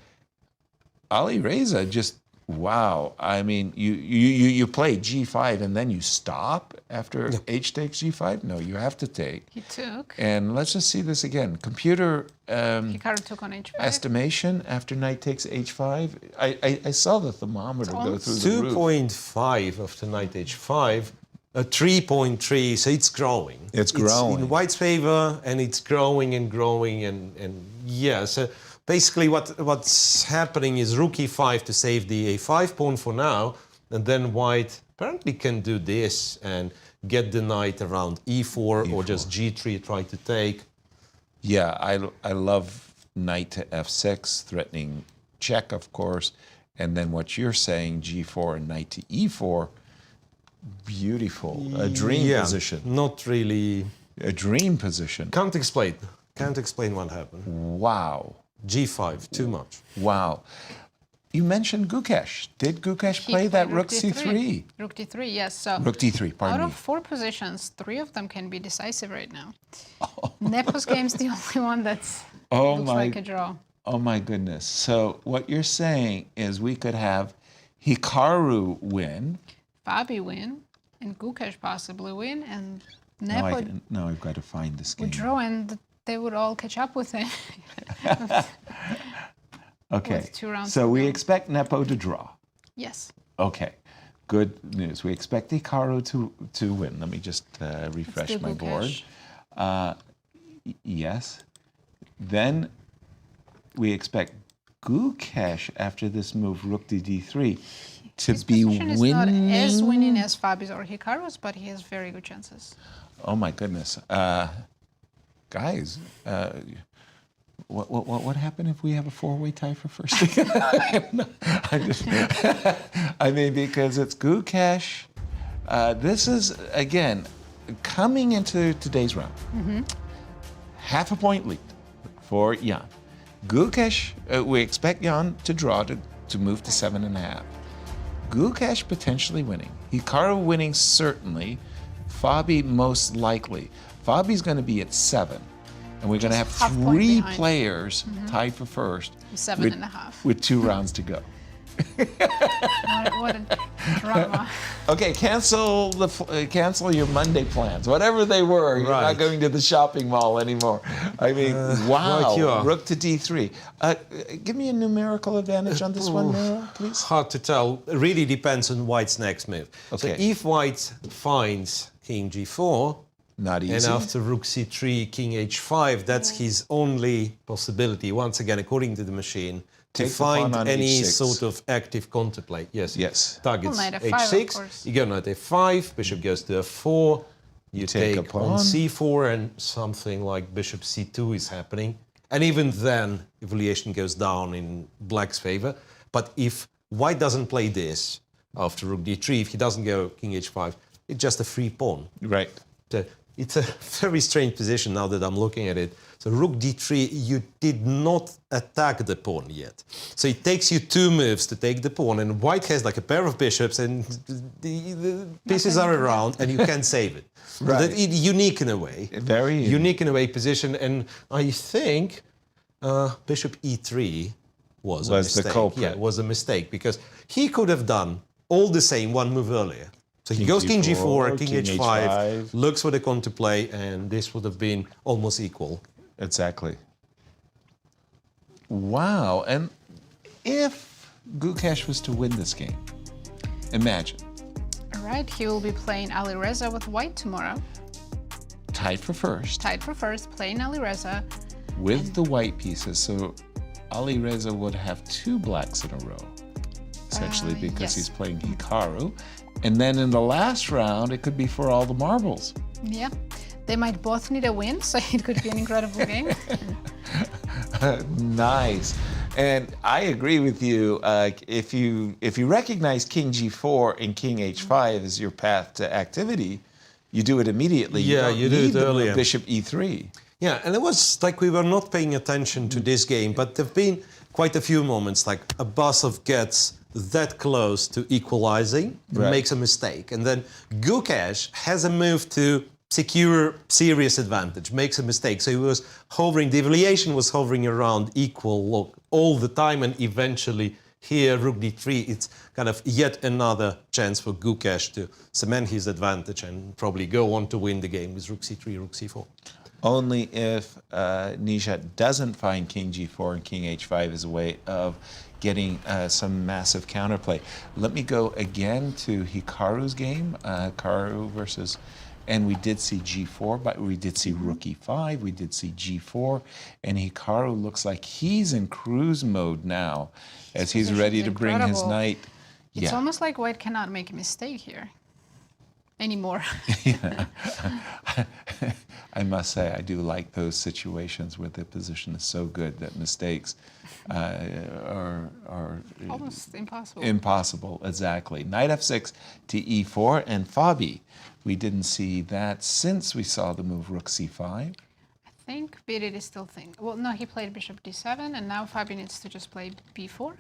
Alireza just, wow. I mean, you play G5 and then you stop after H takes G5? No, you have to take. He took. And let's just see this again. Computer Hikaru took on H5. estimation after knight takes H5. I saw the thermometer go through the roof. 2.5 after knight H5, 3.3, so it's growing. It's growing. in White's favor, and it's growing and growing, and yeah, so basically what's happening is rook E5 to save the A5 pawn for now, and then White apparently can do this and get the knight around E4 or just G3, try to take. Yeah, I love knight to F6, threatening check, of course. And then what you're saying, G4 and knight to E4, beautiful. A dream position. Not really. A dream position. Can't explain what happened. Wow. G5, too much. Wow. You mentioned Gukesh. Did Gukesh He play that played rook C3? Rook D3, yes. So Rook D3, pardon out me. of 4 positions, 3 of them can be decisive right now. Nepo's game's the only one that's looks like a draw. Oh my goodness. So what you're saying is we could have Hikaru win. Fabi win, and Gukesh possibly win, and Nepo No, I've got to find this game. would draw, and they would all catch up with him. Okay. with 2 rounds So to we go. expect Nepo to draw. Yes. Okay. Good news. We expect Hikaru to win. Let me just refresh do my board. Gukesh. Yes. Then we expect Gukesh after this move, rook to D3, to His be position is winning. not as winning as Fabi's or Hikaru's, but he has very good chances. Oh my goodness. Guys, what happened if we have a 4-way tie for first? I mean, because it's Gukesh. This is, again, coming into today's round. Half a point lead for Jan. Gukesh, we expect Jan to draw to move to 7.5. Gukesh potentially winning. Hikaru winning certainly. Fabi most likely. Fabi's going to be at 7. And we're going to have half point 3 behind. players tied for first. 7.5. With 2 rounds to go. What a drama. Okay, cancel your Monday plans, whatever they were. You're not Right. going to the shopping mall anymore. I mean, wow. right you are. Rook to D3. Give me a numerical advantage on this one, Miro, please. Hard to tell. It really depends on White's next move. So Okay. if White finds King G4, Not easy. and after Rook C3, King H5, that's his only possibility, once again, according to the machine, Take to the pawn find on any H6. sort of active counterplay. Yes. Targets Well, knight F5, of H6, course. you go knight F5, bishop goes to F4, you take a take pawn. on C4, and something like bishop C2 is happening. And even then, evaluation goes down in Black's favor. But if White doesn't play this after Rook D3, if he doesn't go King H5, it's just a free pawn. Right. So it's a very strange position now that I'm looking at it. So Rook D3, you did not attack the pawn yet. So it takes you 2 moves to take the pawn, and White has like a pair of bishops, and the pieces are around, and you can't save it. So Right. it's unique in a way. Very unique in a way position, and I think Bishop E3 was a Was the mistake. culprit. Yeah, was a mistake, because he could have done all the same 1 move earlier. So he goes King G4, King H5, looks for the counterplay, and this would have been almost equal. Exactly. Wow. And if Gukesh was to win this game, imagine. All right, he will be playing Alireza with white tomorrow. Tied for first. Tied for first, playing Alireza. With the white pieces. So Alireza would have 2 blacks in a row, essentially, because yes. he's playing Hikaru. And then in the last round, it could be for all the marbles. Yeah, they might both need a win, so it could be an incredible game. Nice. And I agree with you. If you recognize King G4 and King H5 as your path to activity, you do it immediately. Yeah, you you do need it the move earlier. Bishop E3. Yeah, and it was like we were not paying attention to this game, but there have been quite a few moments like Abasov gets that close to equalizing, Right. makes a mistake, and then Gukesh has a move to secure serious advantage, makes a mistake. So he was hovering, the evaluation was hovering around equal all the time, and eventually here, Rook D3, it's kind of yet another chance for Gukesh to cement his advantage and probably go on to win the game with Rook C3, Rook C4. Only if Nijat doesn't find King G4 and King H5 as a way of getting some massive counterplay. Let me go again to Hikaru's game, Hikaru versus, and we did see G4, but we did see Rook E5, we did see G4, and Hikaru looks like he's in cruise mode now, as he's position's ready to bring his incredible. knight. It's almost like white cannot make a mistake here anymore. I must say, I do like those situations where the position is so good that mistakes are Almost impossible. impossible. Exactly. Knight F6 to E4, and Fabi, we didn't see that since we saw the move Rook C5. I think Vidit is still thinking. Well, no, he played Bishop D7, and now Fabi needs to just play B4.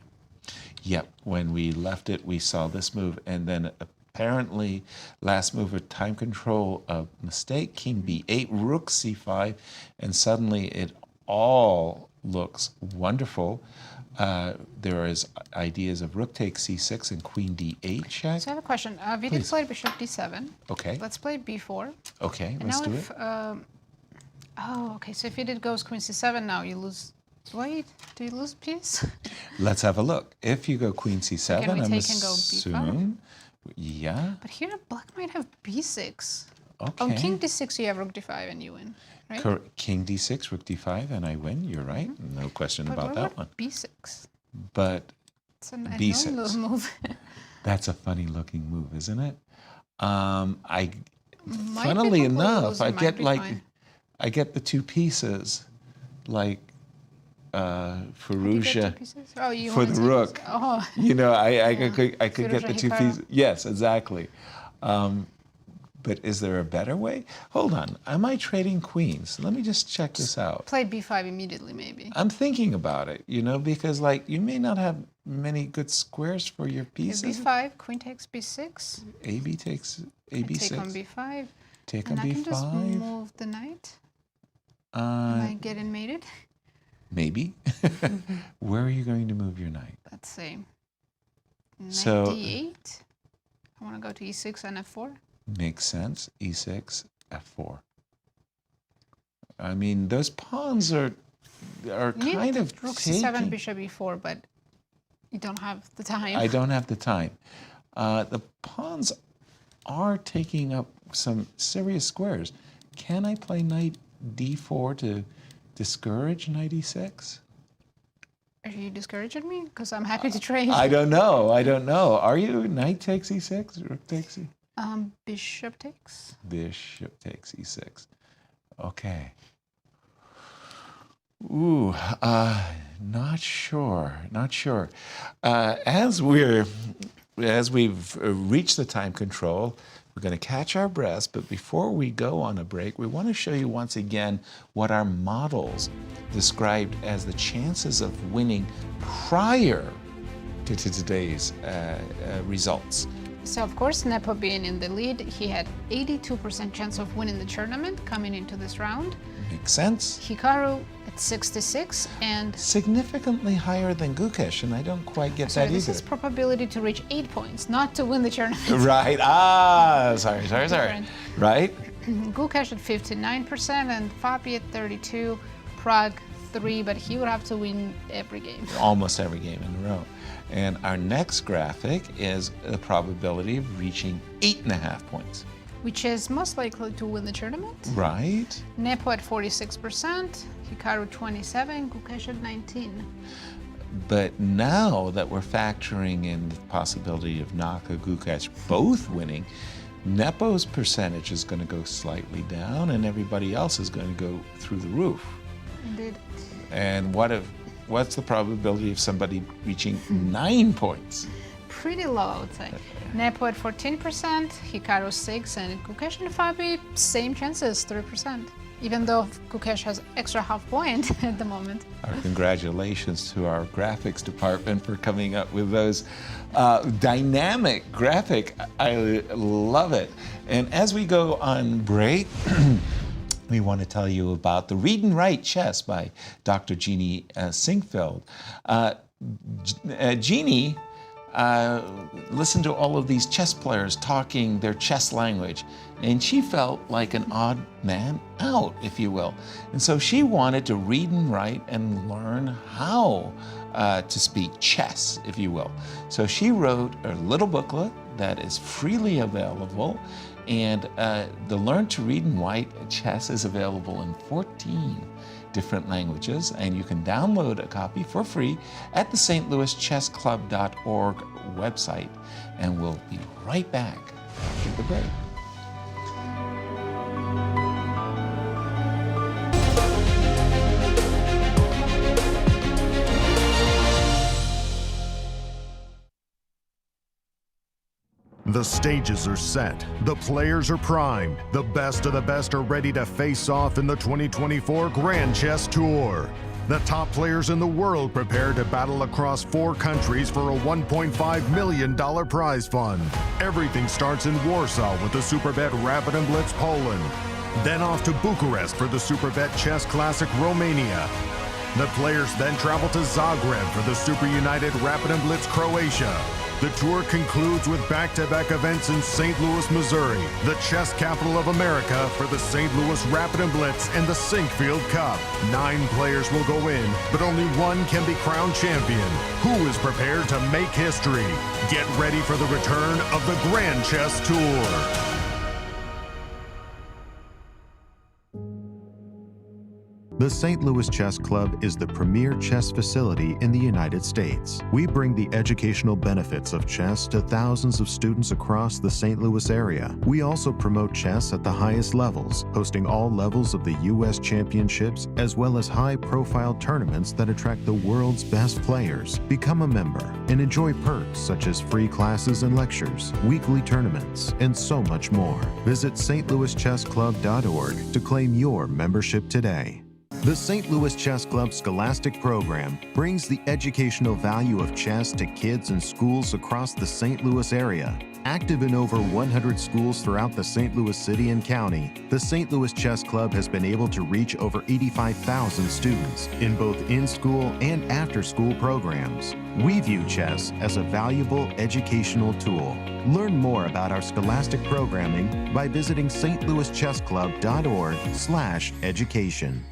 Yep. When we left it, we saw this move, and then apparently last move of time control, a mistake, King B8, Rook C5, and suddenly it all looks wonderful. There is ideas of Rook takes C6 and Queen D8 check. So I have a question. Vidit Please. played Bishop D7. Okay. Let's play B4. Okay, And let's now do if, it. oh, okay, so if Vidit goes Queen C7 now, you lose. Wait, do you lose piece? Let's have a look. If you go Queen C7, Can we I'm take and go B5? assuming, yeah. But here Black might have B6. Okay. On King D6 you have Rook D5 and you win, right? King D6, Rook D5, and I win. You're right. No question But about what that about one. B6? But It's an B6. unknown move. that's a funny looking move, isn't it? I, Might be funnily completely enough, losing, I might get be like, fine. I get the 2 pieces, like You get Firouzja. 2 pieces? Oh, you for want the to take rook. this- Oh, You know, I could Firouzja get the 2 Hikaru. pieces. Yes, exactly. But is there a better way? Hold on. Am I trading queens? Let me just check this out. play B5 immediately, maybe. I'm thinking about it, you know, because like you may not have many good squares for your Okay, pieces. B5, Queen takes B6. AB takes I AB6. take on B5. Take And on I can just B5. move the knight. Am I Uh, getting mated? maybe. Where are you going to move your knight? Let's see. Knight So- D8. I want to go to E6 and F4. Makes sense. E6, F4. I mean, those pawns are You need kind of Rook C7, taking. Bishop E4, but you don't have the time. I don't have the time. The pawns are taking up some serious squares. Can I play knight D4 to discourage knight E6? Are you discouraging me? Because I'm happy to trade. I don't know. I don't know. Are you? Knight takes E6, rook takes E. Bishop takes. Bishop takes E6. Okay. Ooh, not sure. Not sure. As we've reached the time control, we're going to catch our breaths. But before we go on a break, we want to show you once again what our models described as the chances of winning prior to today's results. So, of course, Nepo being in the lead, he had 82% chance of winning the tournament coming into this round. Makes sense. Hikaru at 66, and Significantly higher than Gukesh, and I don't quite get so that this either. is probability to reach 8 points, not to win the tournament. Right. Sorry. Different. Right. Gukesh at 59% and Fabi at 32%. Prague 3, but he would have to win every game. Almost every game in a row. And our next graphic is the probability of reaching 8.5 points. Which is most likely to win the tournament. Right. Nepo at 46%, Hikaru 27%, Gukesh at 19%. But now that we're factoring in the possibility of Naka, Gukesh both winning, Nepo's percentage is going to go slightly down and everybody else is going to go through the roof. Indeed. And what's the probability of somebody reaching 9 points? Pretty low, I would say. Nepo at 14%, Hikaru 6%, and Gukesh and Fabi, same chances, 3%. Even though Gukesh has extra half point at the moment. Our congratulations to our graphics department for coming up with those dynamic graphic. I love it. And as we go on break, we want to tell you about the Read and Write Chess by Dr. Jeannie Sinkfeld. Jeannie listened to all of these chess players talking their chess language, and she felt like an odd man out, if you will. And so she wanted to read and write and learn how to speak chess, if you will. So she wrote a little booklet that is freely available, and the Learn to Read and Write Chess is available in 14 different languages, and you can download a copy for free at the stlouischessclub.org website. And we'll be right back after the break. The stages are set, the players are primed, the best of the best are ready to face off in the 2024 Grand Chess Tour. The top players in the world prepare to battle across 4 countries for a $1.5 million prize fund. Everything starts in Warsaw with the Superbet Rapid and Blitz Poland. Then off to Bucharest for the Superbet Chess Classic Romania. The players then travel to Zagreb for the Super United Rapid and Blitz Croatia. The tour concludes with back-to-back events in St. Louis, Missouri, the chess capital of America, for the St. Louis Rapid and Blitz and the Sinkfield Cup. 9 players will go in, but only one can be crowned champion. Who is prepared to make history? Get ready for the return of the Grand Chess Tour. The St. Louis Chess Club is the premier chess facility in the United States. We bring the educational benefits of chess to thousands of students across the St. Louis area. We also promote chess at the highest levels, hosting all levels of the U.S. championships, as well as high-profile tournaments that attract the world's best players. Become a member and enjoy perks such as free classes and lectures, weekly tournaments, and so much more. Visit stlouischessclub.org to claim your membership today. The St. Louis Chess Club Scholastic Program brings the educational value of chess to kids in schools across the St. Louis area. Active in over 100 schools throughout the St. Louis City and County, the St. Louis Chess Club has been able to reach over 85,000 students in both in-school and after-school programs. We view chess as a valuable educational tool. Learn more about our scholastic programming by visiting stlouischessclub.org/education.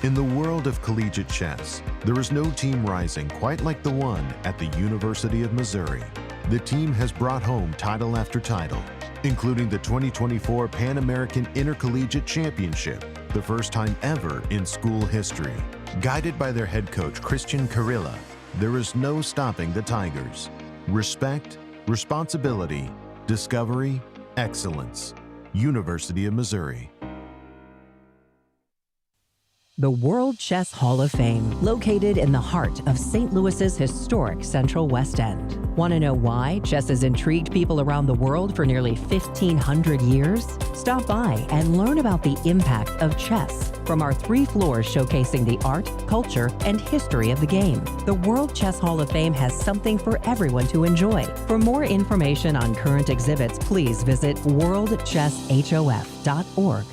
In the world of collegiate chess, there is no team rising quite like the one at the University of Missouri. The team has brought home title after title, including the 2024 Pan American Intercollegiate Championship, the first time ever in school history. Guided by their head coach, Christian Carilla, there is no stopping the Tigers. Respect, responsibility, discovery, excellence. University of Missouri. The World Chess Hall of Fame, located in the heart of St. Louis's historic Central West End. Want to know why chess has intrigued people around the world for nearly 1,500 years? Stop by and learn about the impact of chess from our 3 floors showcasing the art, culture, and history of the game. The World Chess Hall of Fame has something for everyone to enjoy. For more information on current exhibits, please visit worldchesshof.org.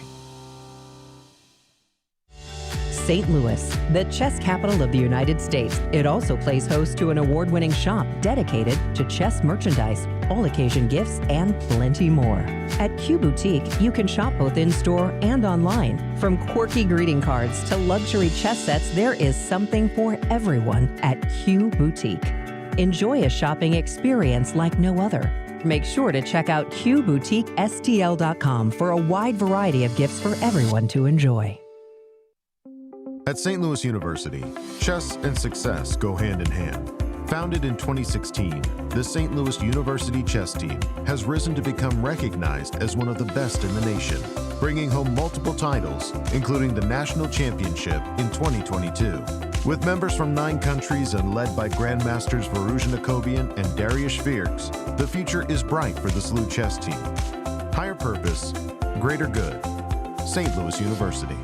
St. Louis, the chess capital of the United States. It also plays host to an award-winning shop dedicated to chess merchandise, all-occasion gifts, and plenty more. At Q Boutique, you can shop both in-store and online. From quirky greeting cards to luxury chess sets, there is something for everyone at Q Boutique. Enjoy a shopping experience like no other. Make sure to check out QBoutiqueSTL.com for a wide variety of gifts for everyone to enjoy. At St. Louis University, chess and success go hand in hand. Founded in 2016, the St. Louis University chess team has risen to become recognized as one of the best in the nation, bringing home multiple titles, including the National Championship in 2022. With members from 9 countries and led by Grandmasters Miroshnichenko and Firouzja, the future is bright for the SLU chess team. Higher purpose, greater good. St. Louis University.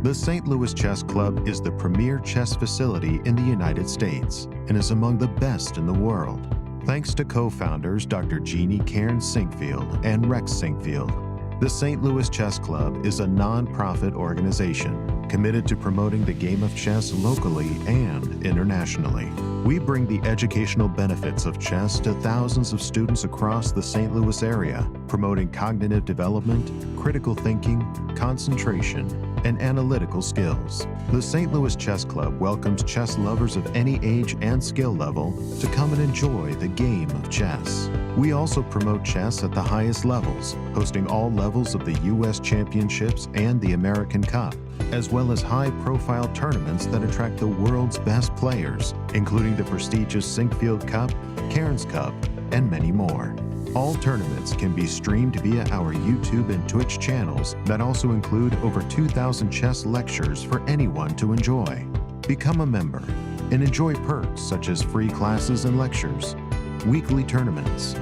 The St. Louis Chess Club is the premier chess facility in the United States and is among the best in the world. Thanks to co-founders Dr. Jeannie Cairn Sinkfield and Rex Sinkfield, the St. Louis Chess Club is a non-profit organization committed to promoting the game of chess locally and internationally. We bring the educational benefits of chess to thousands of students across the St. Louis area, promoting cognitive development, critical thinking, concentration, and analytical skills. The St. Louis Chess Club welcomes chess lovers of any age and skill level to come and enjoy the game of chess. We also promote chess at the highest levels, hosting all levels of the U.S. Championships and the American Cup, as well as high-profile tournaments that attract the world's best players, including the prestigious Sinkfield Cup, Cairns Cup, and many more. All tournaments can be streamed via our YouTube and Twitch channels that also include over 2,000 chess lectures for anyone to enjoy. Become a member and enjoy perks such as free classes and lectures, weekly tournaments,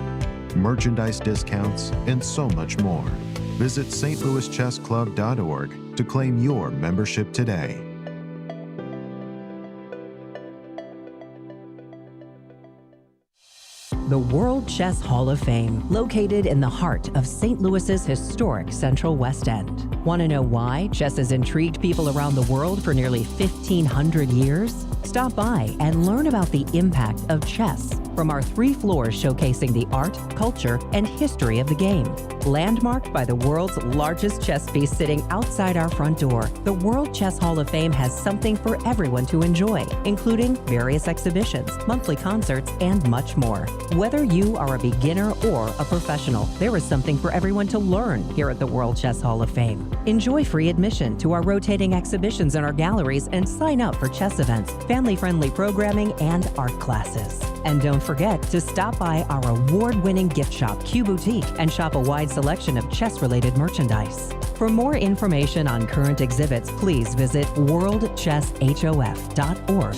merchandise discounts, and so much more. Visit stlouischessclub.org to claim your membership today. The World Chess Hall of Fame, located in the heart of St. Louis's historic Central West End. Want to know why chess has intrigued people around the world for nearly 1,500 years? Stop by and learn about the impact of chess from our 3 floors showcasing the art, culture, and history of the game. Landmarked by the world's largest chess piece sitting outside our front door, the World Chess Hall of Fame has something for everyone to enjoy, including various exhibitions, monthly concerts, and much more. Whether you are a beginner or a professional, there is something for everyone to learn here at the World Chess Hall of Fame. Enjoy free admission to our rotating exhibitions in our galleries and sign up for chess events, family-friendly programming, and art classes. And don't forget to stop by our award-winning gift shop, Q Boutique, and shop a wide selection of chess-related merchandise. For more information on current exhibits, please visit worldchesshof.org.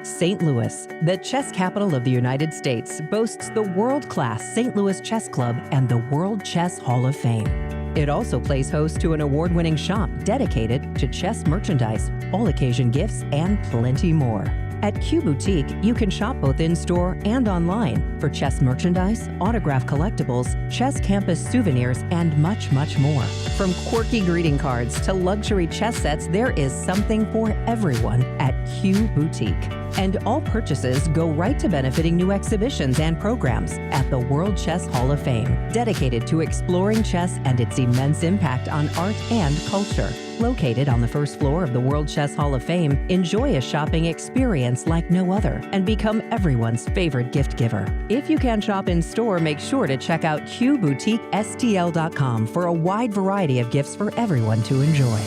St. Louis, the chess capital of the United States, boasts the world-class St. Louis Chess Club and the World Chess Hall of Fame. It also plays host to an award-winning shop dedicated to chess merchandise, all-occasion gifts, and plenty more. At Q Boutique, you can shop both in-store and online for chess merchandise, autograph collectibles, chess campus souvenirs, and much, much more. From quirky greeting cards to luxury chess sets, there is something for everyone at Q Boutique. And all purchases go right to benefiting new exhibitions and programs at the World Chess Hall of Fame, dedicated to exploring chess and its immense impact on art and culture. Located on the first floor of the World Chess Hall of Fame, enjoy a shopping experience like no other and become everyone's favorite gift giver. If you can shop in store, make sure to check out QBoutiqueSTL.com for a wide variety of gifts for everyone to enjoy.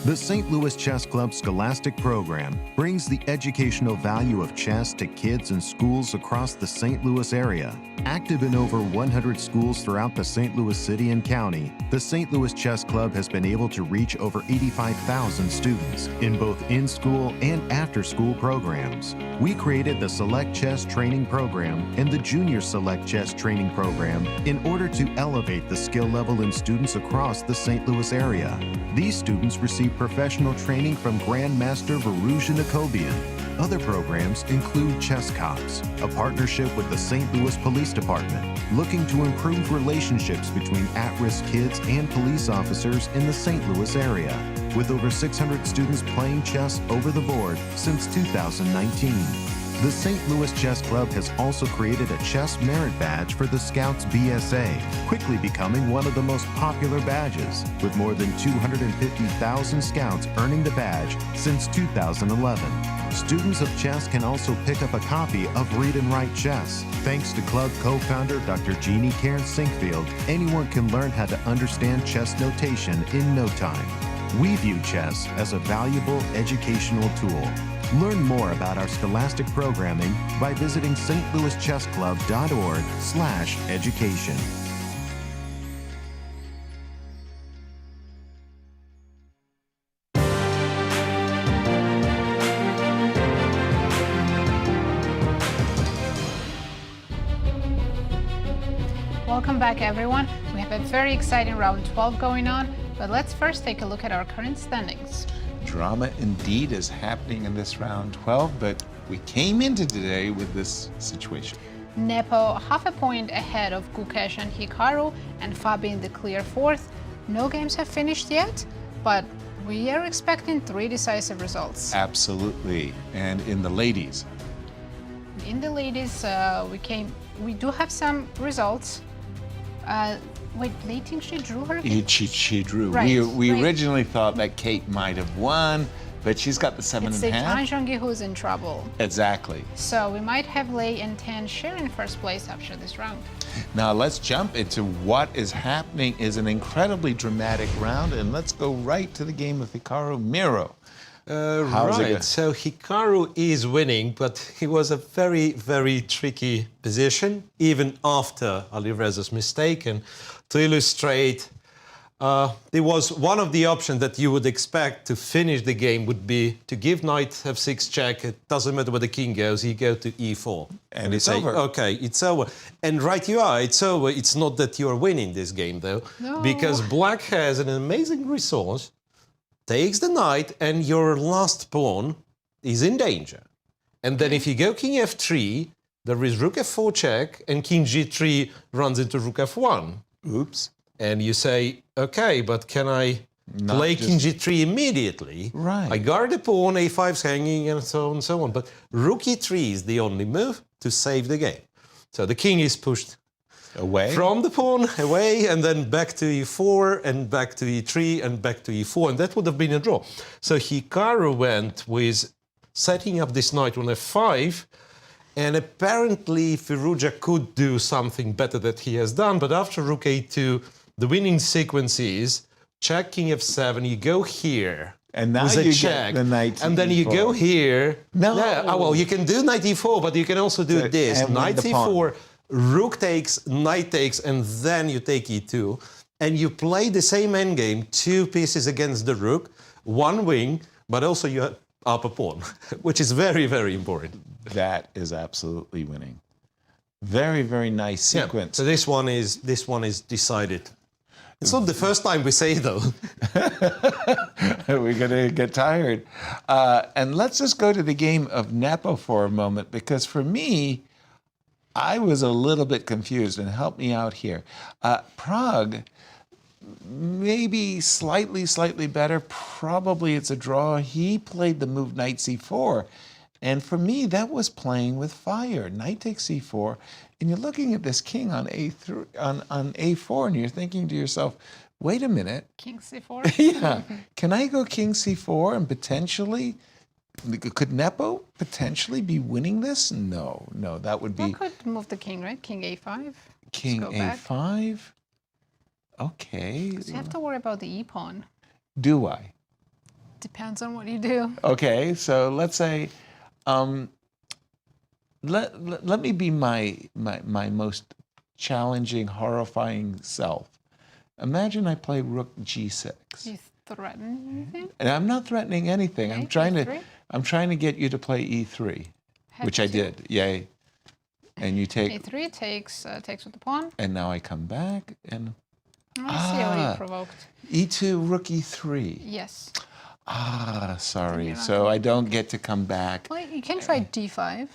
The St. Louis Chess Club Scholastic Program brings the educational value of chess to kids in schools across the St. Louis area. Active in over 100 schools throughout the St. Louis City and County, the St. Louis Chess Club has been able to reach over 85,000 students in both in-school and after-school programs. We created the Select Chess Training Program and the Junior Select Chess Training Program in order to elevate the skill level in students across the St. Louis area. These students receive professional training from Grandmaster Miroshnichenko, Other programs include Chess Cops, a partnership with the St. Louis Police Department, looking to improve relationships between at-risk kids and police officers in the St. Louis area, with over 600 students playing chess over the board since 2019. The St. Louis Chess Club has also created a chess merit badge for the Scouts BSA, quickly becoming one of the most popular badges, with more than 250,000 Scouts earning the badge since 2011. Students of chess can also pick up a copy of Read and Write Chess. Thanks to club co-founder Dr. Jeannie Cairns Sinkfield, anyone can learn how to understand chess notation in no time. We view chess as a valuable educational tool. Learn more about our scholastic programming by visiting stlouischessclub.org/education. Welcome back, everyone. We have a very exciting round 12 going on, but let's first take a look at our current standings. Drama indeed is happening in this round 12, but we came into today with this situation. Nepo half a point ahead of Gukesh and Hikaru, and Fabi in the clear fourth. No games have finished yet, but we are expecting 3 decisive results. Absolutely. And in the ladies? In the ladies, we do have some results. Wait, Tingjie drew her? She drew. Right, We right. originally thought that Kate might have won, but she's got the 7.5. It's the Zhongyi who's in trouble. Exactly. So we might have Lei and Tan share in first place after this round. Now let's jump into what is happening. Is an incredibly dramatic round, and let's go right to the game of Hikaru. Miro. How's it Right, going? so Hikaru is winning, but he was a very, very tricky position, even after Alireza's mistake. And to illustrate, there was one of the options that you would expect to finish the game would be to give knight f6 check. It doesn't matter where the king goes, he go to e4. And you it's say, over. okay, it's over. And right you are, it's over. It's not that you're winning this game, though, No. because black has an amazing resource, takes the knight, and your last pawn is in danger. And then if you go king f3, there is rook f4 check, and king g3 runs into rook f1. Oops. And you say, okay, but can I play king g3 immediately? Right. I guard the pawn, a5's hanging, and so on and so on. But rook e3 is the only move to save the game. So the king is pushed Away. from the pawn, away, and then back to e4, and back to e3, and back to e4, and that would have been a draw. So Hikaru went with setting up this knight on f5, and apparently Firouzja could do something better that he has done, but after rook a2, the winning sequence is check king f7, you go here. And now with a you check, get the knight to and then you e4. go here. No. Well, you can do knight e4, but you can also do So- this. and win Knight the pawn. e4, rook takes, knight takes, and then you take e2. And you play the same endgame, 2 pieces against the rook, 1 wing, but also you up a pawn, which is very, very important. That is absolutely winning. Very, very nice sequence. So this one is decided. It's not the first time we say though. We're going to get tired. And let's just go to the game of Nepo for a moment, because for me, I was a little bit confused, and help me out here. Prague, maybe slightly better. Probably it's a draw. He played the move knight c4. And for me, that was playing with fire. Knight takes c4, and you're looking at this king on a3, on a4, and you're thinking to yourself, wait a minute. King c4? Yeah, can I go king c4 and potentially, could Nepo potentially be winning this? No, that would We be could move the king, right? King a5. king Let's go back. a5. Okay, So you have to worry about the e-pawn. do I? Depends on what you do. Okay, so let's say, let me be my most challenging, horrifying self. Imagine I play rook g6. You threaten anything? And I'm not threatening anything. Okay, I'm E3? trying to get you to play e3, which I H2. did. Yay. And you take, a3 takes with the pawn. and now I come back and Let's see how you provoked. e2, rook e3. Yes. Ah, sorry. So I don't get to come back. Well, you can try d5.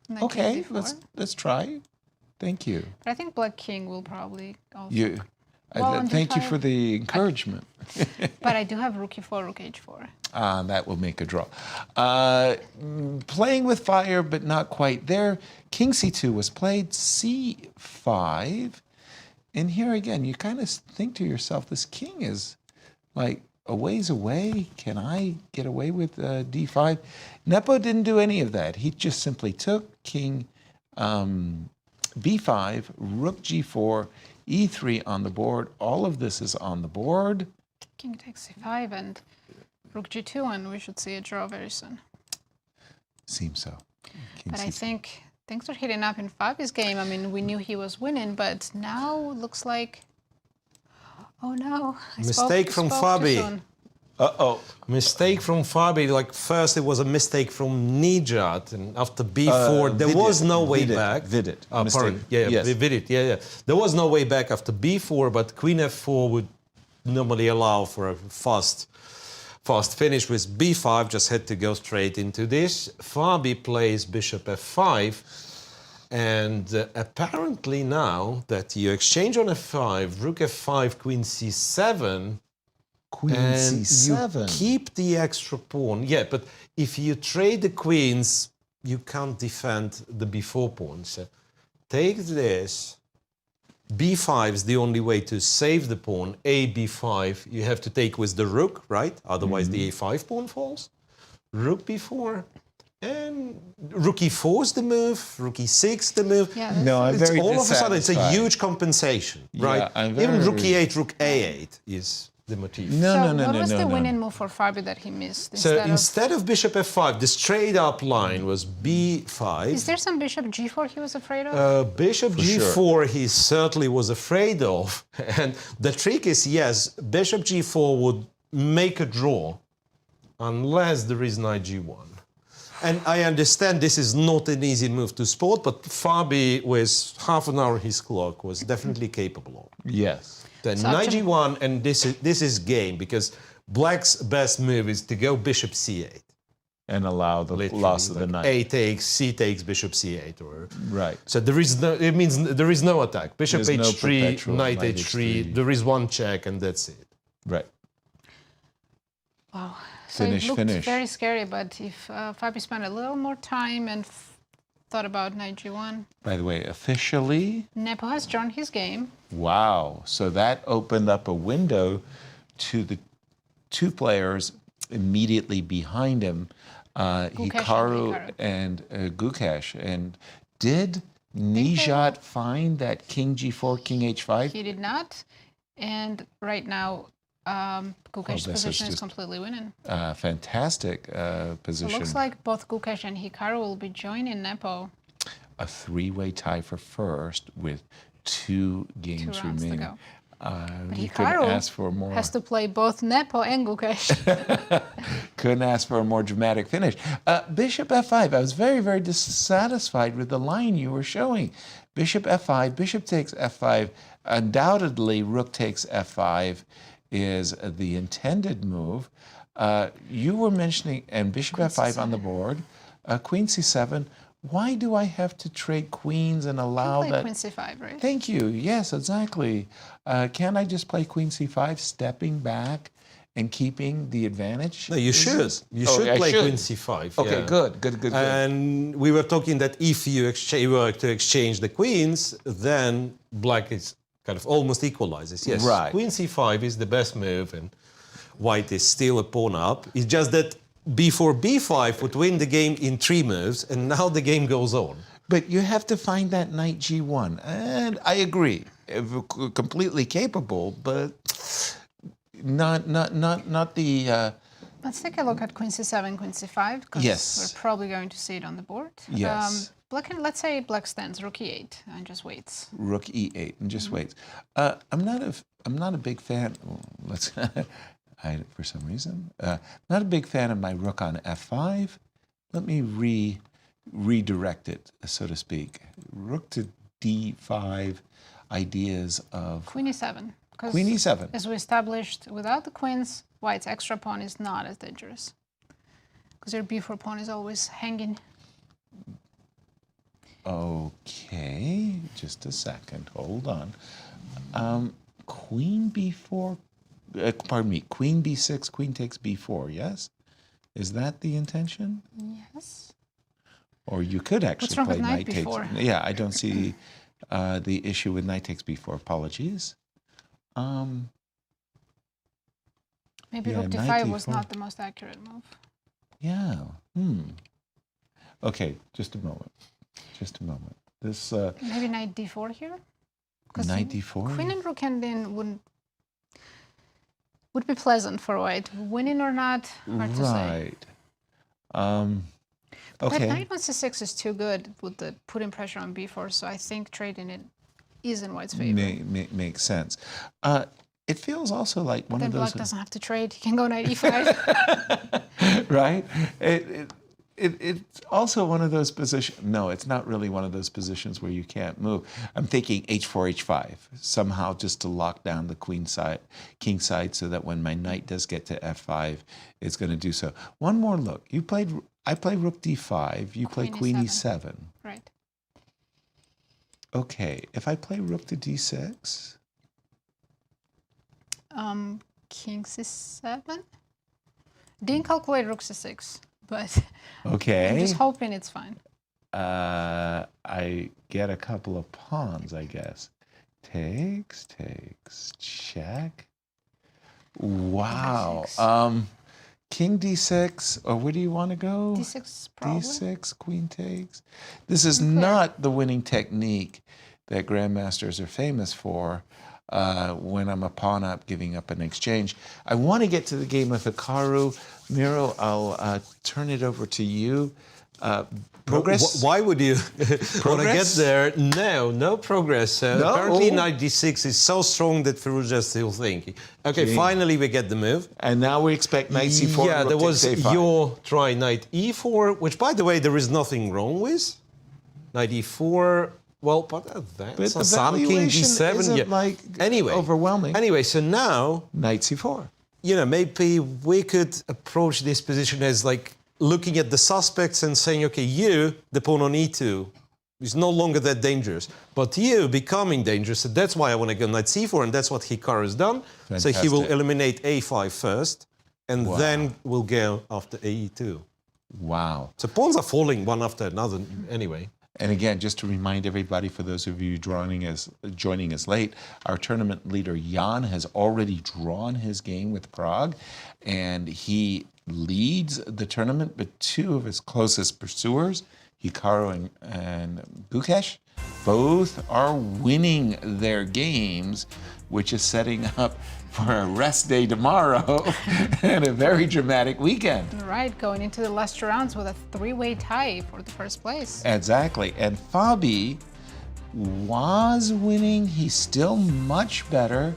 and then Okay, king d4. let's try. Thank you. But I think black king will probably also. Well, thank you d5. for the encouragement. But I do have rook e4, rook h4. That will make a draw. Playing with fire, but not quite there. King c2 was played, c5. And here again, you kind of think to yourself, this king is like a ways away. Can I get away with d5? Nepo didn't do any of that. He just simply took king b5, rook g4, e3 on the board. All of this is on the board. King takes c5 and rook g2, and we should see a draw very soon. Seems so. King But I c6. think things are heating up in Fabi's game. I mean, we knew he was winning, but now it looks like... Oh no, Mistake from spoke too Fabi. soon. Uh-oh. Mistake from Fabi. Like first, it was a mistake from Nijat, and after b4, there Vidit, was no way Vidit, back. Vidit. Pardon. Mistake. Yeah, Yes. Vidit. Yeah. There was no way back after b4, but queen f4 would normally allow for a fast finish with b5. Just had to go straight into this. Fabi plays bishop f5. And apparently now that you exchange on f5, rook f5, queen c7, Queen and c7. you keep the extra pawn. Yeah, but if you trade the queens, you can't defend the b4 pawn. So take this. b5 is the only way to save the pawn. A b5 you have to take with the rook, right? Otherwise the a5 pawn falls. Rook b4. And rook e4 is the move, rook e6 the move. Yeah, No, I'm It's very all of a sudden, it's a dissatisfied. huge compensation, right? Yeah, I'm Even rook very- e8, rook a8 is the motif. No, so what was the no. winning move for Fabi that he missed? So instead of bishop f5, the straight up line was b5. Is there some bishop g4 he was afraid of? Bishop g4 he certainly was afraid of. And the trick is, yes, bishop g4 would make a draw unless there is knight g1. And I understand this is not an easy move to spot, but Fabi, with half an hour his clock, was definitely capable of. Yes. Then So knight actually- g1, and this is game, because black's best move is to go bishop c8. And allow the Literally, loss of the like knight. A takes, C takes, bishop c8, or Right. so there is no. It means there is no attack. Bishop There's no h3, perpetual knight knight h3. h3. There is one check, and that's it. Right. Wow. So Finish, it looked finish. very scary, but if Fabi spent a little more time and thought about knight g1, By the way, officially, Nepo has drawn his game. wow. So that opened up a window to the two players immediately behind him, Hikaru and Gukesh. And did Nijat find that king g4, king h5? He did not. And right now, Gukesh's this is position is just- completely winning. Fantastic So position. it looks like both Gukesh and Hikaru will be joining Nepo. A three-way tie for first with 2 games rounds to remaining. go. But You couldn't Hikaru ask for more. has to play both Nepo and Gukesh. Couldn't ask for a more dramatic finish. Bishop f5. I was very, very dissatisfied with the line you were showing. Bishop f5, bishop takes f5. Undoubtedly, rook takes f5 is the intended move. You were mentioning, and bishop f5 on the board, queen c7. Why do I have to trade queens and allow Play that? Queen c5, right? Thank you. Yes, exactly. Can't I just play queen c5, stepping back and keeping the advantage? No, you should. You should I play should. queen c5. Okay, yeah. good. And we were talking that if you were to exchange the queens, then black is kind of almost equalizes. Yes, Right. queen c5 is the best move, and white is still a pawn up. It's just that before b5 would win the game in 3 moves, and now the game goes on. But you have to find that knight g1, and I agree, completely capable, but not the. Let's take a look at Queen c7, Queen c5, because Yes. we're probably going to see it on the board. Yes. Let's say black stands rook e8 and just waits. Rook e8 and just waits. I'm not a big fan. Let's. For some reason, not a big fan of my rook on f5. Let me redirect it, so to speak. Rook to d5. Ideas of Queen e7. 'cause queen e7. As we established, without the queens, White's extra pawn is not as dangerous because your b4 pawn is always hanging. Okay, just a second. Hold on. Queen b4. Pardon me. Queen b6. Queen takes b4. Yes, is that the intention? Yes. Or you could actually What's wrong play with knight takes. b4? Yeah, I don't see the issue with knight takes b4. Apologies. Maybe Yeah, rook knight d5 was d4. not the most accurate move. Yeah. Okay, just a moment. Just a moment. This Maybe knight d4 here? 'Cause knight d4. Queen and rook ending would be pleasant for white. Winning or not, hard to say. Right. But Okay. knight on c6 is too good with the putting pressure on b4, so I think trading it is in white's favor. Makes sense. It feels also like one Then of those. black doesn't have to trade. He can go knight e5. Right? It's also one of those positions. No, it's not really one of those positions where you can't move. I'm thinking h4, h5, somehow just to lock down the queen side, king side, so that when my knight does get to f5, it's going to do so. One more look. I play rook d5. You play Queen queen e7. e7. Right. Okay. If I play rook to d6. King c7. Didn't calculate rook c6, but Okay. I'm just hoping it's fine. I get a couple of pawns, I guess. Takes, check. Wow. D6. King d6, or where do you want to go? D6 probably. D6, queen takes. This is not the winning technique that grandmasters are famous for. When I'm a pawn up, giving up an exchange. I want to get to the game of Hikaru. Miro, I'll turn it over to you. Progress? Why would you want to get there? No progress. No? Apparently knight d6 is so strong that Firouzja is still thinking. Okay, Gee. finally we get the move. And now we expect knight c4. Yeah, rook there was takes a5. your try knight e4, which by the way there is nothing wrong with. Knight e4, well, but But that's the some king valuation d7. isn't Yeah. like Anyway, overwhelming. Anyway, so now Knight c4. maybe we could approach this position as like looking at the suspects and saying, okay, you, the pawn on e2, is no longer that dangerous, but you becoming dangerous. So that's why I want to go knight c4, and that's what Hikaru has done. So he will Fantastic. eliminate a5 first, and Wow. then we'll go after e2. Wow. So pawns are falling one after another anyway. And again, just to remind everybody, for those of you joining us late, our tournament leader Jan has already drawn his game with Prague, and he leads the tournament, but two of his closest pursuers, Hikaru and Gukesh, both are winning their games, which is setting up for a rest day tomorrow and a very dramatic weekend. Right, going into the last two rounds with a three-way tie for the first place. Exactly. And Fabi was winning. He's still much better.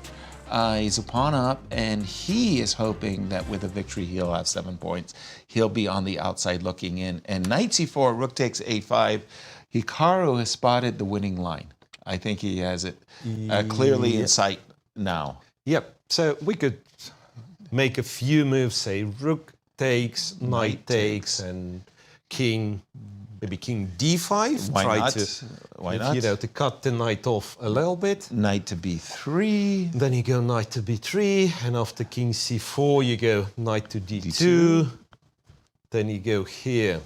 He's a pawn up, and he is hoping that with a victory, he'll have 7 points. He'll be on the outside looking in. And knight c4, rook takes a5. Hikaru has spotted the winning line. I think he has it clearly in sight now. Yep. So we could make a few moves, say rook takes, knight takes, and king, maybe king d5. Why Try not? to, Why not? to cut the knight off a little bit. Knight to b3. Then you go knight to b3, and after king c4, you go knight to d2. Then you go here,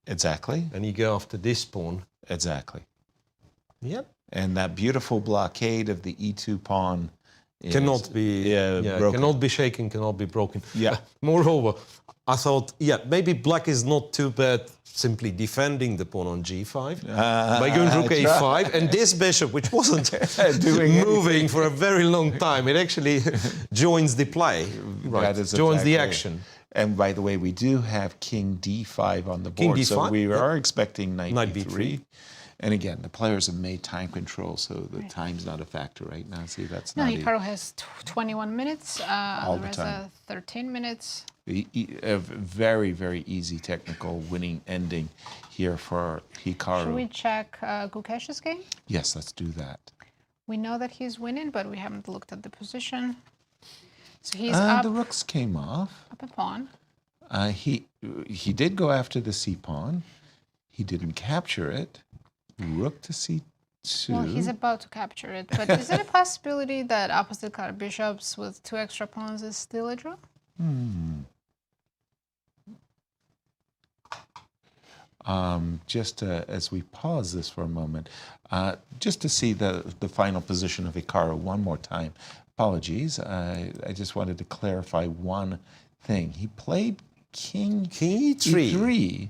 Exactly. and you go after this pawn. Exactly. Yep. And that beautiful blockade of the e2 pawn Cannot be broken. cannot be shaken, cannot be broken. Yeah. Moreover, I thought, maybe black is not too bad simply defending the pawn on g5 by going rook a5, and this bishop, which wasn't moving for a very long time, it actually joins the play, That is joins the exactly action. And by the way, we do have king d5 on the King board, so d5, we yep. are expecting knight Knight b3. b3. And again, the players have made time control, so the time's not a factor right now. See, that's No, not Hikaru has 21 minutes, All the Alireza time. 13 minutes. a very, very easy technical winning ending here for Hikaru. Should we check Gukesh's game? Yes, let's do that. We know that he's winning, but we haven't looked at the position. So he's up, The rooks came off. up a pawn. He did go after the c pawn. He didn't capture it. Rook to c2. Well, he's about to capture it. But is it a possibility that opposite color bishops with 2 extra pawns is still a draw? Just as we pause this for a moment, just to see the final position of Hikaru one more time. Apologies, I just wanted to clarify one thing. He played king e3.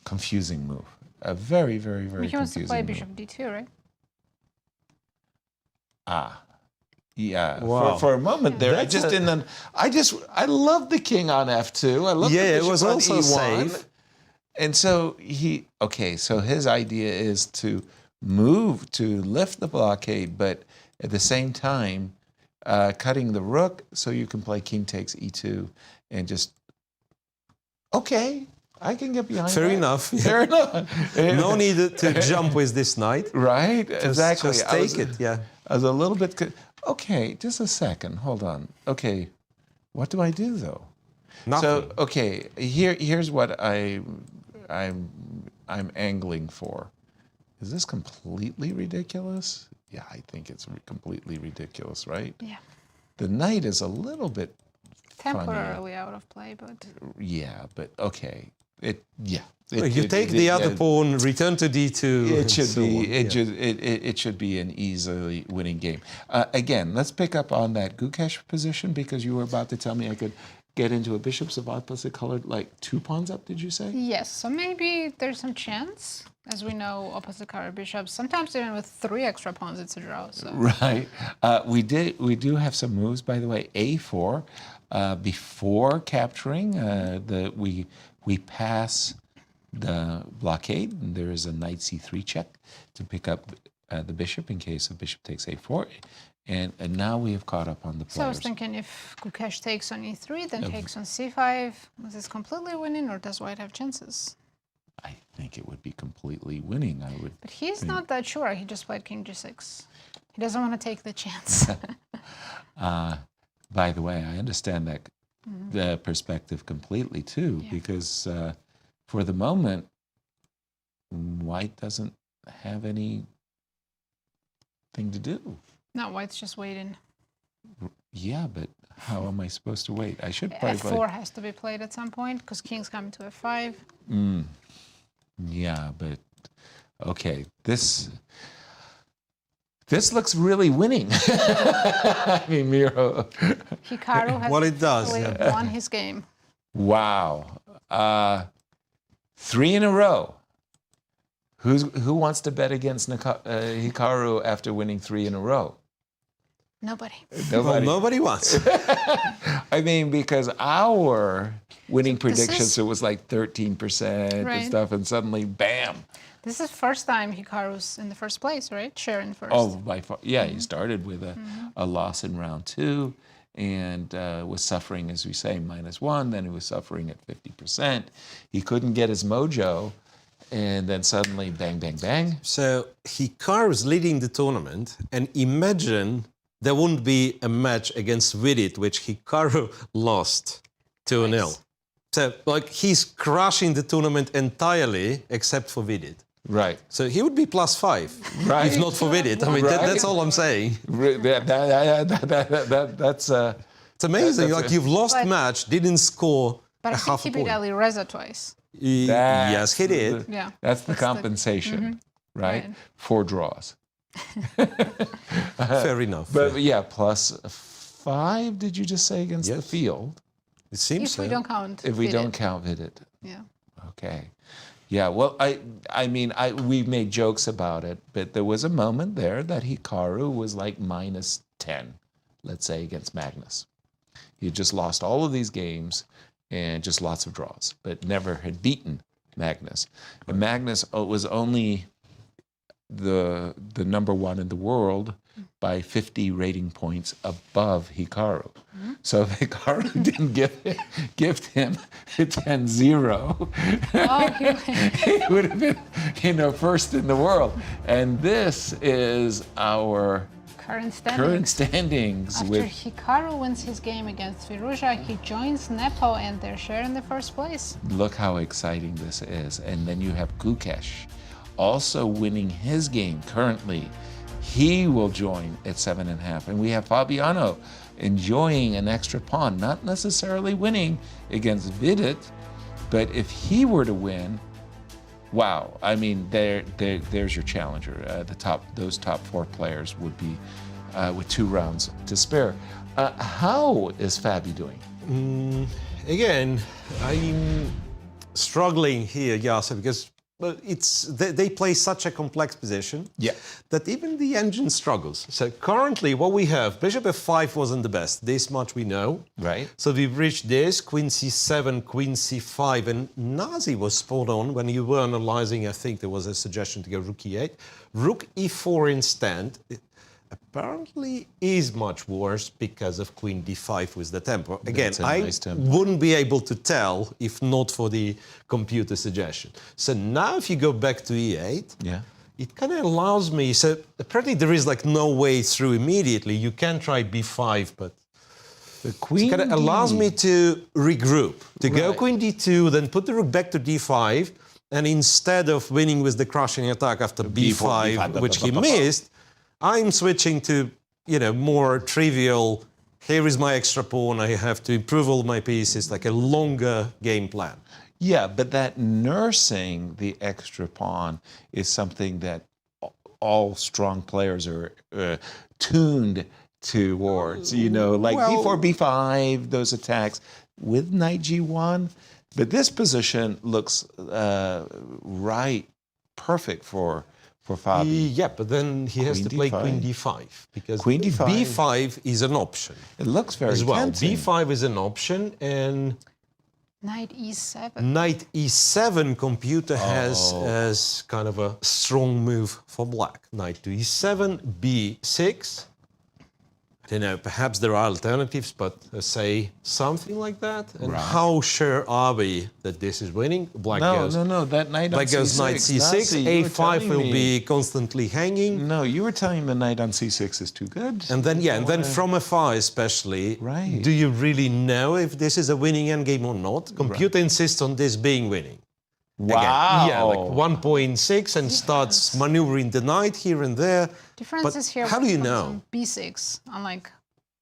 Confusing move. A very, very, very He wants to confusing play move. bishop d2, right? Yeah. Wow. For a moment there, I That's love the king on f2. I love the it bishop was on also e1. safe. And so so his idea is to move, to lift the blockade, but at the same time, cutting the rook so you can play king takes e2 and just, I can get behind Fair that. enough. Fair enough. No need to jump with this knight. Right? Exactly. Just take it, yeah. I was a little bit, just a second, hold on. Okay, what do I do though? Nothing. So, here's what I'm angling for. Is this completely ridiculous? Yeah, I think it's completely ridiculous, right? Yeah. The knight is a little bit Temporarily out of play, but... Yeah, but okay. You take the other pawn, return to d2. It should so be. on, It should be an easily winning game. Again, let's pick up on that Gukesh position because you were about to tell me I could get into a bishops of opposite colored, like 2 pawns up. Did you say? Yes, so maybe there's some chance. As we know, opposite color bishops, sometimes even with 3 extra pawns, it's a draw. So. Right. We do have some moves, by the way. A4. Before capturing, we pass the blockade, and there is a knight c3 check to pick up the bishop in case the bishop takes a4. And now we have caught up on the players. So I was thinking if Gukesh takes on e3, then takes on c5, is this completely winning, or does white have chances? I think it would be completely winning. But he's not that sure. He just played king g6. He doesn't want to take the chance. By the way, I understand that the perspective completely too, because for the moment, white doesn't have anything to do. No, white's just waiting. Yeah, but how am I supposed to wait? I should probably f4 has to be played at some point because king's coming to f5. Yeah, but okay, this looks really winning. I mean, Miro. Hikaru has What it does, actually won his game. Wow, 3 in a row. Who wants to bet against Hikaru after winning 3 in a row? Nobody. Well, nobody wants. I mean, because our winning So this predictions, is- it was like 13% and Right. stuff, and suddenly, bam. This is first time Hikaru's in the first place, right? Sharing first. Oh, by far. Yeah, he started with a loss in round 2 and was suffering, as we say, -1. Then he was suffering at 50%. He couldn't get his mojo. And then suddenly, bang, bang, bang. So Hikaru's leading the tournament, and imagine there wouldn't be a match against Vidit, which Hikaru lost 2-0. So, like, he's crushing the tournament entirely, except for Vidit. Right. So he would be +5, Right. if not for Vidit. I mean, that's all I'm saying. That's It's amazing. That's Like, it. you've lost But- match, didn't score But I a think half he a beat point. Alireza twice. Yes, he did. Yeah. That's the That's compensation, right? Right. 4 draws. Fair enough. But yeah, +5, did you just say, against the Yes. field? It seems If so. we don't count. If we Vidit. don't count Vidit. Yeah. Okay. Yeah, well, I mean, we made jokes about it, but there was a moment there that Hikaru was like -10, let's say, against Magnus. He had just lost all of these games and just lots of draws, but never had beaten Magnus. And Magnus was only the number 1 in the world by 50 rating points above Hikaru. So if Hikaru didn't gift him a 10-0, Oh, he would have been, first in the world. And this is our Current current standings. standings. After Hikaru wins his game against Firouzja, he joins Nepo and they're sharing the first place. Look how exciting this is. And then you have Gukesh also winning his game currently. He will join at 7.5. And we have Fabiano enjoying an extra pawn, not necessarily winning against Vidit, but if he were to win, wow, I mean, there's your challenger. Those top 4 players would be with 2 rounds to spare. How is Fabi doing? Again, I'm struggling here, Yasser, because they play such a complex position that even the engine struggles. So currently what we have, bishop f5 wasn't the best. This much we know. Right. So we've reached this, queen c7, queen c5, and Nazi was spot on when you were analyzing. I think there was a suggestion to go rook e8. Rook e4 instead apparently is much worse because of queen d5 with the tempo. Again, nice tempo. Wouldn't be able to tell if not for the computer suggestion. So now if you go back to e8, it kind of allows me, so apparently there is like no way through immediately. You can try b5, but the queen kind of allows me to regroup, to go queen d2, then put the rook back to d5, and instead of winning with the crushing attack after b5, which he missed, I'm switching to, more trivial, here is my extra pawn, I have to improve all my pieces, like a longer game plan. Yeah, but that nursing the extra pawn is something that all strong players are tuned towards, like b4, b5, those attacks with knight g1. But this position looks perfect for Fabi. Yeah, but then he has to play queen d5 because queen d5. b5 is an option. It looks very as well. tempting. b5 is an option, and Knight e7. Knight e7 computer has as kind of a strong move for black. Knight to e7, b6. I don't know, perhaps there are alternatives, but say something like that. And how sure are we that this is winning? Black goes. No, that knight on c6. Black goes knight c6, a5 will be constantly hanging. No, you were telling the knight on c6 is too good. And then, and then from afar especially, do you really know if this is a winning endgame or not? Computer insists on this being winning. Wow. Again, yeah, like 1.6 and starts maneuvering the knight here and there. Difference is here. How do you know? On b6, unlike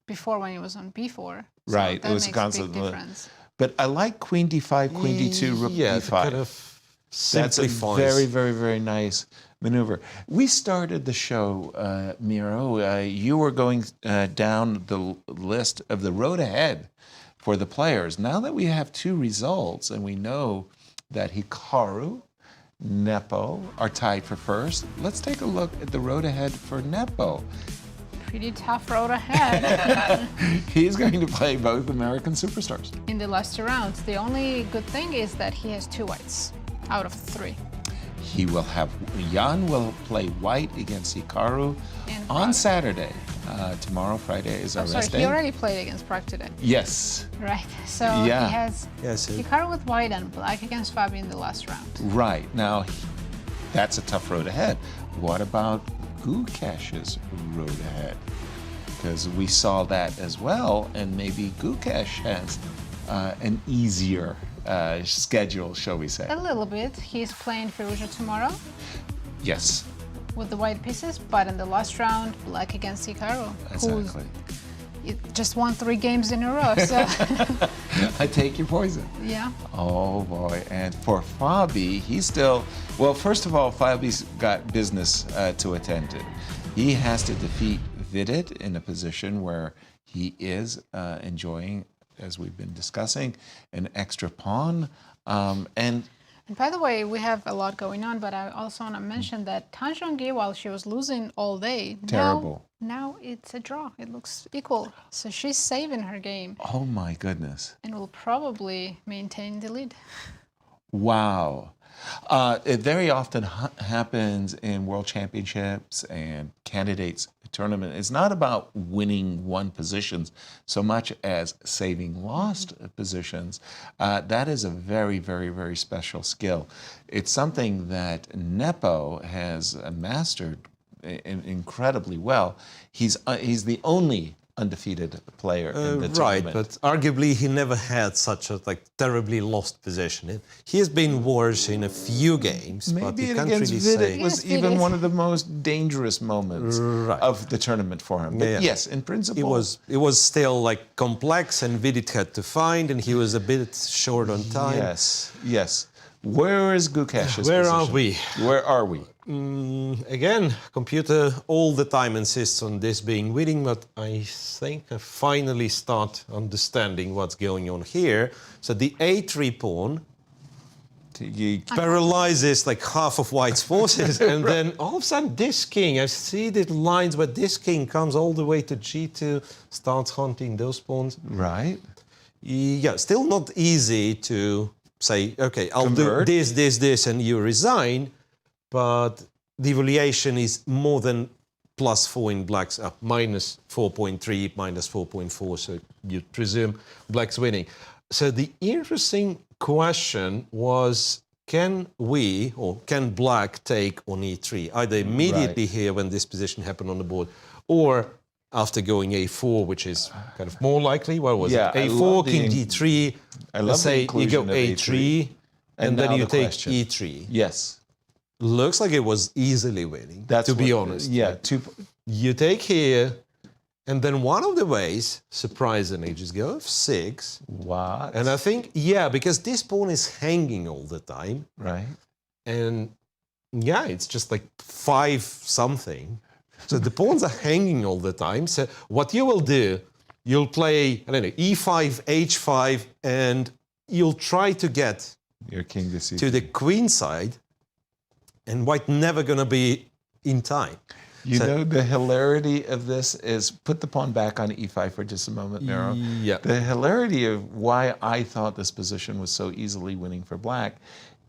before when it was on b4. So right, that it was makes constant. a big difference. But I like queen d5, queen d2, rook d5. Kind of That's a simplifies. very, very, very nice maneuver. We started the show, Miro. You were going down the list of the road ahead for the players. Now that we have 2 results and we know that Hikaru, Nepo are tied for first, let's take a look at the road ahead for Nepo. Pretty tough road ahead. He's going to play both American superstars. In the last 2 rounds, the only good thing is that he has 2 whites out of 3. He will have, Jan will play white against Hikaru And on Prag. Saturday. Tomorrow, Friday, is our rest day. He already played against Prag today. Yes. Right, so he has Hikaru with white and black against Fabi in the last round. Right, now that's a tough road ahead. What about Gukesh's road ahead? Because we saw that as well, and maybe Gukesh has an easier schedule, shall we say. A little bit. He's playing Firouzja tomorrow Yes, with the white pieces, but in the last round, black against Hikaru, exactly. who just won 3 games in a row, so... I take your poison. Yeah. Oh boy, and for Fabi, he's still, well, first of all, Fabi's got business to attend to. He has to defeat Vidit in a position where he is enjoying, as we've been discussing, an extra pawn. And by the way, we have a lot going on, but I also want to mention that Zhongyi, while she was losing all day, Terrible. Now it's a draw. It looks equal. So she's saving her game. Oh my goodness. And will probably maintain the lead. Wow. It very often happens in world championships and candidates tournament. It's not about winning one positions so much as saving lost positions. That is a very, very, very special skill. It's something that Nepo has mastered incredibly well. He's the only undefeated player in the right, tournament. but arguably he never had such a terribly lost position. He has been worse in a few games, but Maybe you it can't against really Vidit say. was Yes, even Vidit. one of the most dangerous moments of the tournament for him. But Yeah. yes, in principle, It was still complex, and Vidit had to find, and he was a bit short on time. yes, yes. Where is Gukesh's Where are position? we? Where are we? Again, computer all the time insists on this being winning, but I think I finally start understanding what's going on here. So the A3 pawn paralyzes half of White's forces, and then all of a sudden this king, I see the lines where this king comes all the way to G2, starts hunting those pawns. Right. Yeah, still not easy to say, okay, I'll Convert. do this, and you resign. But the evaluation is more than +4 in black's up, minus 4.3, minus 4.4. So you presume black's winning. So the interesting question was, can we or can black take on E3, either immediately here when this position happened on the board, or after going A4, which is kind of more likely? What was Yeah, it? I A4, love the king in- D3. I love Let's the say you inclusion go of A3, and now then you the take question. E3. Yes. Looks like it was easily winning, That's to be what- honest. Yeah. You take here, and then one of the ways, surprisingly, just go F6. What? And I think, yeah, because this pawn is hanging all the time. Right. And yeah, it's just 5 something. So the pawns are hanging all the time. So what you will do, you'll play, I don't know, E5, H5, and you'll try to get Your king to to the queen side, and White never going to be in time. You So- know, the hilarity of this is, put the pawn back on E5 for just a moment, Miro. Yeah. The hilarity of why I thought this position was so easily winning for black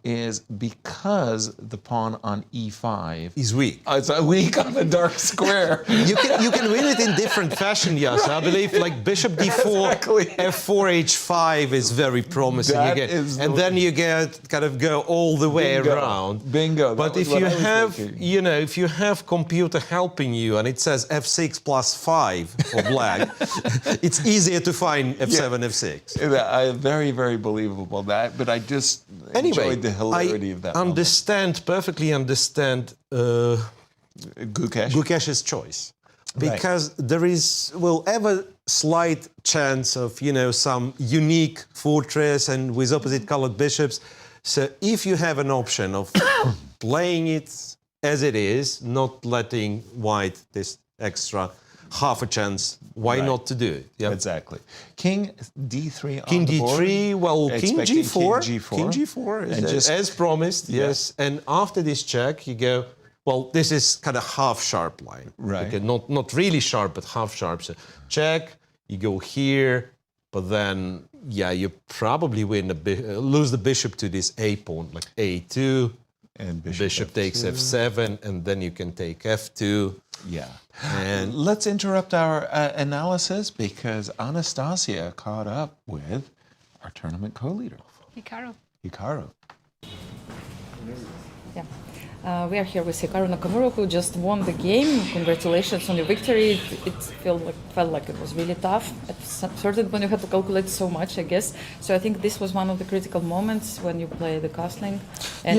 is because the pawn on E5 He's weak. it's a weak on the dark square. You can win it in different fashion, yes. I believe bishop d4, Exactly. f4, h5 is very promising That again. is And the- then you go all the way Bingo. around. Bingo. That But was if what you I was have, thinking. if you have computer helping you and it says f6 plus 5 for black, it's easier to find f7, f6. Very, very believable that, but I just enjoyed the hilarity of that moment. Perfectly understand Gukesh. Gukesh's choice. Because there is, ever slight chance of, some unique fortress and with opposite colored bishops. So if you have an option of playing it as it is, not letting White this extra half a chance, why Right. not to do it? Yeah. Exactly. King D3 on King the board. D3, king Expecting G4. King G4. King G4, And just- as promised, yes. And after this check, you go, this is kind of half sharp line. Right. Okay, not really sharp, but half sharp. So check, you go here, but then, you probably lose the bishop to this A pawn, like A2. And Bishop takes F7, and then you can take F2. Yeah. And Let's interrupt our analysis because Anastasia caught up with our tournament co-leader, Hikaru. Hikaru. Yeah. We are here with Hikaru Nakamura, who just won the game. Congratulations on your victory. It felt like it was really tough at some certain point. You had to calculate so much, I guess. So I think this was one of the critical moments when you play the castling. And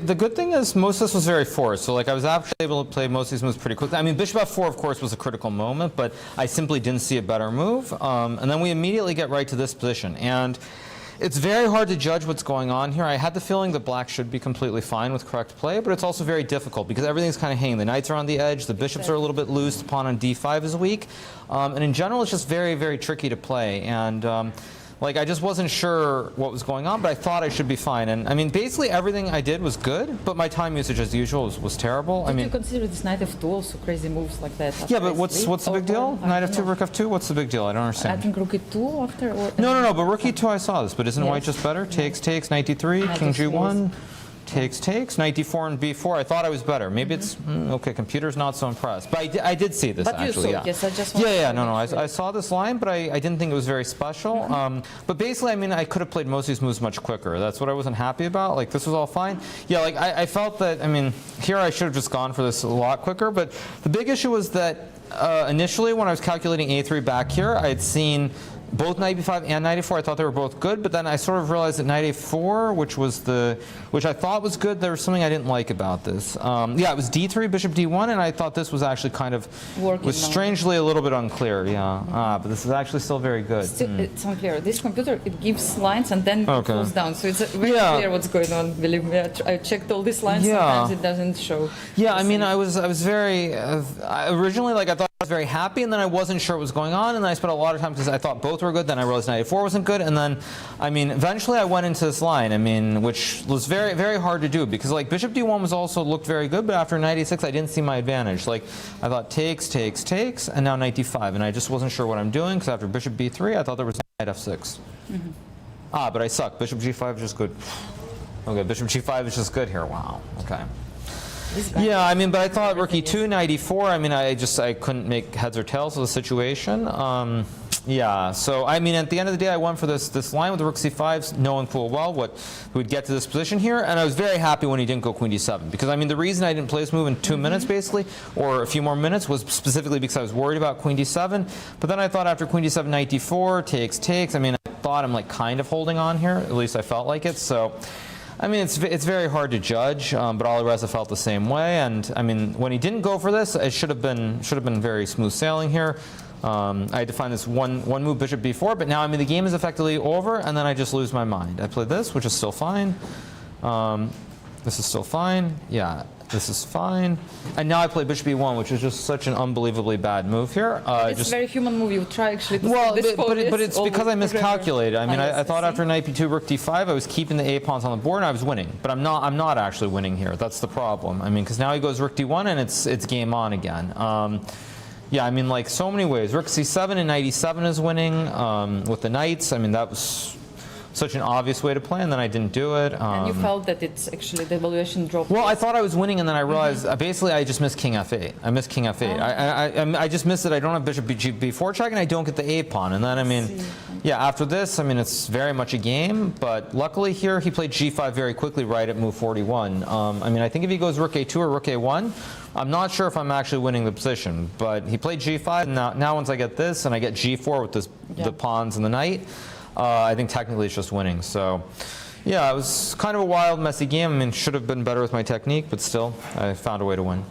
The good thing is most of this was very forced. So I was actually able to play most of these moves pretty quickly. Bishop f4, of course, was a critical moment, but I simply didn't see a better move. And then we immediately get right to this position. And it's very hard to judge what's going on here. I had the feeling that black should be completely fine with correct play, but it's also very difficult because everything's kind of hanging. The knights are on the edge, the bishops are a little bit loose, the pawn on d5 is weak. And in general, it's just very, very tricky to play. And I just wasn't sure what was going on, but I thought I should be fine. And basically everything I did was good, but my time usage as usual was terrible. did you consider this knight f2 also crazy moves like that? Yeah, but what's the big deal? Knight f2, rook f2, what's the big deal? I don't I understand. think rook e2 after. Or No, but rook e2 I saw this, but isn't white Yes. just better? Takes, knight d3, Knight king f3 g1, takes, knight d4 and b4. I thought I was better. Maybe it's, okay, computer's not so impressed. But I did see this, But actually, you saw, yeah. yes, I just wanted to No, make sure. I saw this line, but I didn't think it was very special. But basically, I mean, I could have played most of these moves much quicker. That's what I wasn't happy about. Like, this was all fine. Yeah, like, I felt that, I mean, here I should have just gone for this a lot quicker. But the big issue was that initially, when I was calculating a3 back here, I had seen both knight b5 and knight a4. I thought they were both good, but then I sort of realized that knight a4, which I thought was good, there was something I didn't like about this. Yeah, it was d3, bishop d1, and I thought this was actually kind of was strangely a little bit unclear. Yeah, but this is actually still very good. Still, it's unclear. This computer, it gives lines and then it goes down. So it's very clear what's going on. Believe me, I checked all these lines. Sometimes it doesn't show. Yeah, I mean, I was very originally, like, I thought I was very happy, and then I wasn't sure what was going on, and then I spent a lot of time because I thought both were good. Then I realized knight a4 wasn't good, and then, I mean, eventually I went into this line. I mean, which was very, very hard to do because, like, bishop d1 was also looked very good, but after knight a6, I didn't see my advantage. Like, I thought takes, and now knight d5, and I just wasn't sure what I'm doing because after bishop b3, I thought there was knight f6. But I suck. Bishop g5 is just good. Okay, bishop g5 is just good here. Wow. Okay. Yeah, I mean, but I thought rook e2, knight e4, I mean, I couldn't make heads or tails of the situation. Yeah, so, I mean, at the end of the day, I went for this line with the rook c5, knowing full well what would get to this position here, and I was very happy when he didn't go queen d7, because, I mean, the reason I didn't play this move in 2 minutes, basically, or a few more minutes, was specifically because I was worried about queen d7, but then I thought after queen d7, knight d4, takes, I mean, I thought I'm, like, kind of holding on here, at least I felt like it, so... I mean, it's very hard to judge, but Alireza felt the same way. And I mean, when he didn't go for this, it should have been very smooth sailing here. I had to find this one move bishop b4, but now I mean the game is effectively over, and then I just lose my mind. I played this, which is still fine. This is still fine. Yeah, this is fine. And now I play bishop e1, which is just such an unbelievably bad move here. It's a very human move. You try actually to but it's because I miscalculated. I mean, I thought after knight b2, rook d5, I was keeping the a pawns on the board and I was winning. But I'm not actually winning here. That's the problem. I mean, because now he goes rook d1 and it's game on again. Yeah, I mean, like so many ways. Rook c7 and knight e7 is winning with the knights. I mean, that was such an obvious way to play, and then I didn't do it. And you felt that it's actually the evaluation dropped. Well, I thought I was winning, and then I realized basically I just missed king f8. I missed king f8. I just missed it. I don't have bishop b4 check, and I don't get the a pawn. And then I mean, yeah, after this, I mean it's very much a game. But luckily here he played g5 very quickly right at move 41. I mean I think if he goes rook a2 or rook a1, I'm not sure if I'm actually winning the position. But he played g5. And now once I get this and I get g4 with this, the pawns and the knight. I think technically it's just winning. So, yeah, it was kind of a wild, messy game. I mean, should have been better with my technique, but still, I found a way to win.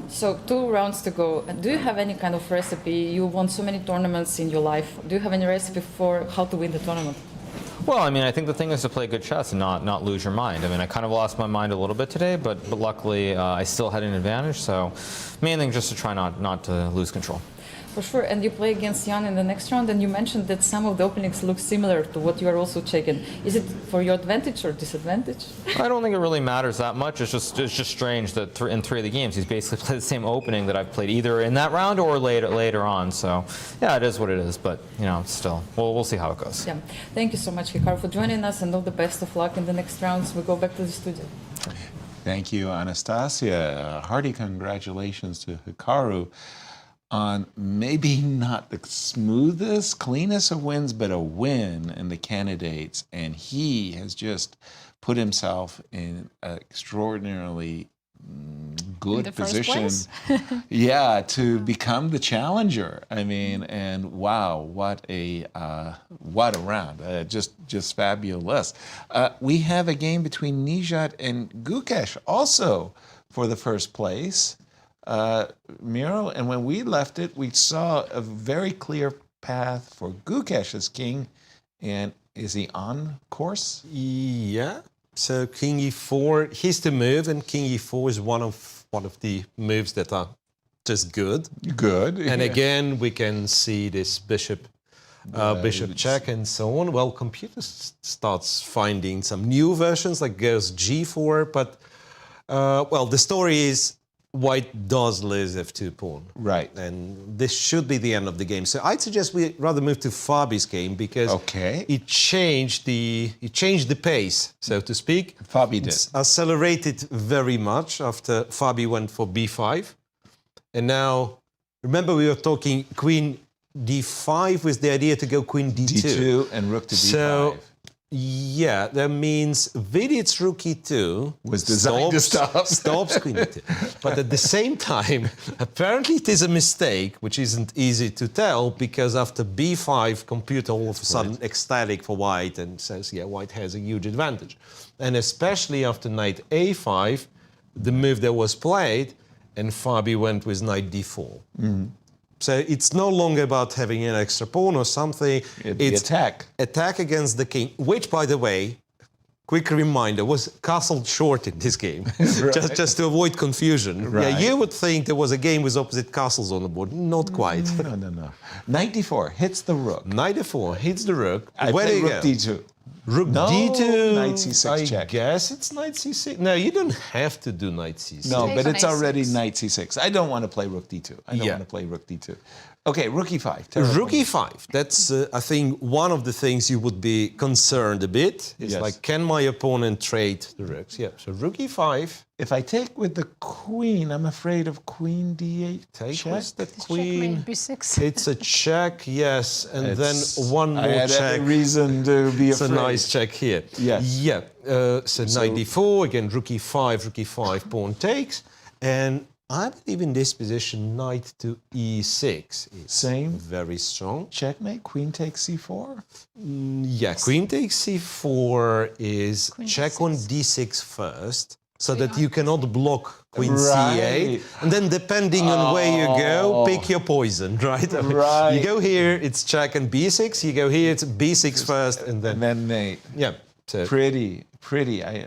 So 2 rounds to go. Do you have any kind of recipe? You won so many tournaments in your life. Do you have any recipe for how to win the tournament? Well, I mean, I think the thing is to play good chess and not lose your mind. I mean, I kind of lost my mind a little bit today, but luckily I still had an advantage. So, main thing just to try not to lose control. For sure, and you play against Jan in the next round, and you mentioned that some of the openings look similar to what you are also checking. Is it for your advantage or disadvantage? I don't think it really matters that much. It's just strange that in 3 of the games he's basically played the same opening that I've played either in that round or later on. So yeah, it is what it is. But you know, still, we'll see how it goes. Yeah. Thank you so much, Hikaru, for joining us, and all the best of luck in the next rounds. We go back to the studio. Thank you, Anastasia. Hearty congratulations to Hikaru on maybe not the smoothest, cleanest of wins, but a win in the candidates. And he has just put himself in an extraordinarily good position. Yeah, to become the challenger. I mean, and wow, what a round. Just fabulous. We have a game between Nijat and Gukesh also for the first place. Miro, and when we left it, we saw a very clear path for Gukesh as king. And is he on course? Yeah. So king e4, he's the move, and king e4 is one of the moves that are just good. Good. And again, we can see this bishop check and so on. Well, computer starts finding some new versions, like goes g4, but well, the story is White does lose f2 pawn. Right. And this should be the end of the game. So I'd suggest we rather move to Fabi's game because it changed the pace, so to speak. Fabi did. It's accelerated very much after Fabi went for b5. And now, remember we were talking queen d5 with the idea to go queen d2. d2 and rook to d5. So, yeah, that means Vidit's rook e2 was designed to stop. Stops queen e2. But at the same time, apparently it is a mistake, which isn't easy to tell, because after b5, computer all of a sudden ecstatic for white and says, yeah, white has a huge advantage. And especially after knight a5, the move that was played, and Fabi went with knight d4. So it's no longer about having an extra pawn or something. It's attack. Attack against the king, which, by the way, quick reminder, was castled short in this game, just to avoid confusion. Right. Yeah, you would think there was a game with opposite castles on the board. Not quite. No. Knight d4 hits the rook. Knight d4 hits the rook. I play rook d2. Rook no, d2. Knight c6 check. I guess it's knight c6. No, you don't have to do knight c6. No, Take but it's knight already c6. knight c6. I don't want to play rook d2. I don't want to play rook d2. Okay, rook e5. Rook e5. That's, I think, one of the things you would be concerned a bit. Is like, can my opponent trade the rooks? Yeah, so rook e5. If I take with the queen, I'm afraid of queen d8. Take check. with the queen. Checkmate b6. It's a check, yes, and then one more I had check. every reason to be It's afraid. a nice check here. Yes. Yeah. So knight d4 again. Rook e5. Pawn takes, and I believe in this position knight to e6 is Same. very strong. Checkmate. Queen takes c4. Yeah. Queen takes c4 is Queen check d6. on d6 first, so that you cannot block queen c8, and then depending on where you go, pick your poison, right? Right. You go here, it's check and b6. You go here, it's b6 first, and then mate. yeah. So, Pretty.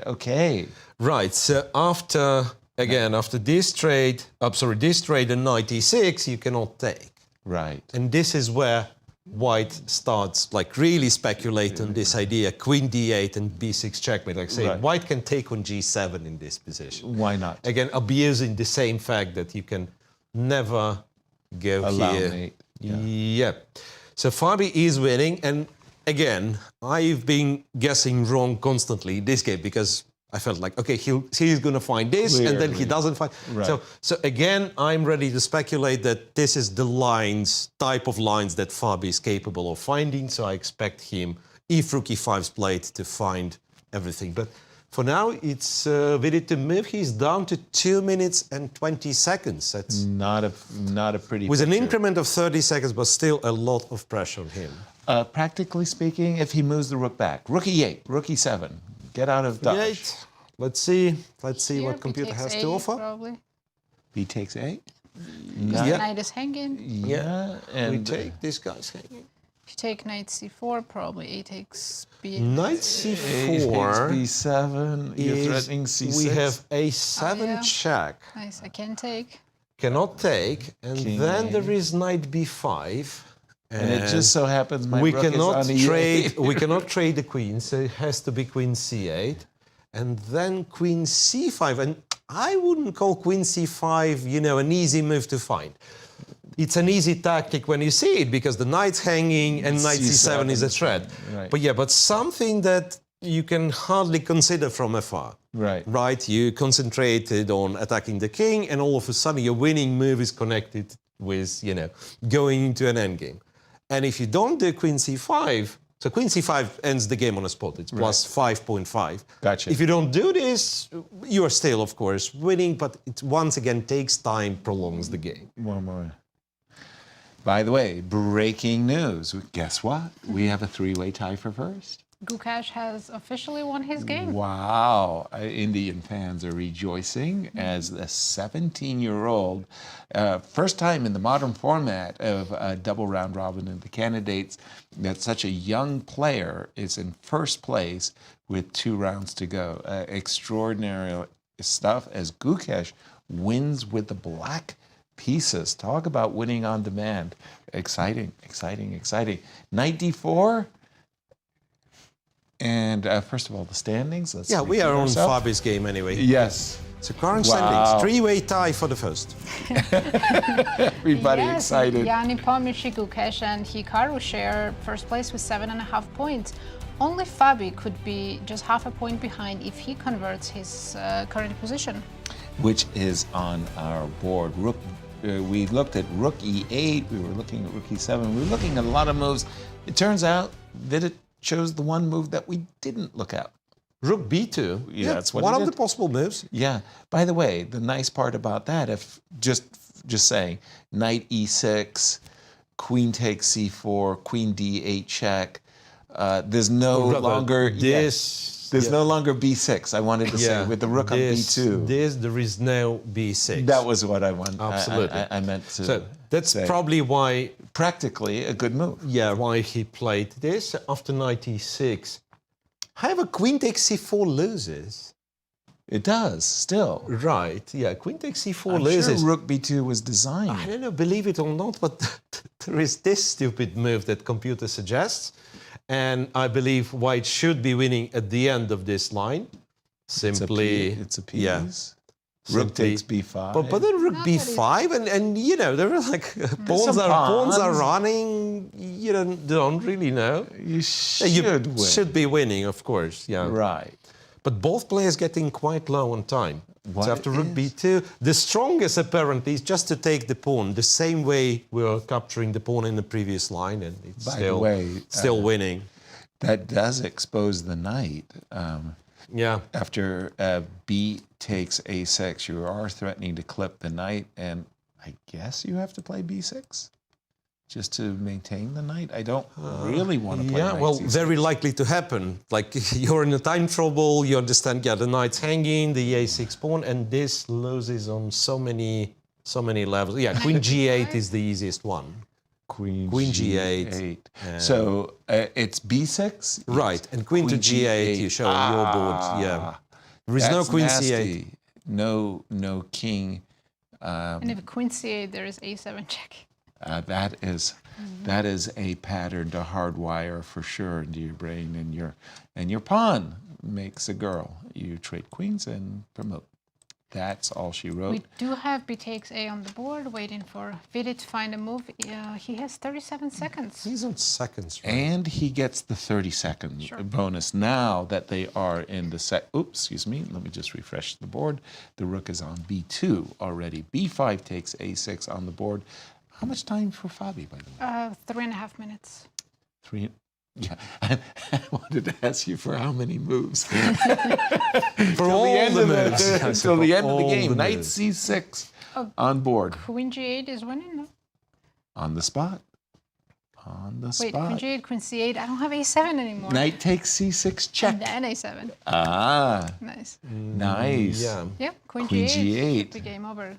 Okay. right. So after this trade, this trade and knight e6, you cannot take, Right. and this is where white starts like really speculate on this idea, queen d8 and b6 checkmate. Like saying white can take on g7 in this position. Why not? Again, abusing the same fact that you can never go Allow here. mate. Yeah. So Fabi is winning, and again, I've been guessing wrong constantly in this game because I felt like, okay, he's going to find this, and then he doesn't find. Right. So again, I'm ready to speculate that this is the type of lines that Fabi is capable of finding. So I expect him, if rook e5's played, to find everything. But for now, it's Vidit to move. He's down to 2 minutes and 20 seconds. That's Not a pretty with an picture. increment of 30 seconds, but still a lot of pressure on him. Practically speaking, if he moves the rook back, rook e8, rook e7, get out of dodge. Eight. Let's see Here, what b computer takes has a, to offer. Probably. B takes a. Yeah. Knight is hanging. Yeah, and We take this guy's hanging. If you take knight c4, probably a takes b. Knight A takes c4 b7. You're is, threatening c6. we have a7 yeah. check. Nice, I can take. Cannot take, and King then A. there is knight b5. and it just so happens my we rook cannot is on e8. trade. We cannot trade the queen, so it has to be queen c8, and then queen c5. And I wouldn't call queen c5, an easy move to find. It's an easy tactic when you see it because the knight's hanging and knight c7 is a threat. Right. But something that you can hardly consider from afar. Right. You concentrated on attacking the king, and all of a sudden your winning move is connected with, going into an endgame. And if you don't do queen c5, so queen c5 ends the game on a spot. It's plus 5.5. Gotcha. If you don't do this, you are still, of course, winning, but it once again takes time, prolongs the game. One more. By the way, breaking news. Guess what? We have a three-way tie for first. Gukesh has officially won his game. Wow. Indian fans are rejoicing as the 17-year-old, first time in the modern format of a double round robin of the candidates, that such a young player is in first place with 2 rounds to go. Extraordinary stuff as Gukesh wins with the black pieces. Talk about winning on demand. Exciting. Knight d4. And first of all, the standings. We are on Fabi's game anyway. Yes. So current Wow. standings, three-way tie for the first. Everybody Yes, excited. Nepomniachtchi, Gukesh, and Hikaru share first place with 7.5 points. Only Fabi could be just half a point behind if he converts his current position. Which is on our board. Rook. We looked at Rook E8. We were looking at Rook E7. We were looking at a lot of moves. It turns out Vidit chose the one move that we didn't look at. Rook B2. Yeah, that's what one he of did. the possible moves. Yeah. By the way, the nice part about that, if just saying, Knight E6, Queen takes C4, Queen D8 check. There's no longer There's no longer B6. I wanted to say with the Rook on B2. There is no B6. That was what I wanted. Absolutely. I meant to. So that's say. probably why. Practically a good move. Yeah, why he played this after Knight E6. However, Queen takes C4 loses. It does still. Right. Yeah, Queen takes C4 I'm loses. sure Rook B2 was designed. I don't know, believe it or not, but there is this stupid move that computer suggests. And I believe White should be winning at the end of this line. Simply, it's a piece. Yeah. Rook Simply, takes B5. But then Rook B5, and you know, there are like pawns are running. You don't really know. You should win. Should be winning, of course. Yeah. Right. But both players getting quite low on time. What So after Rook B2, the strongest apparently is just to take the pawn, the same way we were capturing the pawn in the previous line, and it's By the way, still winning. That does expose the knight. Yeah. After B takes A6, you are threatening to clip the knight, and I guess you have to play B6 just to maintain the knight. I don't really want to play Yeah, knight well, C6. very likely to happen. Like, you're in a time trouble, you understand, yeah, the knight's hanging, the A6 pawn, and this loses on so many levels. Yeah, Queen G8 is the easiest one. Queen G8. So it's B6? Right, and Queen to G8, you show on your board, yeah. There is no Queen C8. No king. And if Queen C8, there is A7 check. That is a pattern to hardwire for sure into your brain, and your pawn makes a girl. You trade queens and promote. That's all she wrote. We do have B takes A on the board, waiting for Vidit to find a move. He has 37 seconds. He's on seconds, right? And he gets the 30-second bonus now that they are in the set. Oops, excuse me. Let me just refresh the board. The rook is on B2 already. B5 takes A6 on the board. How much time for Fabi, by the way? 3.5 minutes. Three. Yeah, I wanted to ask you for how many moves. For all the moves. Until the end of the All game. the Knight moves. C6 on board. Queen G8 is winning, no? On the spot. On the Wait, spot. Queen G8, Queen C8. I don't have A7 anymore. Knight takes C6 check. And then A7. Ah, Nice. nice. Yeah. Yep, Queen Queen G8. G8. The game over.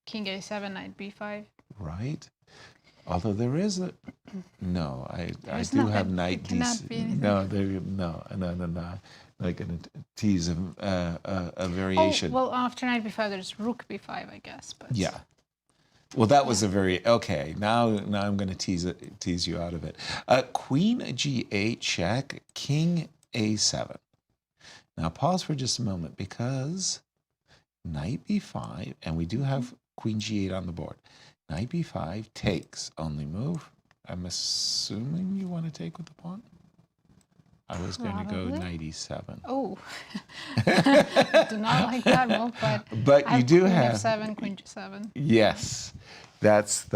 King A7, Knight B5. Right. Although there is a no, I There's do nothing. have knight It cannot D6. be anything. No, no. I'm not going to tease a variation. Oh, well, after Knight B5, there's Rook B5, I guess. But Yeah. Well, that was a very okay. Now I'm going to tease you out of it. Queen G8 check, King A7. Now pause for just a moment because Knight B5, and we do have Queen G8 on the board. Knight B5 takes only move. I'm assuming you want to take with the pawn. I was going to go Probably. Knight E7. Oh, I do not like that move, But I you do Queen have F7, Queen G7. Yes, that's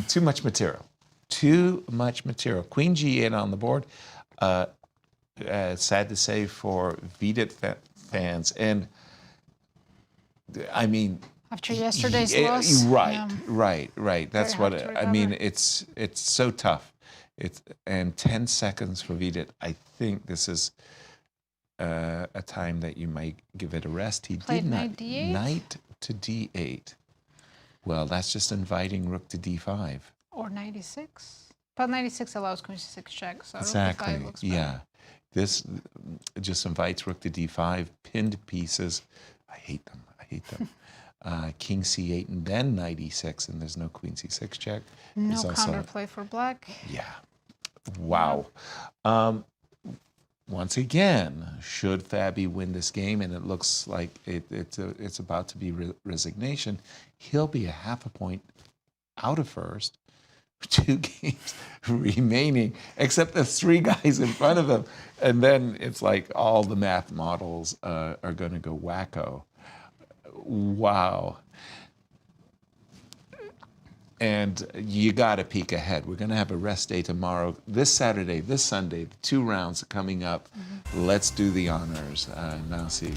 too much material. Too much material. Queen G8 on the board. Sad to say for Vidit fans, and I mean. After yesterday's loss. Right. That's Very what hard to I mean. recover. It's so tough. And 10 seconds for Vidit. I think this is a time that you might give it a rest. He Played did not. knight D8? Knight to D8. Well, that's just inviting rook to D5. Or 96. But 96 allows Queen C6 check, so Exactly. Rook B5 looks better. Yeah. This just invites rook to D5. Pinned pieces. I hate them. King C8 and then Knight E6, and there's no Queen C6 check. No There's also- counterplay for black. Yeah. Wow. once again, should Fabi win this game, and it looks like it's about to be resignation, he'll be a half a point out of first. 2 games remaining, except the 3 guys in front of him. And then it's like all the math models are going to go wacko. Wow. And you got to peek ahead. We're going to have a rest day tomorrow. This Saturday, this Sunday, the 2 rounds coming up. Let's do the honors. Nasi.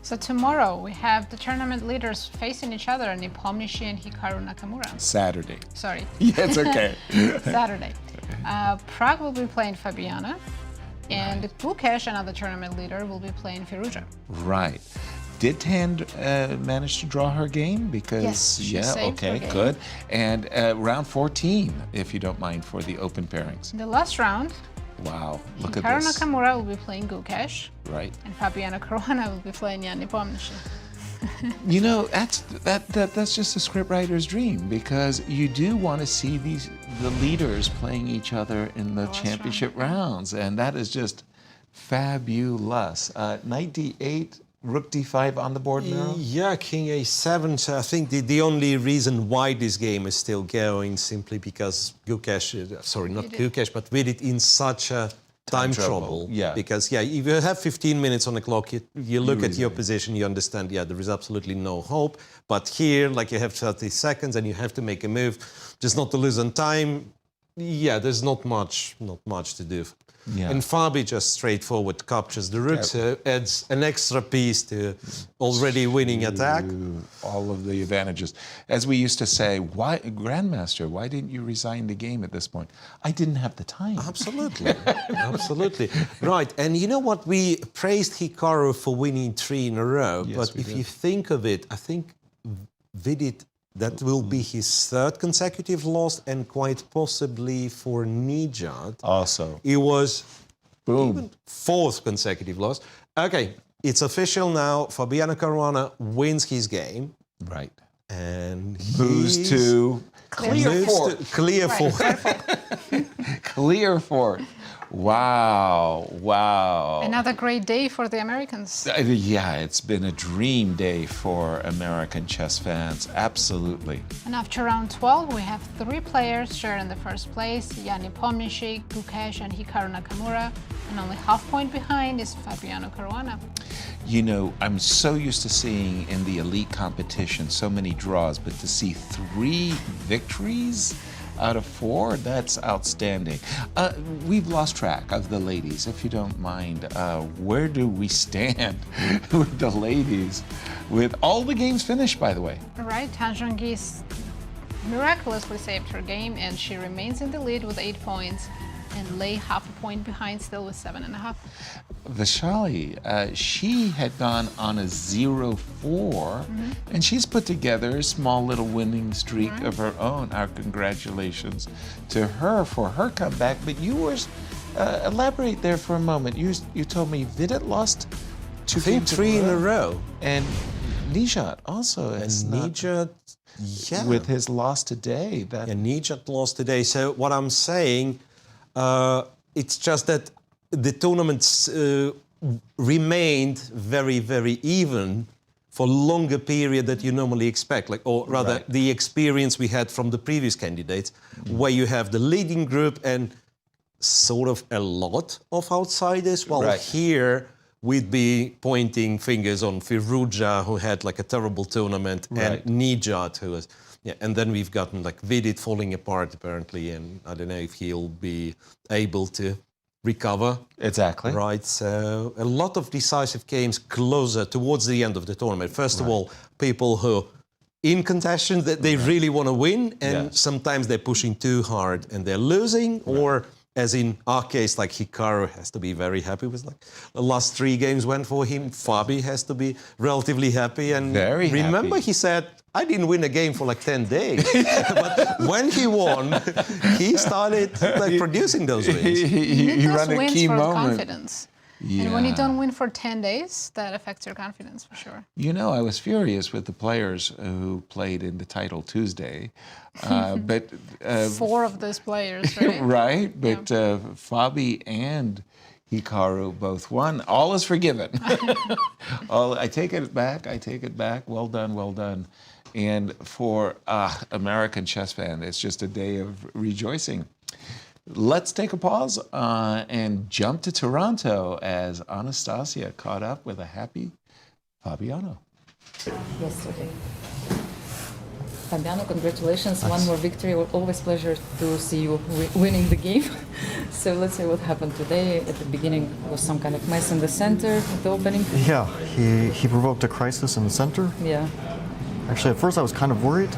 So tomorrow we have the tournament leaders facing each other, Nepomniachtchi and Hikaru Nakamura. Saturday. Sorry. Yeah, it's okay. Saturday. Prague will be playing Fabiano, and Gukesh, another tournament leader, will be playing Firouzja. Right. Did Tan manage to draw her game? Because Yes, she saved her game. Good. And round 14, if you don't mind, for the open pairings. In the last round, Wow, look Hikaru at this. Nakamura will be playing Gukesh, Right. and Fabiano Caruana will be playing Nepomniachtchi. You know, that's just a scriptwriter's dream, because you do want to see the leaders playing each other in the championship rounds, and that is just fabulous. Knight d8, rook d5 on the board now. Yeah, king a7. So I think the only reason why this game is still going simply because Gukesh, sorry, not Gukesh, but Vidit in such a time trouble. Yeah. Because, yeah, if you have 15 minutes on the clock, you look at your position, you understand, yeah, there is absolutely no hope. But here, like, you have 30 seconds and you have to make a move, just not to lose on time. Yeah, there's not much to do. Yeah. And Fabi just straightforward captures the rook, so adds an extra piece to already winning attack. All of the advantages. As we used to say, why, Grandmaster, why didn't you resign the game at this point? I didn't have the time. Absolutely, absolutely. Right, and you know what? We praised Hikaru for winning 3 in a row, Yes, but we if did. you think of it, I think Vidit, that will be his 3rd consecutive loss, and quite possibly for Nijat. Also. It was Boom. 4th consecutive loss. Okay, it's official now. Fabiano Caruana wins his game. Right. And Moves he's- to Clear clear moves fort. to clear fort. Clear fort. Wow. Wow. Another great day for the Americans. Yeah, it's been a dream day for American chess fans. Absolutely. And after round 12, we have 3 players sharing the first place, Nepomniachtchi, Gukesh, and Hikaru Nakamura. And only half point behind is Fabiano Caruana. You know, I'm so used to seeing in the elite competition so many draws, but to see 3 victories out of 4, that's outstanding. We've lost track of the ladies, if you don't mind. Where do we stand with the ladies? With all the games finished, by the way. All right, Zhongyi miraculously saved her game, and she remains in the lead with 8 points and lay half a point behind still with 7.5. Vishali, she had gone on a 0-4, and she's put together a small little winning streak of her own. Our congratulations to her for her comeback. But you were, elaborate there for a moment. You told me Vidit lost 2 I think games 3 in a row. and Nijat also. And It's not- Nijat, yeah. with his loss today. That And Nijat lost today. So what I'm saying, it's just that the tournaments remained very, very even for longer period that you normally expect, like, or rather Right. the experience we had from the previous candidates, where you have the leading group and sort of a lot of outsiders, while Right. here we'd be pointing fingers on Firouzja, who had like a terrible tournament, Right. and Nijat, who was, yeah, and then we've gotten like Vidit falling apart apparently, and I don't know if he'll be able to recover. exactly. Right, so a lot of decisive games closer towards the end of the tournament. First of all, people who in contention that they really want to win, and Yeah. sometimes they're pushing too hard and they're losing, or as in our case, like Hikaru has to be very happy with like the last 3 games went for him. Fabi has to be relatively happy, and Very remember happy. he said, I didn't win a game for like 10 days. But when he won, he started like producing those wins. He This ran a wins key for moment. confidence. And when you Yeah. don't win for 10 days, that affects your confidence for sure. You know, I was furious with the players who played in the title Tuesday, but 4 of those players, right? right. But Fabi and Hikaru both won. All is forgiven. I take it back. I take it back. Well done. Well done. And for American chess fan, it's just a day of rejoicing. Let's take a pause and jump to Toronto as Anastasia caught up with a happy Fabiano. Yes, okay. Fabiano, congratulations. One more victory. Always pleasure to see you winning the game. So let's see what happened today. At the beginning was some kind of mess in the center at the opening. Yeah, he provoked a crisis in the center. Yeah. Actually, at first I was kind of worried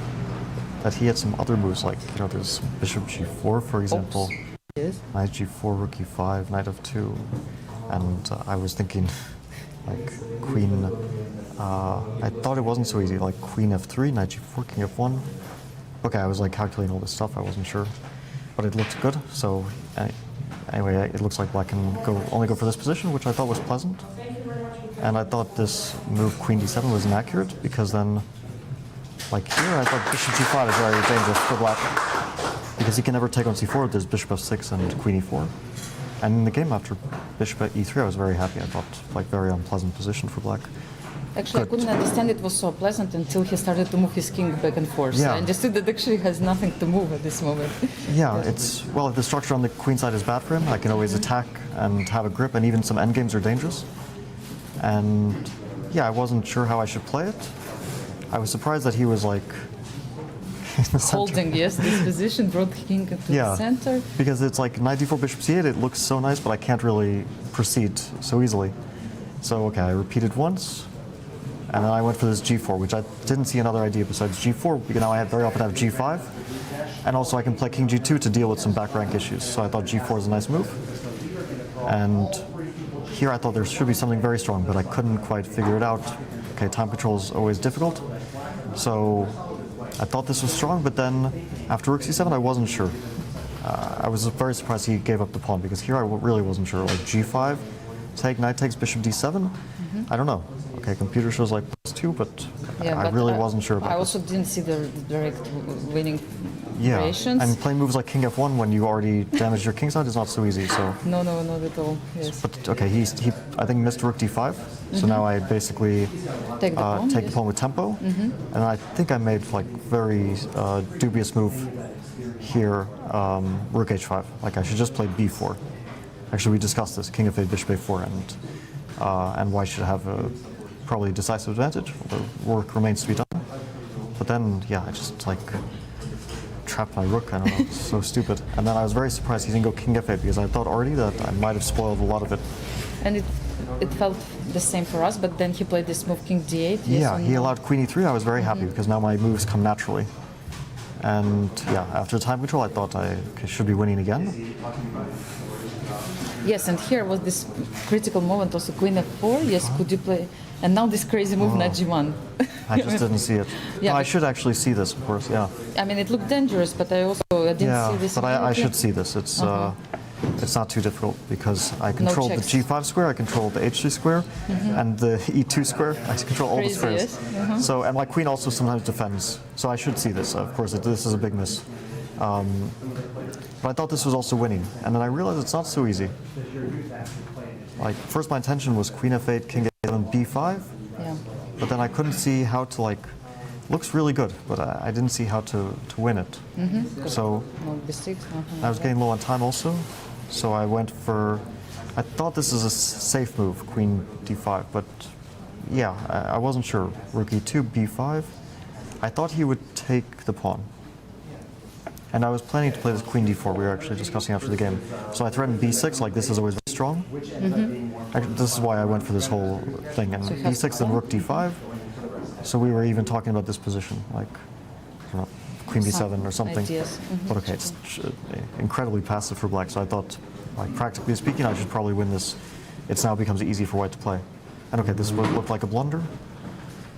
that he had some other moves, like, you know, there's bishop g4, for example. Yes. Knight g4, rook e5, knight f2. And I was thinking, like, queen... I thought it wasn't so easy, like queen f3, knight g4, king f1. Okay, I was like calculating all this stuff, I wasn't sure. But it looked good, so anyway, it looks like black can only go for this position, which I thought was pleasant. And I thought this move, queen d7, was inaccurate, because then, like here, I thought bishop g5 is very dangerous for black. Because he can never take on c4, there's bishop f6 and queen e4. And in the game after bishop at e3, I was very happy. I thought, like, very unpleasant position for black. Actually, I couldn't understand it was so pleasant until he started to move his king back and forth. Yeah. I understood that actually has nothing to move at this moment. Yeah, well, if the structure on the queen side is bad for him, I can always attack and have a grip, and even some endgames are dangerous. And yeah, I wasn't sure how I should play it. I was surprised that he was like in the center. Holding, yes, this position, brought king to the center. Because it's like knight d4, bishop c8, it looks so nice, but I can't really proceed so easily. So, okay, I repeated once. And then I went for this g4, which I didn't see another idea besides g4, because now I very often have g5. And also I can play king g2 to deal with some back rank issues. So I thought g4 is a nice move. And here I thought there should be something very strong, but I couldn't quite figure it out. Okay, time control is always difficult. So I thought this was strong, but then after rook c7, I wasn't sure. I was very surprised he gave up the pawn, because here I really wasn't sure. Like g5, take, knight takes, bishop d7. I don't know. Okay, computer shows like +2, but I really wasn't sure about I also didn't see the direct winning Yeah, variations. and playing moves like king f1 when you already damaged your king side is not so easy. So. No, not at all. Yes. But okay, he I think missed rook d5. So now I basically Take the pawn with tempo, and I think I made like very dubious move here, rook h5. Like I should just play b4. Actually, we discussed this: king f8, bishop a4, and white should have probably a decisive advantage. Although work remains to be done. But then, yeah, I just like trapped my rook. I don't know, it's so stupid. And then I was very surprised he didn't go king f8, because I thought already that I might have spoiled a lot of it. And it felt the same for us, but then he played this move king d8. Yeah, he allowed queen e3. I was very happy because now my moves come naturally. And yeah, after time control, I thought I should be winning again. Yes, and here was this critical moment, also queen f4. Yes, could you play? And now this crazy move, knight g1. I just didn't see it. Yeah, no, I should actually see this, of course, yeah. I mean, it looked dangerous, but I didn't see this. But I should see this. It's not too difficult because I control the g5 square, I control the h3 square, and the e2 square. I control all the squares. Yes. So, and my queen also sometimes defends. So I should see this. Of course, this is a big miss. But I thought this was also winning, and then I realized it's not so easy. Like, first my intention was queen f8, king a7, b5, but then I couldn't see how to, like, looks really good, but I didn't see how to win it. So I was getting low on time also, so I went for, I thought this is a safe move, queen d5, but yeah, I wasn't sure. Rook e2, b5. I thought he would take the pawn. And I was planning to play this queen d4, we were actually discussing after the game. So I threatened b6, like this is always very strong. Actually, this is why I went for this whole thing. And b6 and rook d5. So we were even talking about this position, like I don't know, queen b7 or something. But okay, it's incredibly passive for black, so I thought, like practically speaking, I should probably win this. It now becomes easy for white to play. And okay, this looked like a blunder.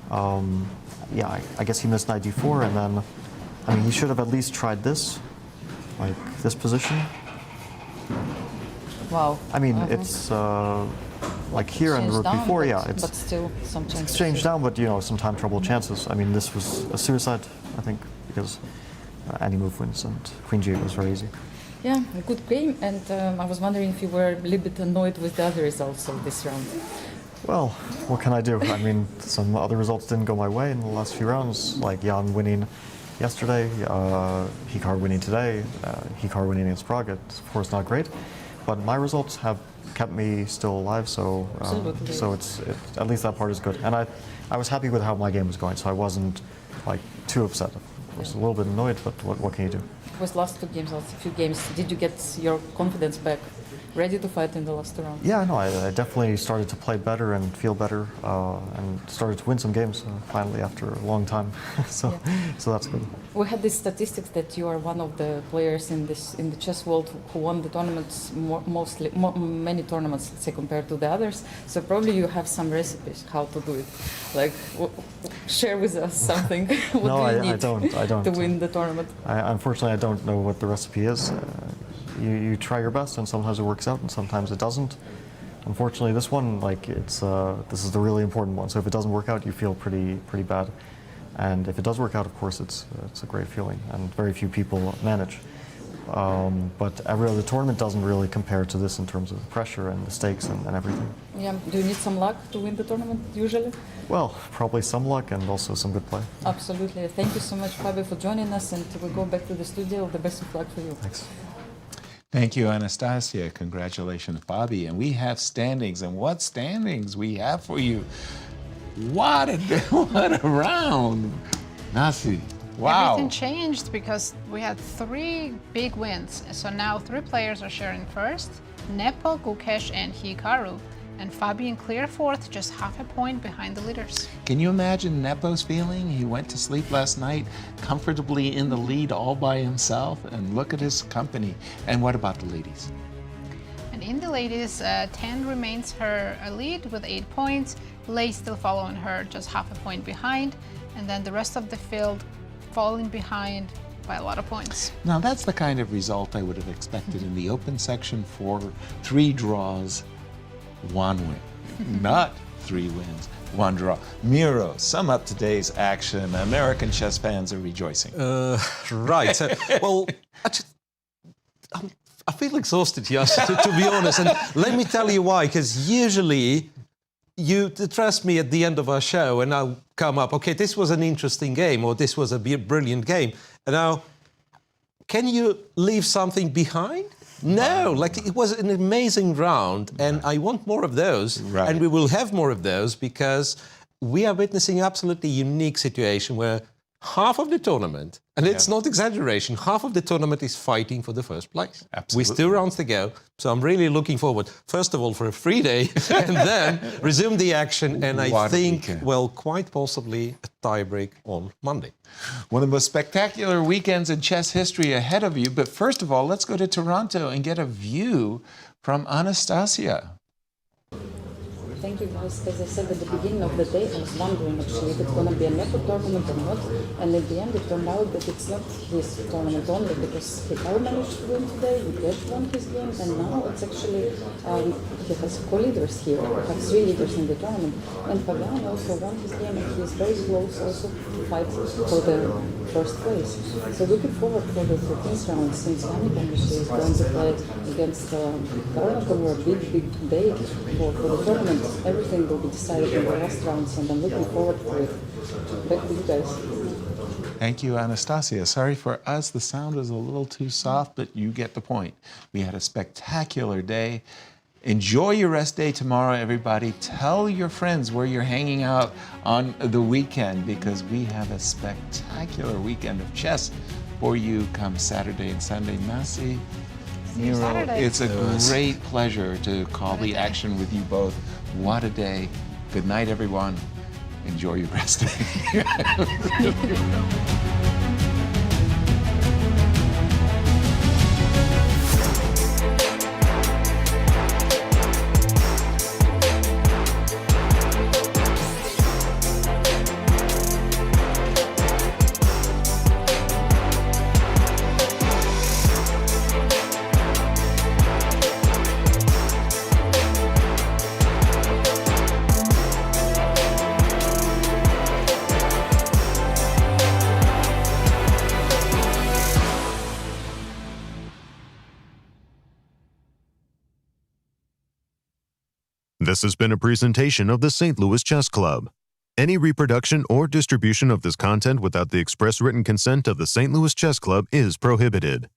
Yeah, I guess he missed knight d4, and then I mean, he should have at least tried this, like this position. Wow. I mean, it's like here and rook b4, yeah, it's but still some chances. Exchange down, but you know, some time trouble chances. I mean, this was a suicide, I think, because any move wins, and queen g8 was very easy. Yeah, a good game, and I was wondering if you were a little bit annoyed with the other results of this round. Well, what can I do? I mean, some other results didn't go my way in the last few rounds, like Jan winning yesterday, Hikaru winning today, Hikaru winning against Prague. It's of course not great, but my results have kept me still alive, so it's at least that part is good. And I was happy with how my game was going, so I wasn't like too upset. I was a little bit annoyed, but what can you do? It was last two games, last few games. Did you get your confidence back? Ready to fight in the last round? Yeah, no, I definitely started to play better and feel better, and started to win some games finally after a long time. So that's good. We had this statistics that you are one of the players in the chess world who won the tournaments many tournaments, let's say, compared to the others. So probably you have some recipes how to do it. Like, share with us something. What No, do you need I don't. to win the tournament? Unfortunately, I don't know what the recipe is. You try your best, and sometimes it works out, and sometimes it doesn't. Unfortunately, this one, like, this is the really important one. So if it doesn't work out, you feel pretty bad. And if it does work out, of course, it's a great feeling, and very few people manage. But every other tournament doesn't really compare to this in terms of pressure and the stakes and everything. Yeah. Do you need some luck to win the tournament usually? Well, probably some luck and also some good play. Absolutely. Thank you so much, Fabio, for joining us, and we'll go back to the studio. The best of luck for you. Thanks. Thank you, Anastasia. Congratulations, Bobby. And we have standings, and what standings we have for you. What a round. Nasi, wow. Everything changed because we had 3 big wins. So now 3 players are sharing first: Nepo, Gukesh, and Hikaru. And Fabi in clear fourth, just half a point behind the leaders. Can you imagine Nepo's feeling? He went to sleep last night comfortably in the lead all by himself, and look at his company. And what about the ladies? And in the ladies, Tan remains her lead with 8 points. Lei still following her, just half a point behind. And then the rest of the field falling behind by a lot of points. Now that's the kind of result I would have expected in the open section for 3 draws, 1 win. Not 3 wins, 1 draw. Miro, sum up today's action. American chess fans are rejoicing. Right. Well, I feel exhausted, Yasser, to be honest. And let me tell you why, because usually you trust me at the end of our show and I'll come up, okay, this was an interesting game or this was a brilliant game. And now, can you leave something behind? No, like it was an amazing round, and I want more of those, and we will have more of those because we are witnessing an absolutely unique situation where half of the tournament, and it's not exaggeration, half of the tournament is fighting for the first place. Absolutely. With 2 rounds to go, so I'm really looking forward, first of all, for a free day, and then resume the action, and I think, well, quite possibly a tiebreak on Monday. One of the most spectacular weekends in chess history ahead of you, but first of all, let's go to Toronto and get a view from Anastasia. Thank you, guys. As I said at the beginning of the day, I was wondering actually if it's going to be a Nepo tournament or not. And at the end, it turned out that it's not his tournament only because Hikaru managed to win today, Gukesh won his games, and now it's actually, he has co-leaders here. He has 3 leaders in the tournament. And Fabiano also won his game, and he is very close also to fight for the first place. So looking forward for the 13th round since Nepomniachtchi is going to play against Caruana, a big day for the tournament. Everything will be decided in the last rounds, and I'm looking forward to it. Back to you guys. Thank you, Anastasia. Sorry for us, the sound was a little too soft, but you get the point. We had a spectacular day. Enjoy your rest day tomorrow, everybody. Tell your friends where you're hanging out on the weekend, because we have a spectacular weekend of chess for you come Saturday and Sunday. Nasi, Miro, it's a great pleasure to call the action with you both. What a day. Good night, everyone. Enjoy your rest day. This has been a presentation of the St. Louis Chess Club. Any reproduction or distribution of this content without the express written consent of the St. Louis Chess Club is prohibited.